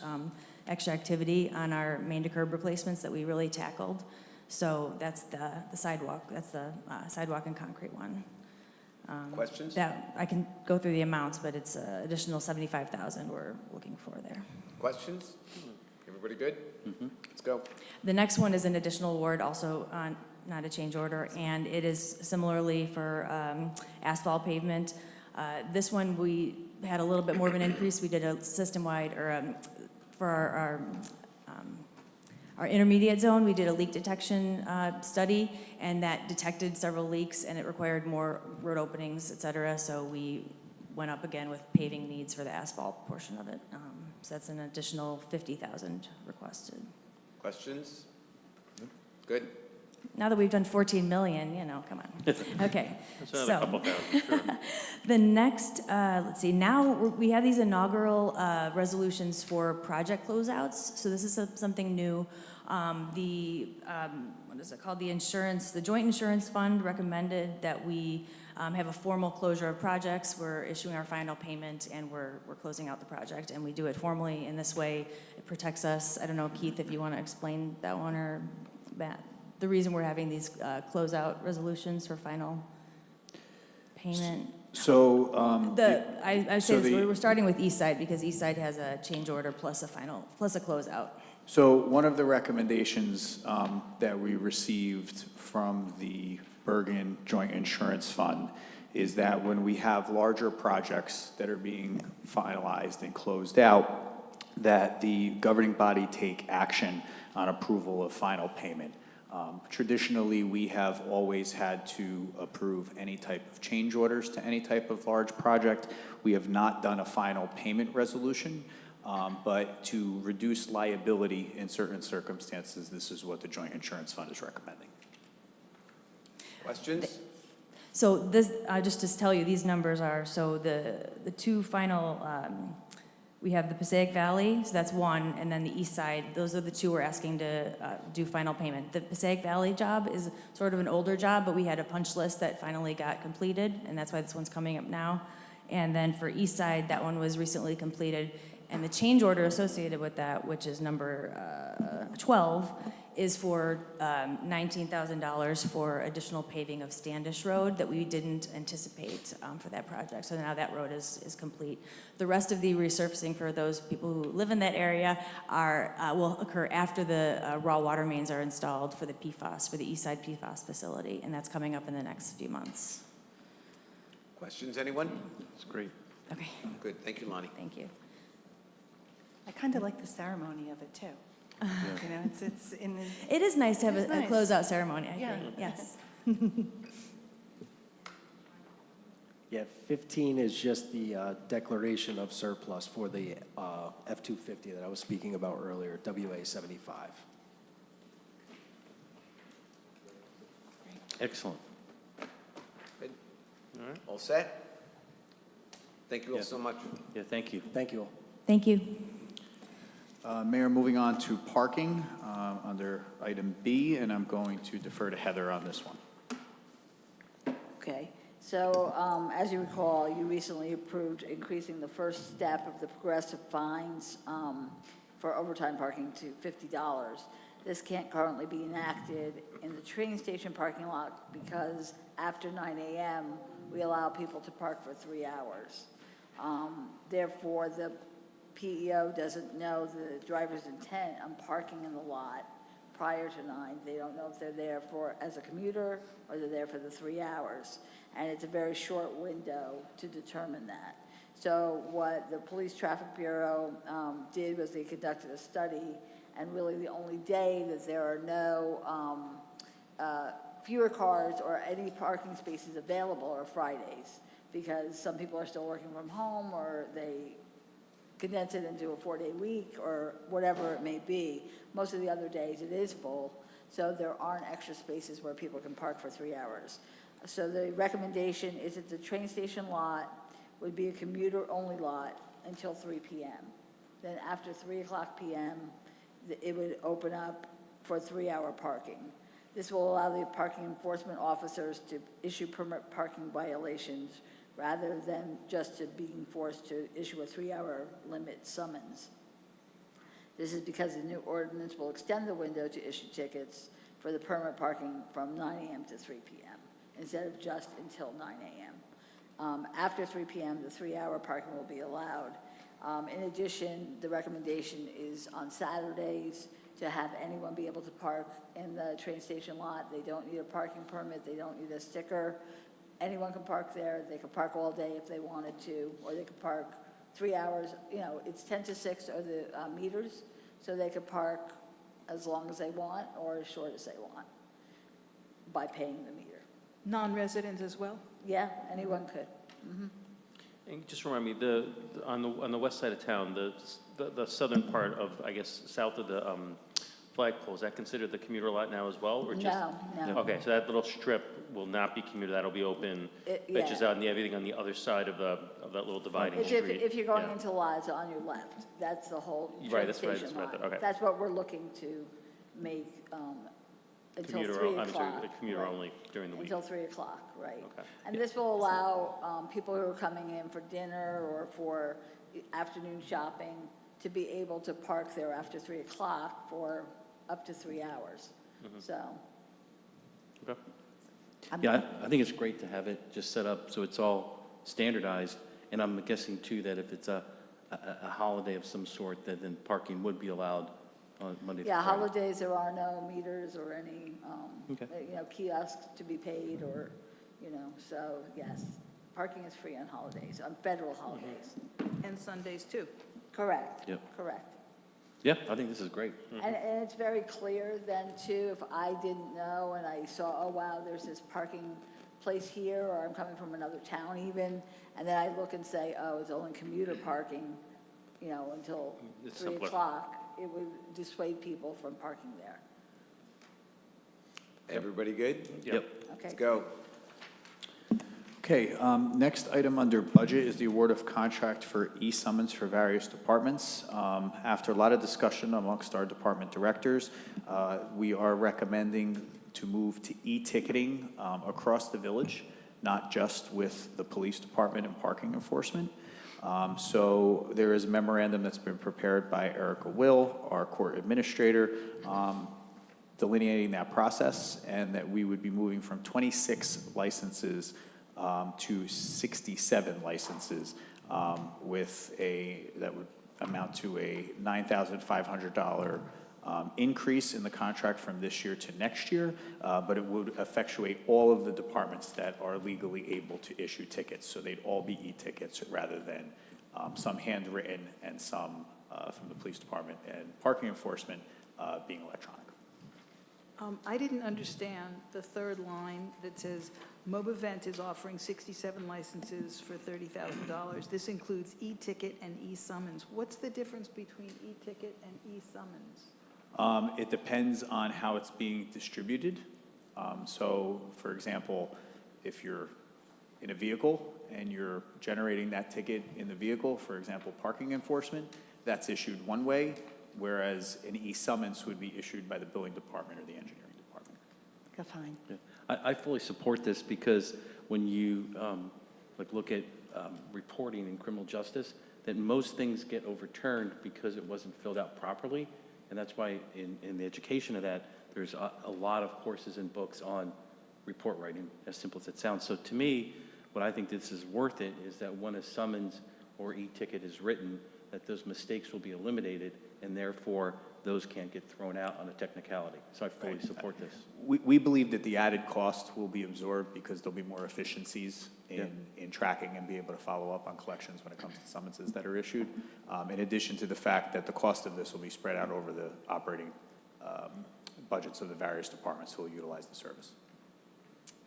extra activity on our main to curb replacements that we really tackled. So that's the sidewalk. That's the sidewalk and concrete one. Questions? That I can go through the amounts, but it's additional $75,000 we're looking for there. Questions? Everybody good? Let's go. The next one is an additional award, also not a change order, and it is similarly for asphalt pavement. This one, we had a little bit more of an increase. We did a system-wide, or for our intermediate zone, we did a leak detection study, and that detected several leaks, and it required more road openings, et cetera, so we went up again with paving needs for the asphalt portion of it. So that's an additional $50,000 requested. Questions? Good. Now that we've done 14 million, come on. Okay. That's another couple thousand, sure. The next, let's see, now we have these inaugural resolutions for project closeouts. So this is something new. What is it called? The Joint Insurance Fund recommended that we have a formal closure of projects. We're issuing our final payment and we're closing out the project, and we do it formally in this way. It protects us. I don't know, Keith, if you want to explain that one, or Matt. The reason we're having these closeout resolutions for final payment. So, I say this, we're starting with East Side because East Side has a change order plus a closeout. So one of the recommendations that we received from the Bergen Joint Insurance Fund is that when we have larger projects that are being finalized and closed out, that the governing body take action on approval of final payment. Traditionally, we have always had to approve any type of change orders to any type of large project. We have not done a final payment resolution, but to reduce liability in certain circumstances, this is what the Joint Insurance Fund is recommending. Questions? So this, just to tell you, these numbers are, so the two final, we have the Passaic Valley, so that's one, and then the East Side, those are the two we're asking to do final payment. The Passaic Valley job is sort of an older job, but we had a punch list that finally got completed, and that's why this one's coming up now. And then for East Side, that one was recently completed, and the change order associated with that, which is number 12, is for $19,000 for additional paving of Standish Road that we didn't anticipate for that project. So now that road is complete. The rest of the resurfacing for those people who live in that area will occur after the raw water mains are installed for the PFAS, for the East Side PFAS facility, and that's coming up in the next few months. Questions, anyone? That's great. Okay. Good, thank you, Lonnie. Thank you. I kind of like the ceremony of it, too. You know, it's in the... It is nice to have It's a nice. closeout ceremony, I Yeah. agree, yes. Yeah, 15 is just the declaration of surplus for the F-250 that I was speaking about earlier, WA-75. Excellent. Good. All right. All set? Thank you all so much. Yeah, thank you. Thank you all. Thank you. Mayor, moving on to parking under item B, and I'm going to defer to Heather on this one. Okay, so as you recall, you recently approved increasing the first step of the progressive fines for overtime parking to $50. This can't currently be enacted in the train station parking lot because after 9 a.m., we allow people to park for 3 hours. Therefore, the PEO doesn't know the driver's intent on parking in the lot prior to 9. They don't know if they're there as a commuter or they're there for the 3 hours. And it's a very short window to determine that. So what the Police Traffic Bureau did was they conducted a study, and really the only day that there are no fewer cars or any parking spaces available are Fridays, because some people are still working from home, or they condense it into a 4-day week, or whatever it may be. Most of the other days it is full, so there aren't extra spaces where people can park for 3 hours. So the recommendation is that the train station lot would be a commuter-only lot until 3 p.m. Then after 3 o'clock p.m., it would open up for 3-hour parking. This will allow the parking enforcement officers to issue permit parking violations rather than just to being forced to issue a 3-hour limit summons. This is because the new ordinance will extend the window to issue tickets for the permit parking from 9 a.m. to 3 p.m. instead of just until 9 a.m. After 3 p.m., the 3-hour parking will be allowed. In addition, the recommendation is on Saturdays to have anyone be able to park in the train station lot. They don't need a parking permit. They don't need a sticker. Anyone can park there. They could park all day if they wanted to, or they could park 3 hours. You know, it's 10 to 6 are the meters, so they could park as long as they want or as short as they want by paying the meter. Non-residents as well? Yeah, anyone could. And just remind me, on the west side of town, the southern part of, I guess, south of the flagpole, is that considered the commuter lot now as well, or just? No. Okay, so that little strip will not be commuter, that'll be open, Yeah. bitches out and everything on the other side of that little dividing It's street. if you're going Yeah. into the lot, it's on your left. That's the whole Right, train that's right, station that's right, lot. okay. That's what we're looking to make until Commuter, 3 I'm o'clock. sorry, commuter right. only during the week. Until 3 o'clock, right. Okay. And this will allow people who are coming in for dinner or for afternoon shopping to be able to park there after 3 o'clock for up to 3 hours. So. Okay. Yeah, I think it's great to have it just set up so it's all standardized. And I'm guessing too that if it's a holiday of some sort, that then parking would be allowed on Monday through Yeah, Friday. holidays, there are no meters or any, Okay. kiosks to be paid or, so yes, parking is free on holidays, on federal holidays. And Sundays, too. Correct. Yep. Correct. Yeah, I think this is great. And it's very clear then too, if I didn't know and I saw, oh wow, there's this parking place here, or I'm coming from another town even, and then I look and say, oh, it's only commuter parking, until It's 3 simpler. o'clock, it would dissuade people from parking there. Everybody good? Yep. Okay. Let's go. Okay, next item under budget is the award of contract for e-summons for various departments. After a lot of discussion amongst our department directors, we are recommending to move to e-ticketing across the village, not just with the police department and parking enforcement. So there is a memorandum that's been prepared by Erica Will, our court administrator, delineating that process, and that we would be moving from 26 licenses to 67 licenses that would amount to a $9,500 increase in the contract from this year to next year, but it would effectuate all of the departments that are legally able to issue tickets. So they'd all be e-tickets rather than some handwritten and some from the police department and parking enforcement being electronic. I didn't understand the third line that says, Mobivent is offering 67 licenses for $30,000. This includes e-ticket and e-summons. What's the difference between e-ticket and e-summons? It depends on how it's being distributed. So, for example, if you're in a vehicle and you're generating that ticket in the vehicle, for example, parking enforcement, that's issued one way, whereas an e-summons would be issued by the billing department or the engineering department. Fine. Yeah. I fully support this because when you look at reporting in criminal justice, that most things get overturned because it wasn't filled out properly. And that's why in the education of that, there's a lot of courses and books on report writing, as simple as it sounds. So to me, what I think this is worth it is that when a summons or e-ticket is written, that those mistakes will be eliminated, and therefore those can't get thrown out on a technicality. So I fully support this. We believe that the added cost will be absorbed because there'll be more efficiencies in tracking and be able to follow up on collections when it comes to summonses that are issued, in addition to the fact that the cost of this will be spread out over the operating budgets of the various departments who will utilize the service.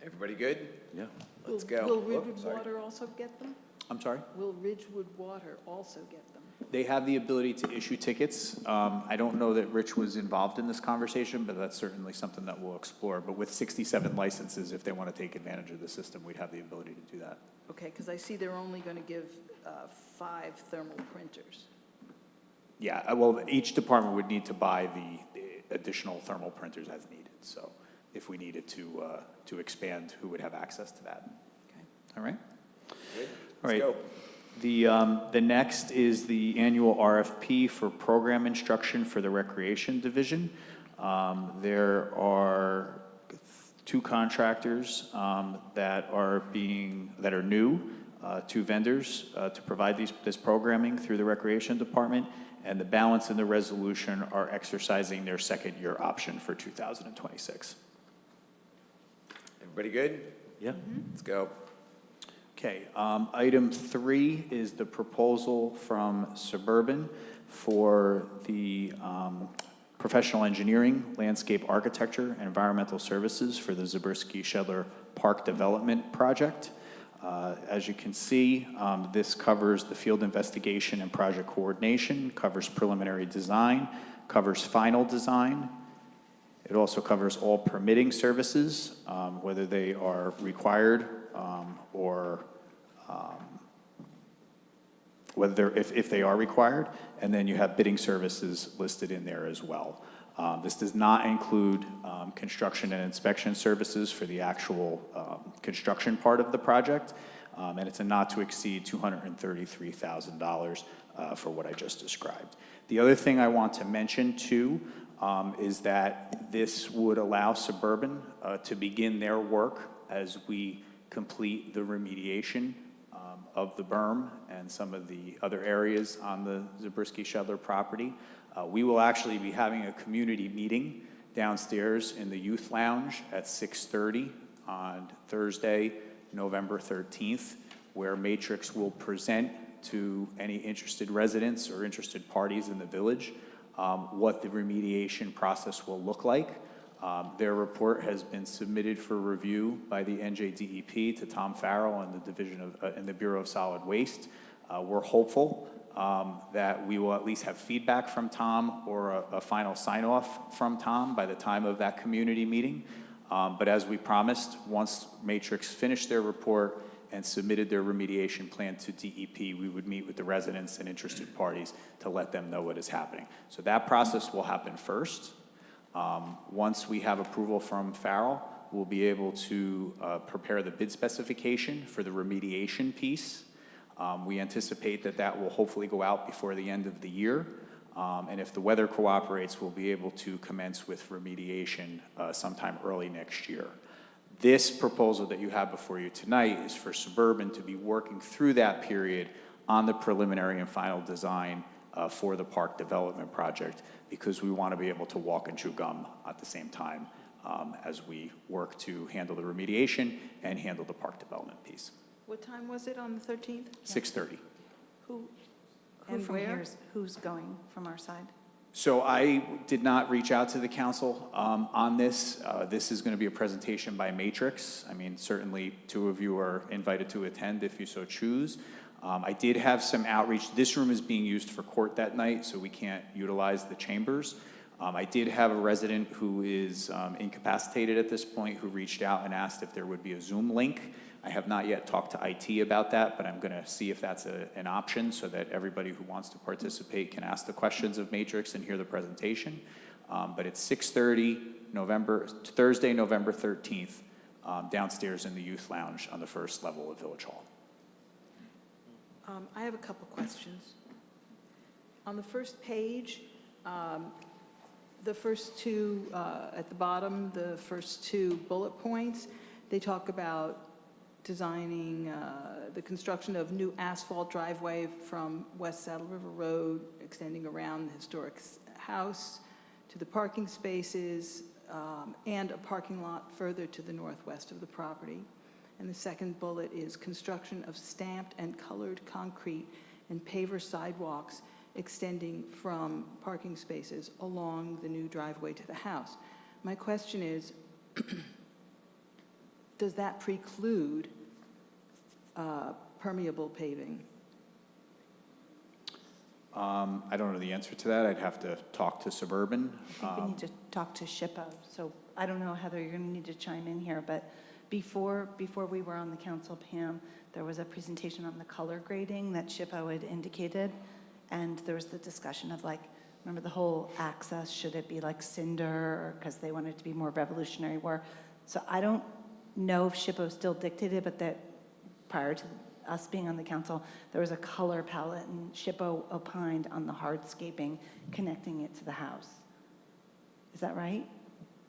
Everybody good? Yeah. Let's go. Will Whoop, Ridgewood sorry. Water also get them? I'm sorry? Will Ridgewood Water also get them? They have the ability to issue tickets. I don't know that Rich was involved in this conversation, but that's certainly something that we'll explore. But with 67 licenses, if they want to take advantage of the system, we'd have the ability to do that. Okay, because I see they're only going to give 5 thermal printers. Yeah, well, each department would need to buy the additional thermal printers as needed. So if we needed to expand, who would have access to that? Okay. All right? Good. All right. Let's go. The next is the annual RFP for program instruction for the Recreation Division. There are 2 contractors that are new, 2 vendors to provide this programming through the Recreation Department, and the balance in the resolution are exercising their second-year option for 2026. Everybody good? Yeah. Let's go. Okay, item 3 is the proposal from Suburban for the professional engineering, landscape architecture, and environmental services for the Zabriskie-Shedler Park Development Project. As you can see, this covers the field investigation and project coordination, covers preliminary design, covers final design. It also covers all permitting services, whether they are required or if they are required, and then you have bidding services listed in there as well. This does not include construction and inspection services for the actual construction part of the project, and it's a not to exceed $233,000 for what I just described. The other thing I want to mention too is that this would allow Suburban to begin their work as we complete the remediation of the berm and some of the other areas on the Zabriskie-Shedler property. We will actually be having a community meeting downstairs in the youth lounge at 6:30 on Thursday, November 13th, where Matrix will present to any interested residents or interested parties in the village what the remediation process will look like. Their report has been submitted for review by the NJDEP to Tom Farrell and the Division of and the Bureau of Solid Waste. We're hopeful that we will at least have feedback from Tom or a final sign-off from Tom by the time of that community meeting. But as we promised, once Matrix finished their report and submitted their remediation plan to DEP, we would meet with the residents and interested parties to let them know what is happening. So that process will happen first. Once we have approval from Farrell, we'll be able to prepare the bid specification for the remediation piece. We anticipate that that will hopefully go out before the end of the year. And if the weather cooperates, we'll be able to commence with remediation sometime early next year. This proposal that you have before you tonight is for Suburban to be working through that period on the preliminary and final design for the park development project, because we want to be able to walk and chew gum at the same time as we work to handle the remediation and handle the park development piece. What time was it on the 13th? 6:30. And from where? here, who's going from our side? So I did not reach out to the council on this. This is going to be a presentation by Matrix. I mean, certainly 2 of you are invited to attend if you so choose. I did have some outreach. This room is being used for court that night, so we can't utilize the chambers. I did have a resident who is incapacitated at this point who reached out and asked if there would be a Zoom link. I have not yet talked to IT about that, but I'm going to see if that's an option so that everybody who wants to participate can ask the questions of Matrix and hear the presentation. But it's 6:30, Thursday, November 13th, downstairs in the youth lounge on the first level of Village Hall. I have a couple questions. On the first page, the first 2 at the bottom, the first 2 bullet points, They talk about designing the construction of new asphalt driveway from West Saddle River Road, extending around the historic house to the parking spaces, and a parking lot further to the northwest of the property. And the second bullet is construction of stamped and colored concrete and paver sidewalks extending from parking spaces along the new driveway to the house. My question is, does that preclude permeable paving? I don't know the answer to that. I'd have to talk to Suburban. I think we need to talk to SHPO. So I don't know, Heather, you're going to need to chime in here, but before we were on the council, Pam, there was a presentation on the color grading that SHPO had indicated, and there was the discussion of like, remember the whole access, should it be like cinder, because they wanted it to be more revolutionary war. So I don't know if SHPO still dictated, but that prior to us being on the council, there was a color palette, and SHPO opined on the hardscaping connecting it to the house. Is that right?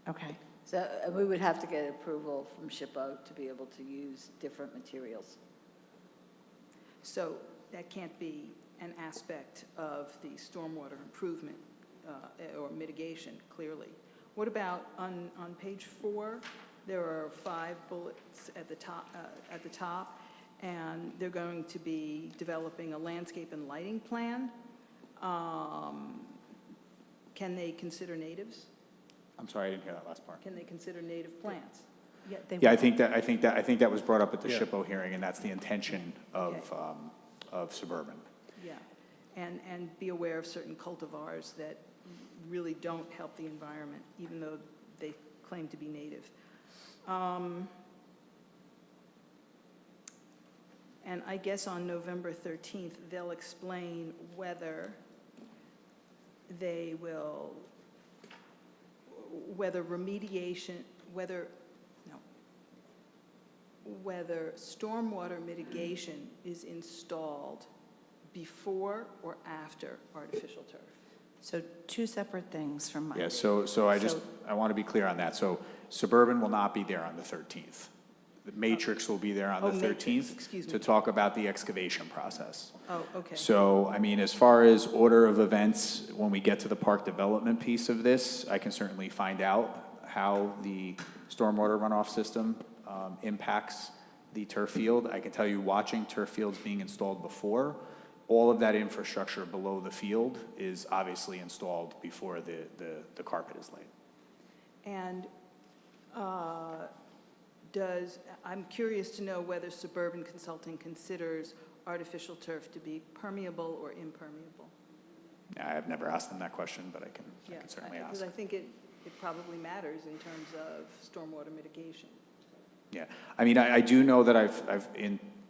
Okay. So we would have to get approval from SHPO to be able to use different materials. So that can't be an aspect of the stormwater improvement or mitigation, clearly. What about on page 4? There are 5 bullets at the top, and they're going to be developing a landscape and lighting plan. Can they consider natives? I'm sorry, I didn't hear that last part. Can they consider native plants? Yeah, I think that was brought up at the SHPO hearing, and that's the intention of Suburban. Yeah, and be aware of certain cultivars that really don't help the environment, even though they claim to be native. And I guess on November 13th, they'll explain whether they will, whether remediation, whether stormwater mitigation is installed before or after artificial turf. So 2 separate things from my. Yeah, so I want to be clear on that. So Suburban will not be there on the 13th. The Matrix will be there on the 13th to talk about the excavation process. Oh, okay. So, I mean, as far as order of events, when we get to the park development piece of this, I can certainly find out how the stormwater runoff system impacts the turf field. I can tell you, watching turf fields being installed before, all of that infrastructure below the field is obviously installed before the carpet is laid. And I'm curious to know whether Suburban Consulting considers artificial turf to be permeable or impermeable. I have never asked them that question, but I can certainly ask. Because I think it probably matters in terms of stormwater mitigation. Yeah, I mean, I do know that I've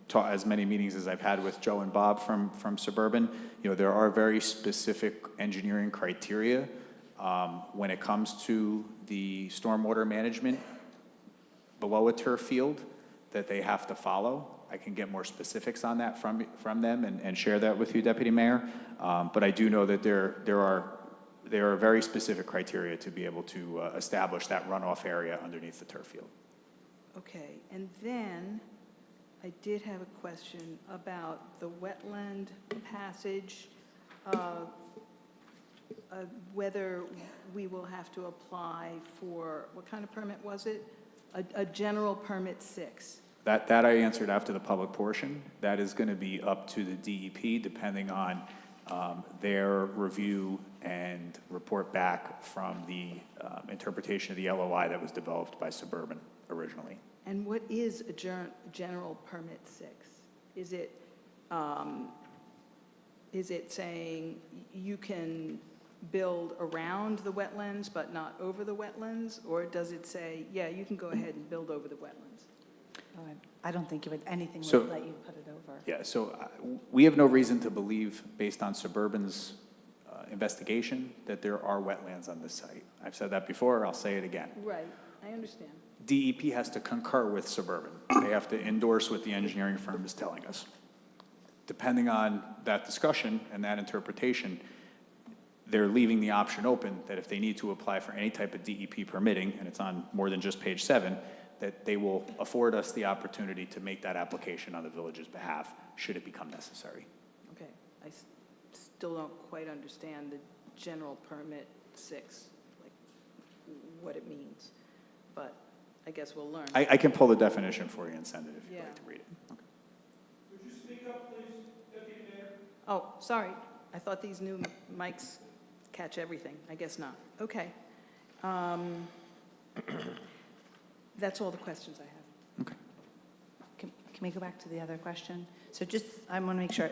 taught as many meetings as I've had with Joe and Bob from Suburban. You know, there are very specific engineering criteria when it comes to the stormwater management below a turf field that they have to follow. I can get more specifics on that from them and share that with you, Deputy Mayor. But I do know that there are very specific criteria to be able to establish that runoff area underneath the turf field. Okay, and then I did have a question about the wetland passage, whether we will have to apply for, what kind of permit was it? A general permit 6. That I answered after the public portion. That is going to be up to the DEP, depending on their review and report back from the interpretation of the LOI that was developed by Suburban originally. And what is a general permit 6? Is it saying you can build around the wetlands but not over the wetlands? Or does it say, yeah, you can go ahead and build over the wetlands? I don't think anything So- would let you put it over. Yeah, so we have no reason to believe, based on Suburban's investigation, that there are wetlands on this site. I've said that before, I'll say it again. Right, I understand. DEP has to concur with Suburban. They have to endorse what the engineering firm is telling us. Depending on that discussion and that interpretation, they're leaving the option open that if they need to apply for any type of DEP permitting, and it's on more than just page 7, that they will afford us the opportunity to make that application on the village's behalf, should it become necessary. Okay, I still don't quite understand the general permit 6, like what it means, but I guess we'll learn. I can pull the definition for you and send it if you'd Yeah. like to read it. Okay. Would you speak up, please, Deputy Mayor? Oh, sorry, I thought these new mics catch everything. I guess not. Okay. That's all the questions I have. Can we go back to the other question? So just, I want to make sure,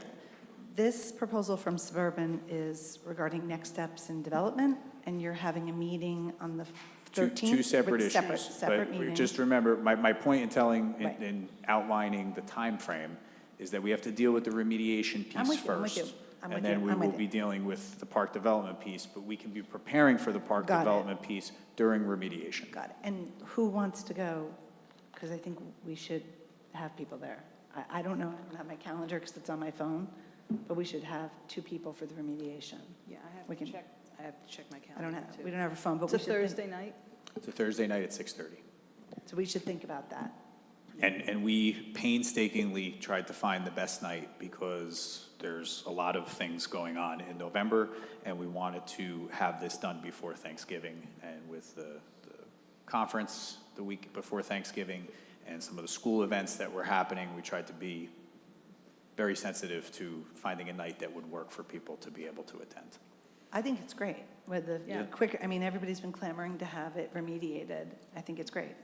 this proposal from Suburban is regarding next steps in development, and you're having a meeting on the 13th? Two separate with issues. Separate But meetings. just remember, my point in telling, Right. in outlining the time frame is that we have to deal with the remediation I'm piece with you, I'm with first. you, I'm with And then you, we I'm will with be you. dealing with the park development piece, but we can be preparing for the park Got it. development piece during remediation. Got it. And who wants to go? Because I think we should have people there. I don't know, I don't have my calendar because it's on my phone, but we should have 2 people for the remediation. Yeah, We can- I have to check my I calendar, don't have, too. we don't have a phone, but It's we a should. think- Thursday night? It's a Thursday night at 6:30. So we should think about that. And we painstakingly tried to find the best night because there's a lot of things going on in November, and we wanted to have this done before Thanksgiving. And with the conference the week before Thanksgiving and some of the school events that were happening, we tried to be very sensitive to finding a night that would work for people to be able to attend. I think it's great with the Yeah. quicker, I mean, everybody's been clamoring to have it remediated. I think it's great.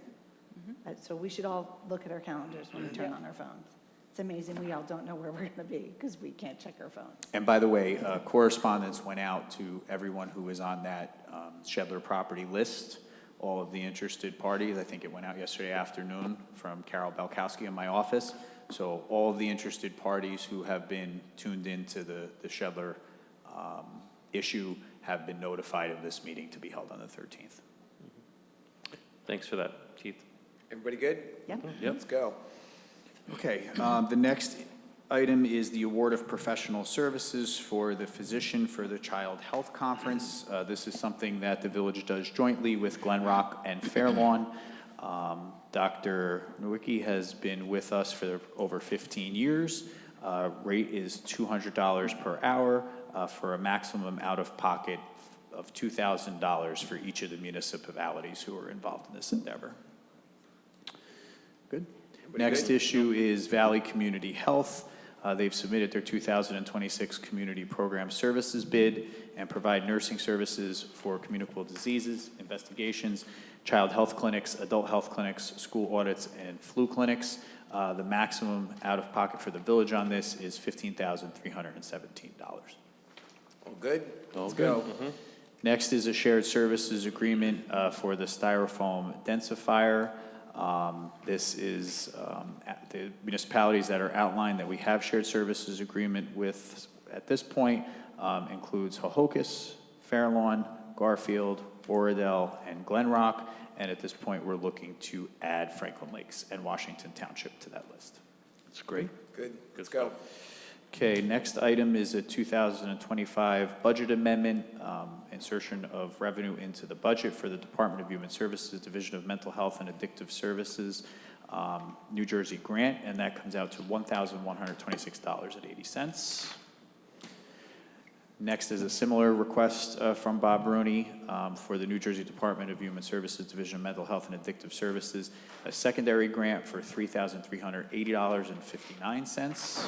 So we should all look at our calendars when we turn on our phones. It's amazing, we all don't know where we're going to be because we can't check our phones. And by the way, correspondence went out to everyone who was on that Shedler property list, all of the interested parties. I think it went out yesterday afternoon from Carol Belkowski in my office. So all of the interested parties who have been tuned into the Shedler issue have been notified of this meeting to be held on the 13th. Thanks for that, Keith. Everybody good? Yep. Let's go. Okay, the next item is the award of professional services for the physician for the Child Health Conference. This is something that the village does jointly with Glen Rock and Fairlawn. Dr. Nowicki has been with us for over 15 years. Rate is $200 per hour for a maximum out-of-pocket of $2,000 for each of the municipalities who are involved in this endeavor. Good. Next issue is Valley Community Health. They've submitted their 2026 Community Program Services bid and provide nursing services for communicable diseases, investigations, child health clinics, adult health clinics, school audits, and flu clinics. The maximum out-of-pocket for the village on this is $15,317. All good? Let's go. Next is a shared services agreement for the styrofoam densifier. This is the municipalities that are outlined that we have shared services agreement with at this point includes Hohokus, Fairlawn, Garfield, Oradell, and Glen Rock. And at this point, we're looking to add Franklin Lakes and Washington Township to that list. That's great. Good. Let's go. Okay, next item is a 2025 budget amendment, insertion of revenue into the budget for the Department of Human Services, Division of Mental Health and Addictive Services, New Jersey grant, and that comes out to $1,126.80. Next is a similar request from Bob Rooney for the New Jersey Department of Human Services, Division of Mental Health and Addictive Services, a secondary grant for $3,380.59.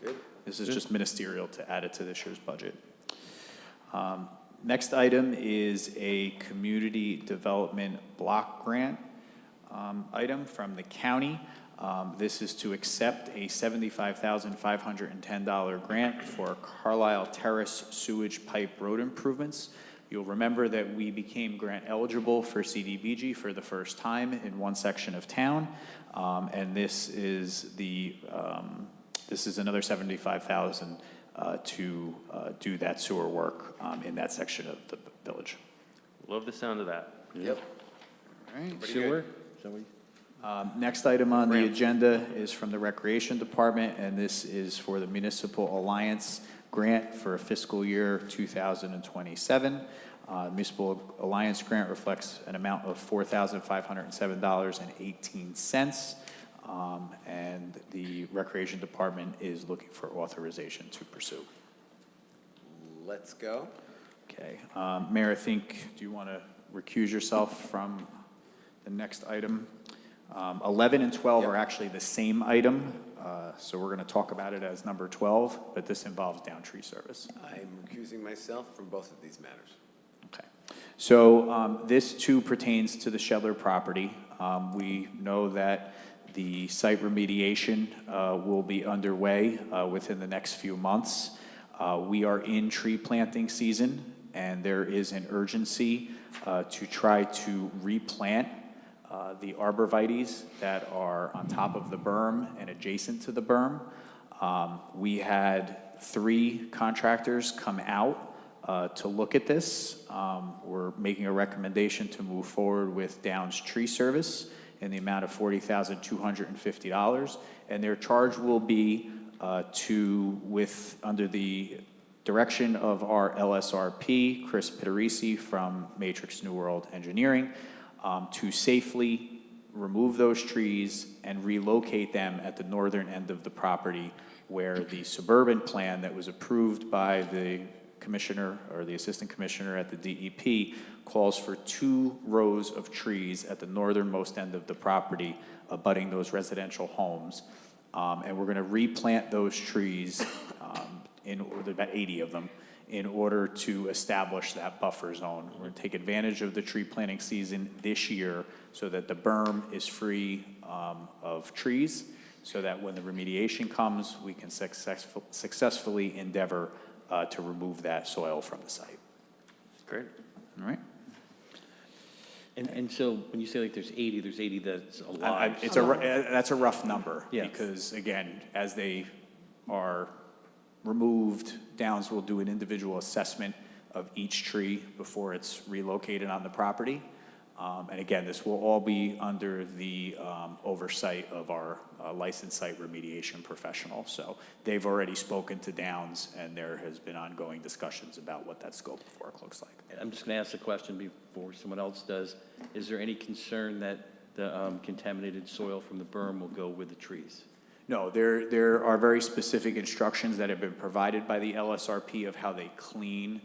Good. This is just ministerial to add it to this year's budget. Next item is a community development block grant item from the county. This is to accept a $75,510 grant for Carlisle Terrace sewage pipe road improvements. You'll remember that we became grant eligible for CDBG for the first time in one section of town, and this is another $75,000 to do that sewer work in that section of the village. Love the sound of that. Yep. All right. Sewer? Shall we? Next item on the agenda is from the Recreation Department, and this is for the Municipal Alliance Grant for fiscal year 2027. Municipal Alliance grant reflects an amount of $4,507.18. And the Recreation Department is looking for authorization to pursue. Let's go. Okay. Mayor, I think, do you want to recuse yourself from the next item? 11 and 12 are actually the same item, so we're going to talk about it as number 12, but this involves down tree service. I'm recusing myself from both of these matters. Okay. So this too pertains to the Shedler property. We know that the site remediation will be underway within the next few months. We are in tree planting season, and there is an urgency to try to replant the arborvitaes that are on top of the berm and adjacent to the berm. We had 3 contractors come out to look at this. We're making a recommendation to move forward with Downs Tree Service in the amount of $40,250, and their charge will be under the direction of our LSRP, Chris Pittarisi from Matrix New World Engineering, to safely remove those trees and relocate them at the northern end of the property where the suburban plan that was approved by the commissioner or the assistant commissioner at the DEP calls for 2 rows of trees at the northernmost end of the property abutting those residential homes. And we're going to replant those trees, about 80 of them, in order to establish that buffer zone. We're going to take advantage of the tree planting season this year so that the berm is free of trees, so that when the remediation comes, we can successfully endeavor to remove that soil from the site. Great. All right. And so when you say like there's 80 that's alive. That's a rough number, Yes. because again, as they are removed, Downs will do an individual assessment of each tree before it's relocated on the property. And again, this will all be under the oversight of our licensed site remediation professional. So they've already spoken to Downs, and there has been ongoing discussions about what that scope of work looks like. I'm just going to ask the question before someone else does. Is there any concern that the contaminated soil from the berm will go with the trees? No, there are very specific instructions that have been provided by the LSRP of how they clean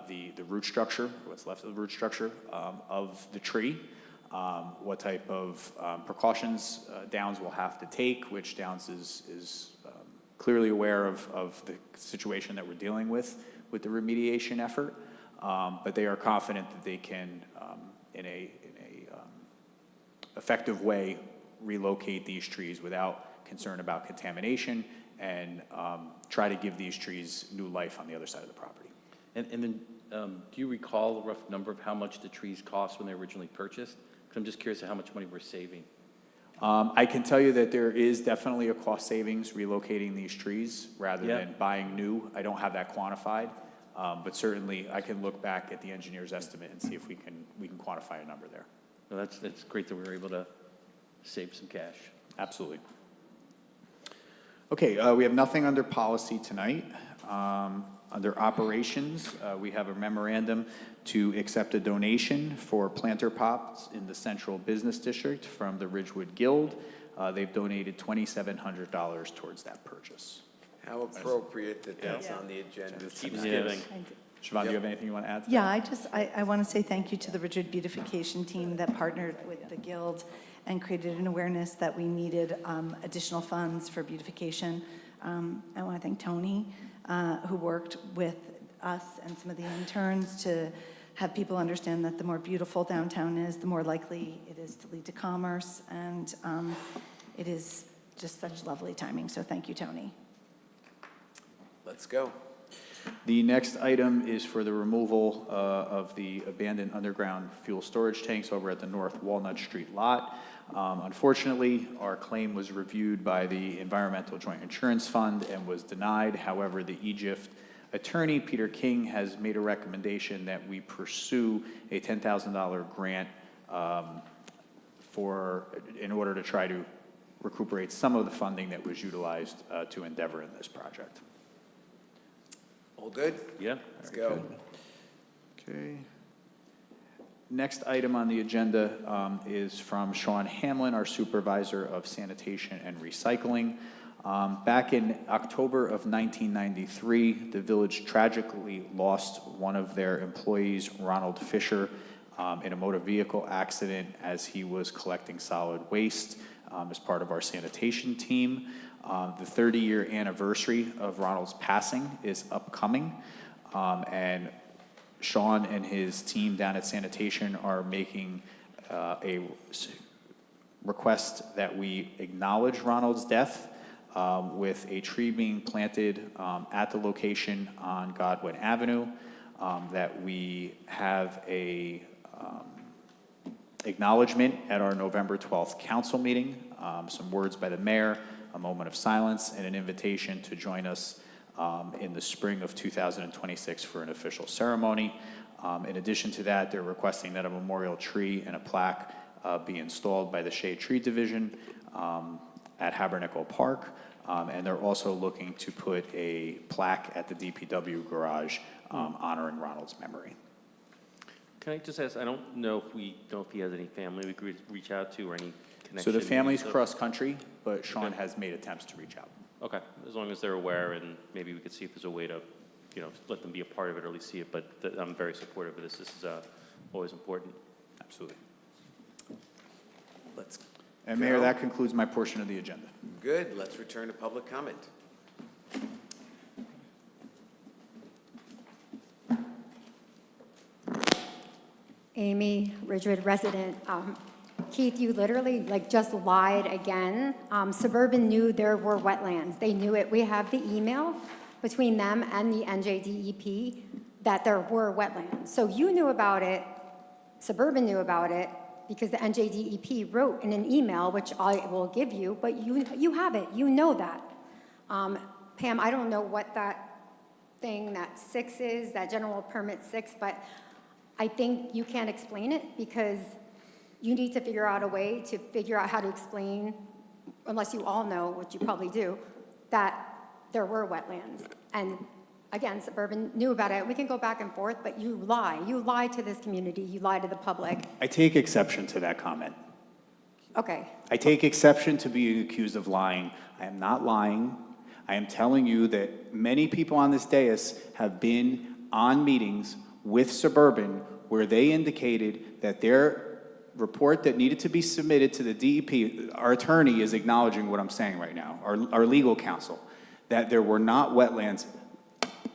the root structure, what's left of the root structure of the tree, what type of precautions Downs will have to take, which Downs is clearly aware of the situation that we're dealing with the remediation effort, but they are confident that they can, in a effective way, relocate these trees without concern about contamination and try to give these trees new life on the other side of the property. And then, do you recall the rough number of how much the trees cost when they were originally purchased? Because I'm just curious of how much money we're saving. I can tell you that there is definitely a cost savings relocating these trees rather than buying new. I don't have that quantified, but certainly I can look back at the engineer's estimate and see if we can quantify a number there. Well, that's great that we were able to save some cash. Absolutely. Okay, we have nothing under policy tonight. Under operations, we have a memorandum to accept a donation for planter pots in the Central Business District from the Ridgewood Guild. They've donated $2,700 towards that purchase. How appropriate that that's on the agenda. Keeps giving. Siobhan, do you have anything you want to add to Yeah, that? I want to say thank you to the Ridgewood Beautification team that partnered with the Guild and created an awareness that we needed additional funds for beautification. I want to thank Tony, who worked with us and some of the interns to have people understand that the more beautiful downtown is, the more likely it is to lead to commerce, and it is just such lovely timing, so thank you, Tony. Let's go. The next item is for the removal of the abandoned underground fuel storage tanks over at the North Walnut Street lot. Unfortunately, our claim was reviewed by the Environmental Joint Insurance Fund and was denied. However, the EGIF attorney, Peter King, has made a recommendation that we pursue a $10,000 grant in order to try to recuperate some of the funding that was utilized to endeavor in this project. All good? Yeah. Let's go. Okay. Next item on the agenda is from Sean Hamlin, our Supervisor of Sanitation and Recycling. Back in October of 1993, the village tragically lost one of their employees, Ronald Fisher, in a motor vehicle accident as he was collecting solid waste as part of our sanitation team. The 30-year anniversary of Ronald's passing is upcoming, and Sean and his team down at Sanitation are making a request that we acknowledge Ronald's death with a tree being planted at the location on Godwin Avenue, that we have a acknowledgement at our November 12th council meeting, some words by the mayor, a moment of silence, and an invitation to join us in the spring of 2026 for an official ceremony. In addition to that, they're requesting that a memorial tree and a plaque be installed by the Shade Tree Division at Habernickel Park. And they're also looking to put a plaque at the DPW garage honoring Ronald's memory. Can I just ask, I don't know if he has any family we could reach out to or any connection? So the family's So- cross-country, but Sean has made attempts to reach out. Okay, as long as they're aware, and maybe we could see if there's a way to, let them be a part of it or at least see it, but I'm very supportive of this. This is always important. Absolutely. And Mayor, go. that concludes my portion of the agenda. Good, let's return to public comment. Amy, Ridgewood resident. Keith, you literally just lied again. Suburban knew there were wetlands. They knew it. We have the email between them and the NJDEP that there were wetlands. So you knew about it, Suburban knew about it, because the NJDEP wrote in an email, which I will give you, but you have it. You know that. Pam, I don't know what that thing, that 6 is, that general permit 6, but I think you can't explain it because you need to figure out a way to figure out how to explain, unless you all know, which you probably do, that there were wetlands. And again, Suburban knew about it. We can go back and forth, but you lie. You lie to this community. You lie to the public. I take exception to that comment. Okay. I take exception to being accused of lying. I am not lying. I am telling you that many people on this dais have been on meetings with Suburban where they indicated that their report that needed to be submitted to the DEP, our attorney is acknowledging what I'm saying right now, our legal counsel, that there were not wetlands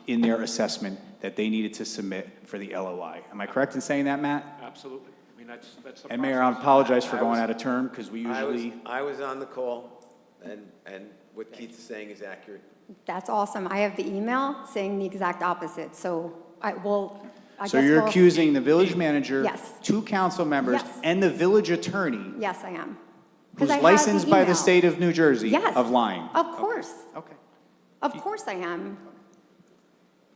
in their assessment that they needed to submit for the LOI. Am I correct in saying that, Matt? Absolutely. I mean, that's the And Mayor, I process. apologize for going out of turn because we I usually... was on the call, and what Keith is saying is accurate. That's awesome. I have the email saying the exact opposite. So I So guess you're we'll- accusing the village manager, Yes. 2 council members, Yes. and the village attorney, Yes, I am. 'Cause who's I have licensed by the email. state of New Jersey, Yes. of lying. Of course. Okay. Of course I am.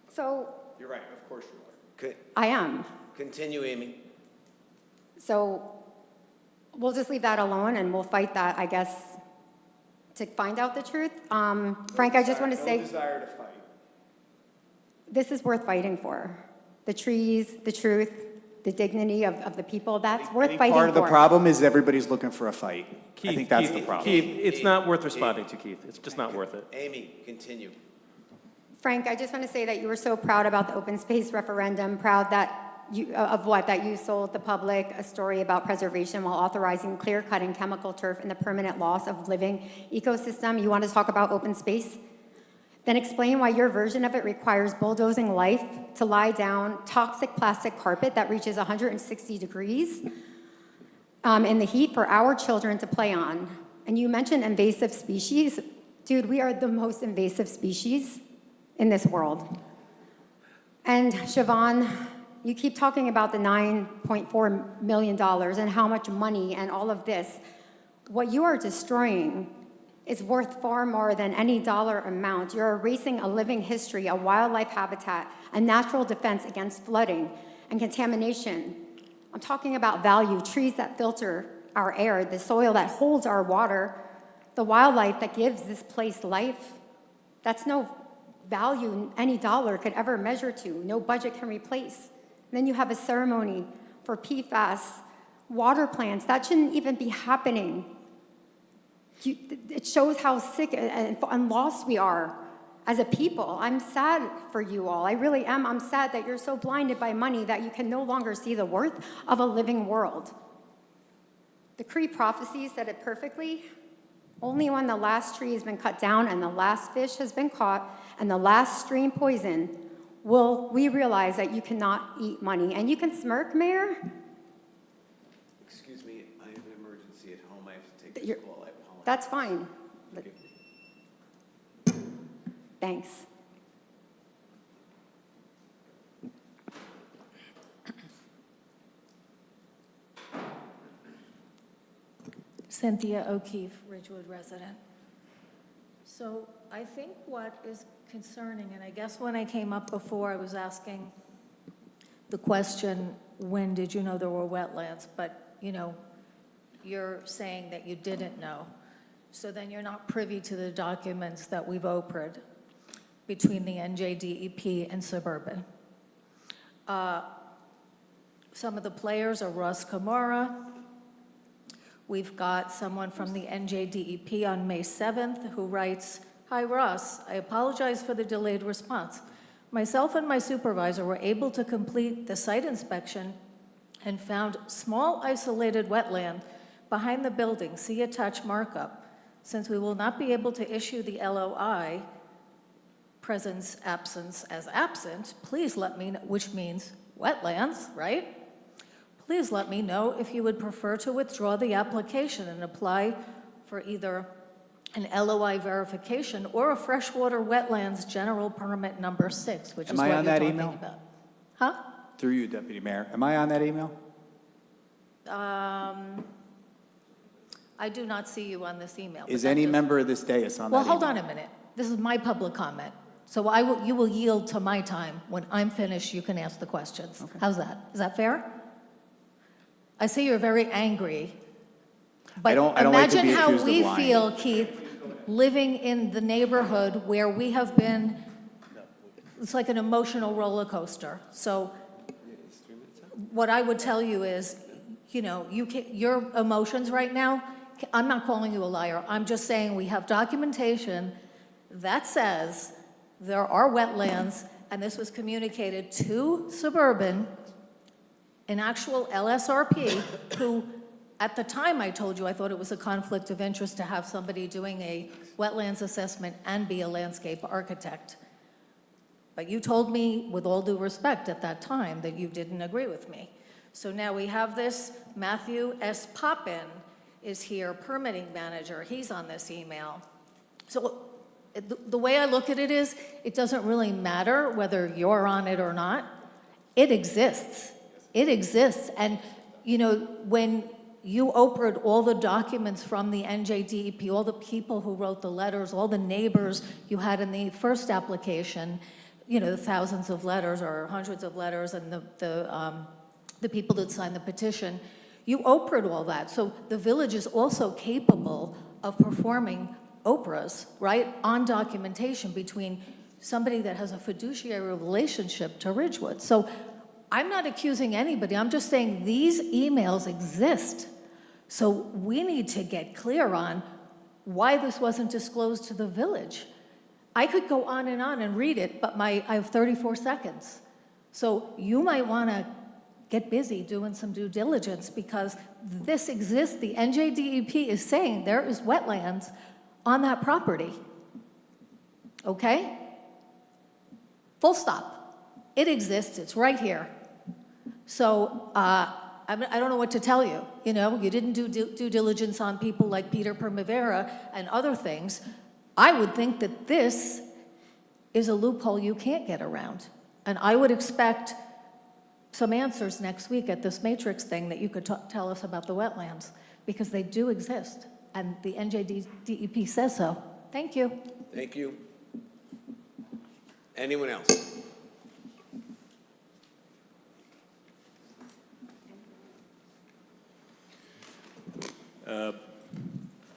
So You're right, of course you are. I am. Continue, Amy. So we'll just leave that alone and we'll fight that, I guess, to find out the truth. Frank, I just want to say, No desire to fight. this is worth fighting for. The trees, the truth, the dignity of the people, that's worth fighting for. Part of the problem is everybody's looking for a fight. I think that's the Keith, problem. Keith, it's not worth responding to, Keith. It's just not worth it. Amy, continue. Frank, I just want to say that you were so proud about the open space referendum, proud that that you sold the public a story about preservation while authorizing clear-cutting chemical turf and the permanent loss of living ecosystem. You want to talk about open space? Then explain why your version of it requires bulldozing life to lie down toxic plastic carpet that reaches 160 degrees in the heat for our children to play on. And you mentioned invasive species. Dude, we are the most invasive species in this world. And Siobhan, you keep talking about the $9.4 million and how much money and all of this. What you are destroying is worth far more than any dollar amount. You're erasing a living history, a wildlife habitat, a natural defense against flooding and contamination. I'm talking about value, trees that filter our air, the soil that holds our water, the wildlife that gives this place life. That's no value any dollar could ever measure to, no budget can replace. then you have a ceremony for PFAS water plants. That shouldn't even be happening. It shows how sick and lost we are as a people. I'm sad for you all. I really am. I'm sad that you're so blinded by money that you can no longer see the worth of a living world. The Cree prophecy said it perfectly. Only when the last tree has been cut down and the last fish has been caught and the last stream poisoned will we realize that you cannot eat money. And you can smirk, Mayor. Excuse me, I have an emergency at home. I have to take this call. I apologize. That's fine. Thanks. Cynthia O'Keefe, Ridgewood resident. So I think what is concerning, and I guess when I came up before, I was asking the question, when did you know there were wetlands? But, you know, you're saying that you didn't know. So then you're not privy to the documents that we've OPRA'd between the NJDEP and Suburban. Some of the players are Russ Kamara. We've got someone from the NJDEP on May 7th who writes, "Hi Russ, I apologize for the delayed response. Myself and my supervisor were able to complete the site inspection and found small isolated wetland behind the building. See attached markup. Since we will not be able to issue the LOI, presence, absence as absent, please let me know," which means wetlands, right? "Please let me know if you would prefer to withdraw the application and apply for either an LOI verification or a freshwater wetlands general permit number 6, which is Am what I you're on that talking email? about." Huh? Through you, Deputy Mayor. Am I on that email? I do not see you on this email. but Is that any doesn't- member of this dais on that Well, email? hold on a minute. This is my public comment. So you will yield to my time. When I'm finished, you can ask the questions. How's that? Is that fair? I see you're very angry. But I don't like to be imagine how accused of we lying. feel, Keith, living in the neighborhood where we have been, it's like an emotional roller coaster. So what I would tell you is, you know, your emotions right now, I'm not calling you a liar. I'm just saying we have documentation that says there are wetlands, and this was communicated to Suburban, an actual LSRP, who, at the time I told you, I thought it was a conflict of interest to have somebody doing a wetlands assessment and be a landscape architect. But you told me, with all due respect at that time, that you didn't agree with me. So now we have this, Matthew S. Poppin is here, permitting manager, he's on this email. So the way I look at it is, it doesn't really matter whether you're on it or not. It exists. It exists. And, you know, when you OPRA'd all the documents from the NJDEP, all the people who wrote the letters, all the neighbors you had in the first application, you know, thousands of letters or hundreds of letters, and the people that signed the petition, you OPRA'd all that. So the village is also capable of performing OPRAs, right, on documentation between somebody that has a fiduciary relationship to Ridgewood. So I'm not accusing anybody. I'm just saying these emails exist. So we need to get clear on why this wasn't disclosed to the village. I could go on and read it, but I have 34 seconds. So you might want to get busy doing some due diligence, because this exists. The NJDEP is saying there is wetlands on that property. Okay? Full stop. It exists. It's right here. So I don't know what to tell you. You know, you didn't do due diligence on people like Peter Primavera and other things. I would think that this is a loophole you can't get around. And I would expect some answers next week at this matrix thing that you could tell us about the wetlands, because they do exist, and the NJDEP says so. Thank you. Thank you. Anyone else?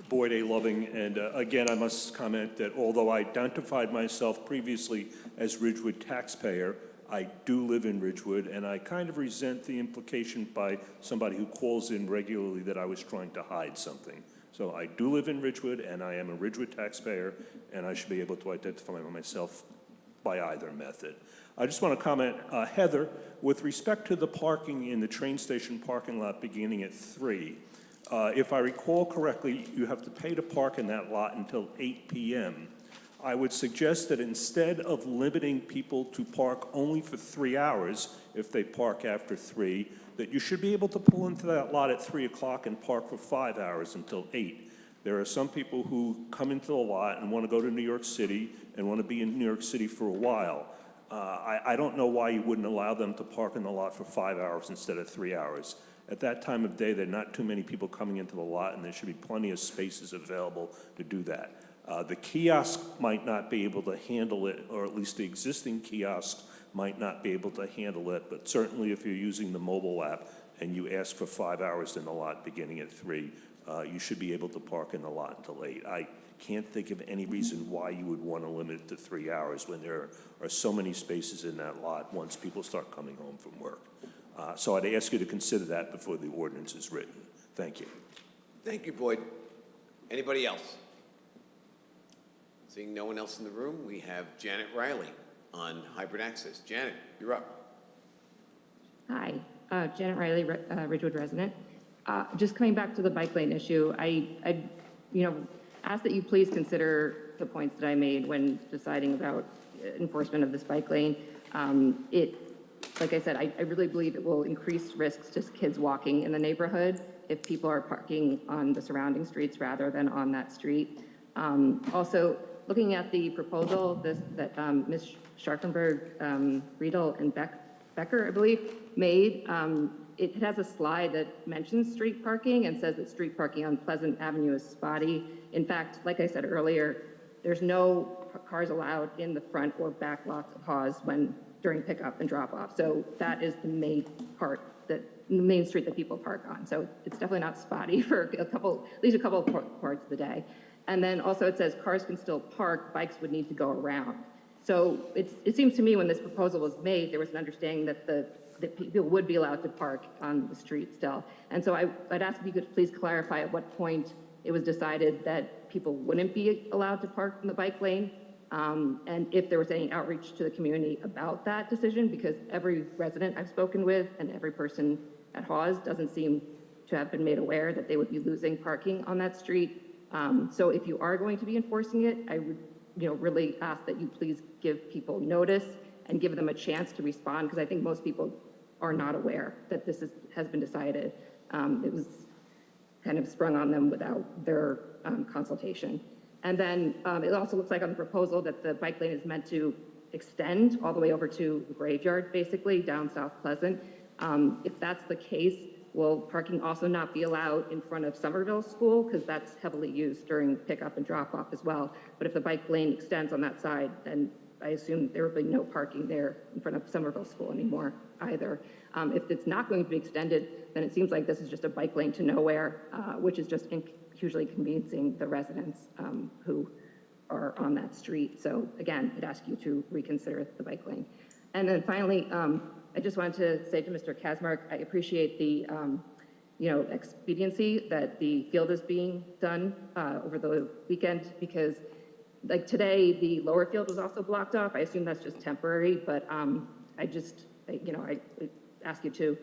Boyd A. Loving, and again, I must comment that although I identified myself previously as Ridgewood taxpayer, I do live in Ridgewood, and I kind of resent the implication by somebody who calls in regularly that I was trying to hide something. So I do live in Ridgewood, and I am a Ridgewood taxpayer, and I should be able to identify myself by either method. I just want to comment, Heather, with respect to the parking in the train station parking lot beginning at 3, if I recall correctly, you have to pay to park in that lot until 8 p.m. I would suggest that instead of limiting people to park only for 3 hours, if they park after 3, that you should be able to pull into that lot at 3 o'clock and park for 5 hours until 8. There are some people who come into the lot and want to go to New York City and want to be in New York City for a while. I don't know why you wouldn't allow them to park in the lot for 5 hours instead of 3 hours. At that time of day, there are not too many people coming into the lot, and there should be plenty of spaces available to do that. The kiosk might not be able to handle it, or at least the existing kiosks might not be able to handle it, but certainly if you're using the mobile app and you ask for 5 hours in the lot beginning at 3, you should be able to park in the lot until 8. I can't think of any reason why you would want to limit it to 3 hours when there are so many spaces in that lot once people start coming home from work. So I'd ask you to consider that before the ordinance is written. Thank you. Thank you, Boyd. Anybody else? Seeing no one else in the room, we have Janet Riley on hybrid access. Janet, you're up. Hi, Janet Riley, Ridgewood resident. Just coming back to the bike lane issue, I ask that you please consider the points that I made when deciding about enforcement of this bike lane. Like I said, I really believe it will increase risks to kids walking in the neighborhood if people are parking on the surrounding streets rather than on that street. Also, looking at the proposal that Ms. Scharfenberg, Riedel, and Becker, I believe, made, it has a slide that mentions street parking and says that street parking on Pleasant Avenue is spotty. In fact, like I said earlier, there's no cars allowed in the front or back lots of Hawes during pickup and drop off. So that is the main main street that people park on. So it's definitely not spotty for at least a couple of parts of the day. And then also it says cars can still park, bikes would need to go around. So it seems to me when this proposal was made, there was an understanding that people would be allowed to park on the street still. And so I'd ask if you could please clarify at what point it was decided that people wouldn't be allowed to park in the bike lane, and if there was any outreach to the community about that decision, because every resident I've spoken with and every person at Hawes doesn't seem to have been made aware that they would be losing parking on that street. So if you are going to be enforcing it, I would really ask that you please give people notice and give them a chance to respond, because I think most people are not aware that this has been decided. It was kind of sprung on them without their consultation. And then it also looks like on the proposal that the bike lane is meant to extend all the way over to the graveyard, basically, down South Pleasant. If that's the case, will parking also not be allowed in front of Somerville School? Because that's heavily used during pickup and drop-off as well. But if the bike lane extends on that side, then I assume there will be no parking there in front of Somerville School anymore either. If it's not going to be extended, then it seems like this is just a bike lane to nowhere, which is just hugely inconveniencing the residents who are on that street. So again, I'd ask you to reconsider the bike lane. And then finally, I just wanted to say to Mr. Kaczmarek, I appreciate the expediency that the field is being done over the weekend, because like today, the lower field was also blocked off. I assume that's just temporary, but I ask you to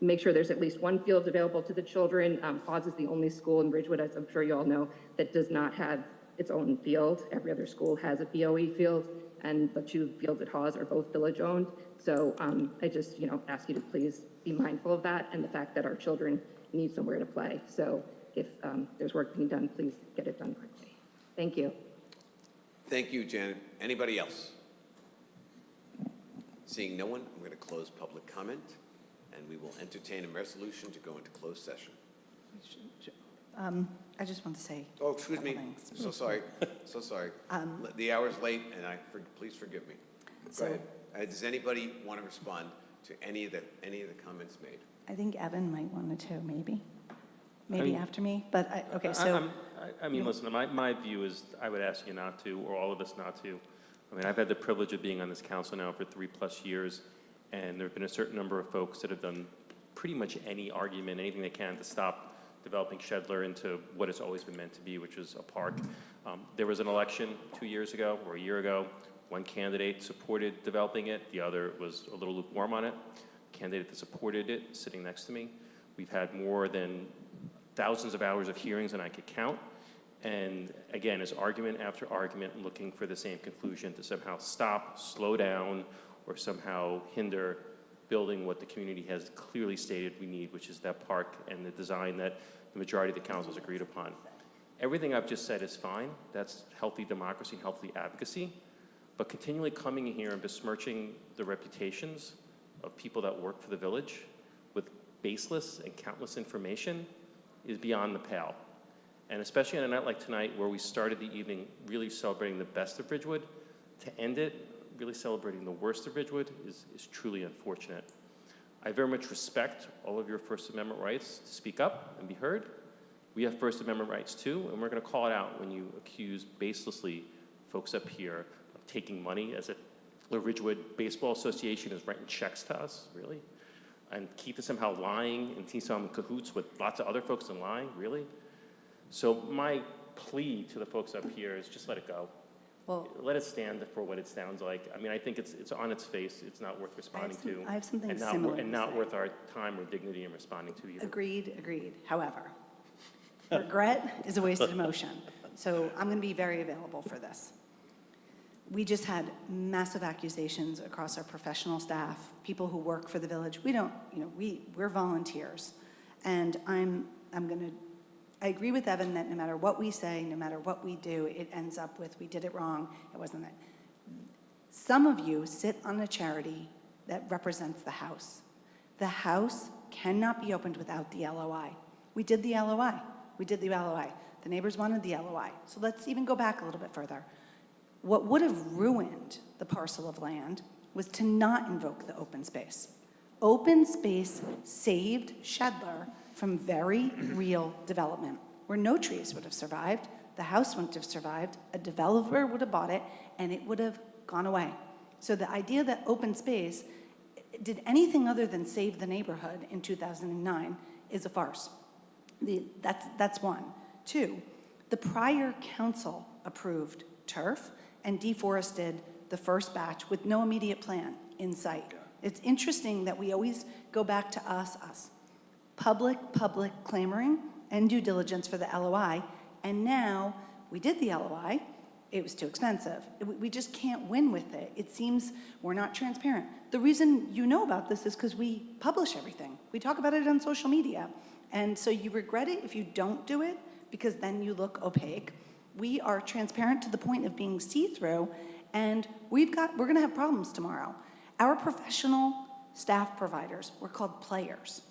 make sure there's at least one field available to the children. Hawes is the only school in Ridgewood, as I'm sure you all know, that does not have its own field. Every other school has a BOE field, and the 2 fields at Hawes are both village-owned. So I just, ask you to please be mindful of that and the fact that our children need somewhere to play. So if there's work being done, please get it done quickly. Thank you. Thank you, Janet. Anybody else? Seeing no one, I'm going to close public comment, and we will entertain a resolution to go into closed session. I just want to say. Oh, excuse me. Things. So sorry. So sorry. The hour's late, and please forgive me. Go ahead. Does anybody want to respond to any of the comments made? I think Evan might want to, maybe after me, but okay, so. I mean, listen, my view is I would ask you not to, or all of us not to. I mean, I've had the privilege of being on this council now for 3+ years, and there have been a certain number of folks that have done pretty much any argument, anything they can to stop developing Shedler into what it's always been meant to be, which is a park. There was an election 2 years ago or a year ago. One candidate supported developing it. The other was a little lukewarm on it. The candidate that supported it is sitting next to me. We've had more than thousands of hours of hearings than I could count. And again, it's argument after argument looking for the same conclusion to somehow stop, slow down, or somehow hinder building what the community has clearly stated we need, which is that park and the design that the majority of the council has agreed upon. Everything I've just said is fine. That's healthy democracy and healthy advocacy. But continually coming in here and besmirching the reputations of people that work for the village with baseless and countless information is beyond the pale. And especially on a night like tonight, where we started the evening really celebrating the best of Ridgewood, to end it really celebrating the worst of Ridgewood is truly unfortunate. I very much respect all of your First Amendment rights to speak up and be heard. We have First Amendment rights too, and we're going to call it out when you accuse baselessly folks up here of taking money, as if the Ridgewood Baseball Association is writing checks to us, really? And Keith is somehow lying, and he's in cahoots with lots of other folks in lying, really? So my plea to the folks up here is just let it go. Well, let it stand for what it sounds like. I mean, I think it's on its face. It's not worth responding to. I have something and similar to not say. worth our time or dignity in responding to either. Agreed. However, regret is a wasted emotion. So I'm going to be very available for this. We just had massive accusations across our professional staff, people who work for the village. We don't, we're volunteers. And I agree with Evan that no matter what we say, no matter what we do, it ends up with, we did it wrong, it wasn't that. Some of you sit on a charity that represents the house. The house cannot be opened without the LOI. We did the LOI. The neighbors wanted the LOI. So let's even go back a little bit further. What would have ruined the parcel of land was to not invoke the open space. Open space saved Shedler from very real development, where no trees would have survived, the house wouldn't have survived, a developer would have bought it, and it would have gone away. So the idea that open space did anything other than save the neighborhood in 2009 is a farce. That's one. Two, the prior council approved turf and deforested the first batch with no immediate plan in sight. It's interesting that we always go back to us. Public clamoring and due diligence for the LOI, and now we did the LOI, it was too expensive. We just can't win with it. It seems we're not transparent. The reason you know about this is because we publish everything. We talk about it on social media, and so you regret it if you don't do it, because then you look opaque. We are transparent to the point of being see-through, and we're gonna have problems tomorrow. Our professional staff providers, we're called players.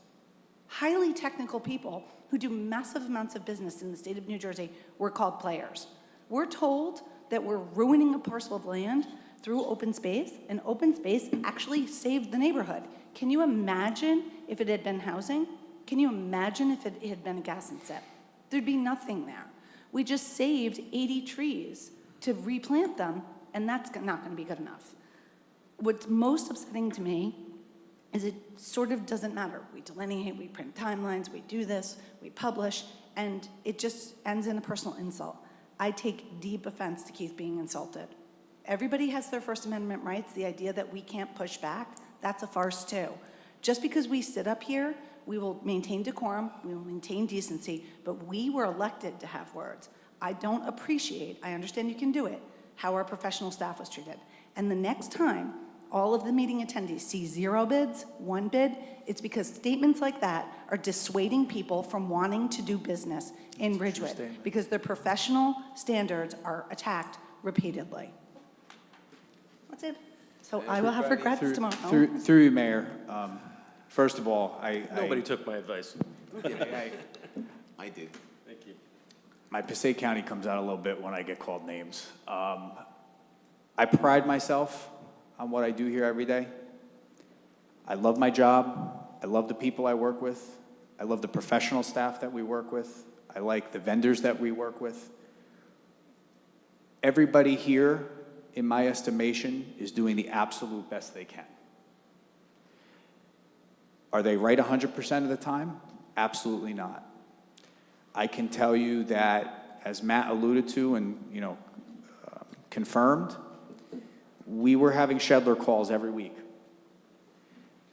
Highly technical people who do massive amounts of business in the state of New Jersey, we're called players. We're told that we're ruining a parcel of land through open space, and open space actually saved the neighborhood. Can you imagine if it had been housing? Can you imagine if it had been a gas and sip? There'd be nothing there. We just saved 80 trees to replant them, and that's not going to be good enough. What's most upsetting to me is it sort of doesn't matter. We delineate, we print timelines, we do this, we publish, and it just ends in a personal insult. I take deep offense to Keith being insulted. Everybody has their First Amendment rights. The idea that we can't push back, that's a farce too. Just because we sit up here, we will maintain decorum, we will maintain decency, but we were elected to have words. I don't appreciate, I understand you can do it, how our professional staff was treated. And the next time all of the meeting attendees see 0 bids, 1 bid, it's because statements like that are dissuading people from wanting to do business in Ridgewood because their professional standards are attacked repeatedly. That's it. So I will have regrets tomorrow. Through you, Mayor. First of all, Nobody took my advice. I did. Thank you. My Passaic County comes out a little bit when I get called names. I pride myself on what I do here every day. I love my job. I love the people I work with. I love the professional staff that we work with. I like the vendors that we work with. Everybody here in my estimation, is doing the absolute best they can. Are they right 100% of the time? Absolutely not. I can tell you that, as Matt alluded to and, confirmed, we were having Shedler calls every week.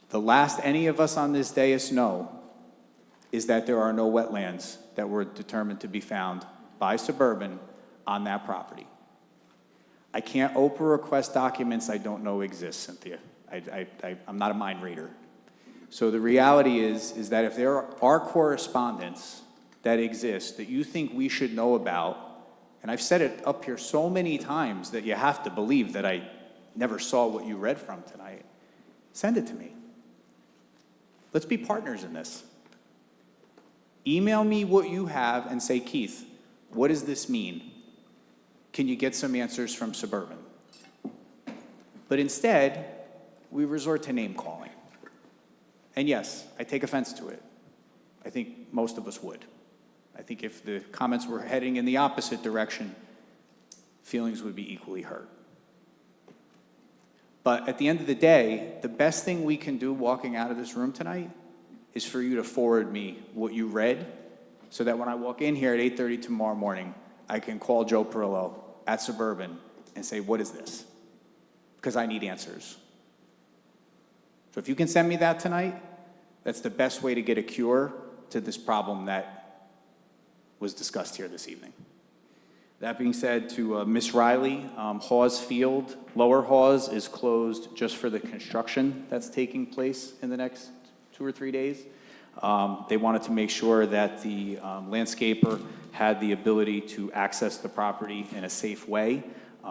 The last any of us on this dais know is that there are no wetlands that were determined to be found by Suburban on that property. I can't Oprah request documents I don't know exist, Cynthia. I'm not a mind reader. So the reality is that if there are correspondence that exists that you think we should know about, and I've said it up here so many times that you have to believe that I never saw what you read from tonight, send it to me. Let's be partners in this. Email me what you have and say, Keith, what does this mean? Can you get some answers from Suburban? But instead, we resort to name calling. And yes, I take offense to it. I think most of us would. I think if the comments were heading in the opposite direction, feelings would be equally hurt. But at the end of the day, the best thing we can do walking out of this room tonight is for you to forward me what you read so that when I walk in here at 8:30 tomorrow morning, I can call Joe Perillo at Suburban and say, what is this? Because I need answers. So if you can send me that tonight, that's the best way to get a cure to this problem that was discussed here this evening. That being said, to Ms. Riley, Hawes Field, Lower Hawes is closed just for the construction that's taking place in the next 2 or 3 days. They wanted to make sure that the landscaper had the ability to access the property in a safe way.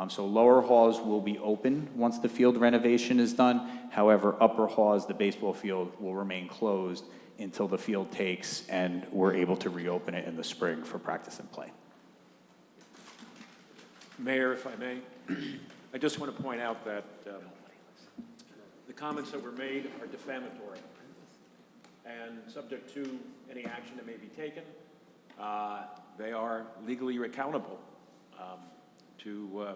So Lower Hawes will be open once the field renovation is done. However, Upper Hawes, the baseball field, will remain closed until the field takes and we're able to reopen it in the spring for practice and play. Mayor, if I may, I just want to point out that the comments that were made are defamatory. And subject to any action that may be taken, they are legally accountable to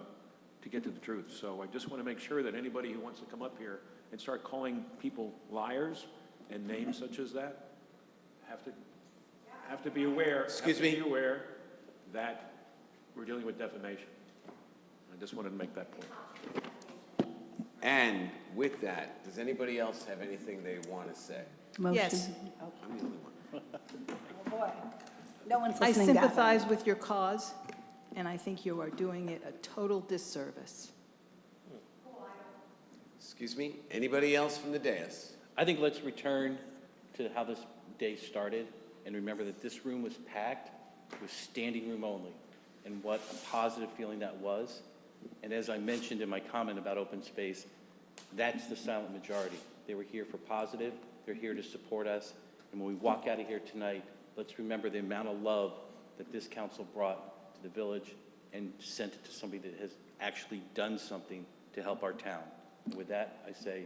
get to the truth. So I just want to make sure that anybody who wants to come up here and start calling people liars and names such as that have to be aware. Excuse me? Be aware that we're dealing with defamation. I just wanted to make that point. And with that, does anybody else have anything they want to say? Yes. I'm the only one. Oh, boy. No one's I listening. sympathize with your cause, and I think you are doing it a total disservice. Excuse me? Anybody else from the dais? I think let's return to how this day started and remember that this room was packed with standing room only, and what a positive feeling that was. And as I mentioned in my comment about open space, that's the silent majority. They were here for positive, they're here to support us, and when we walk out of here tonight, let's remember the amount of love that this council brought to the village and sent it to somebody that has actually done something to help our town. With that, I say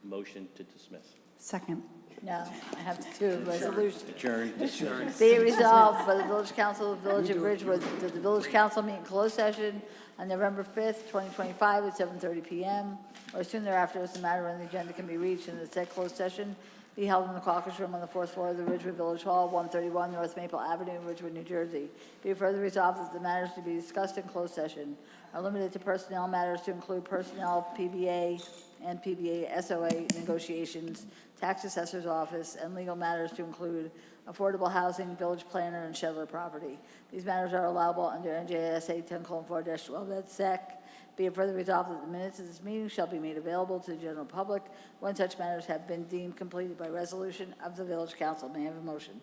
motion to dismiss. Second. No, I have to do a resolution. Adjourn. Be it resolved by the Village Council of the Village of Ridgewood that the Village Council meet in closed session on November 5th, 2025 at 7:30 PM or soon thereafter as the matter on the agenda can be reached, and the said closed session be held in the caucus room on the 4th floor of the Ridgewood Village Hall, 131 North Maple Avenue, Ridgewood, New Jersey. Be it further resolved that the matters to be discussed in closed session are limited to personnel matters to include personnel, PBA, and PBA SOA negotiations, tax assessor's office, and legal matters to include affordable housing, village planner, and Shedler property. These matters are allowable under NJSA 10:4-12 ed sec. Be it further resolved that the minutes of this meeting shall be made available to the general public when such matters have been deemed completed by resolution of the village council. May I have a motion?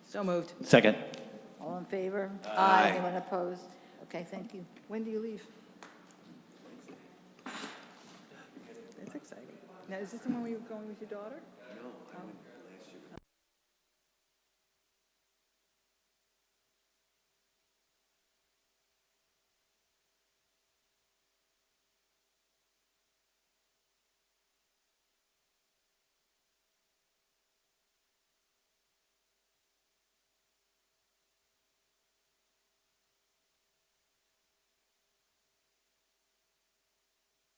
So moved. Second. All in favor? Aye. Anyone opposed? Okay, thank you. When do you leave? That's exciting. Now, is this the one where you're going with your daughter? No, I would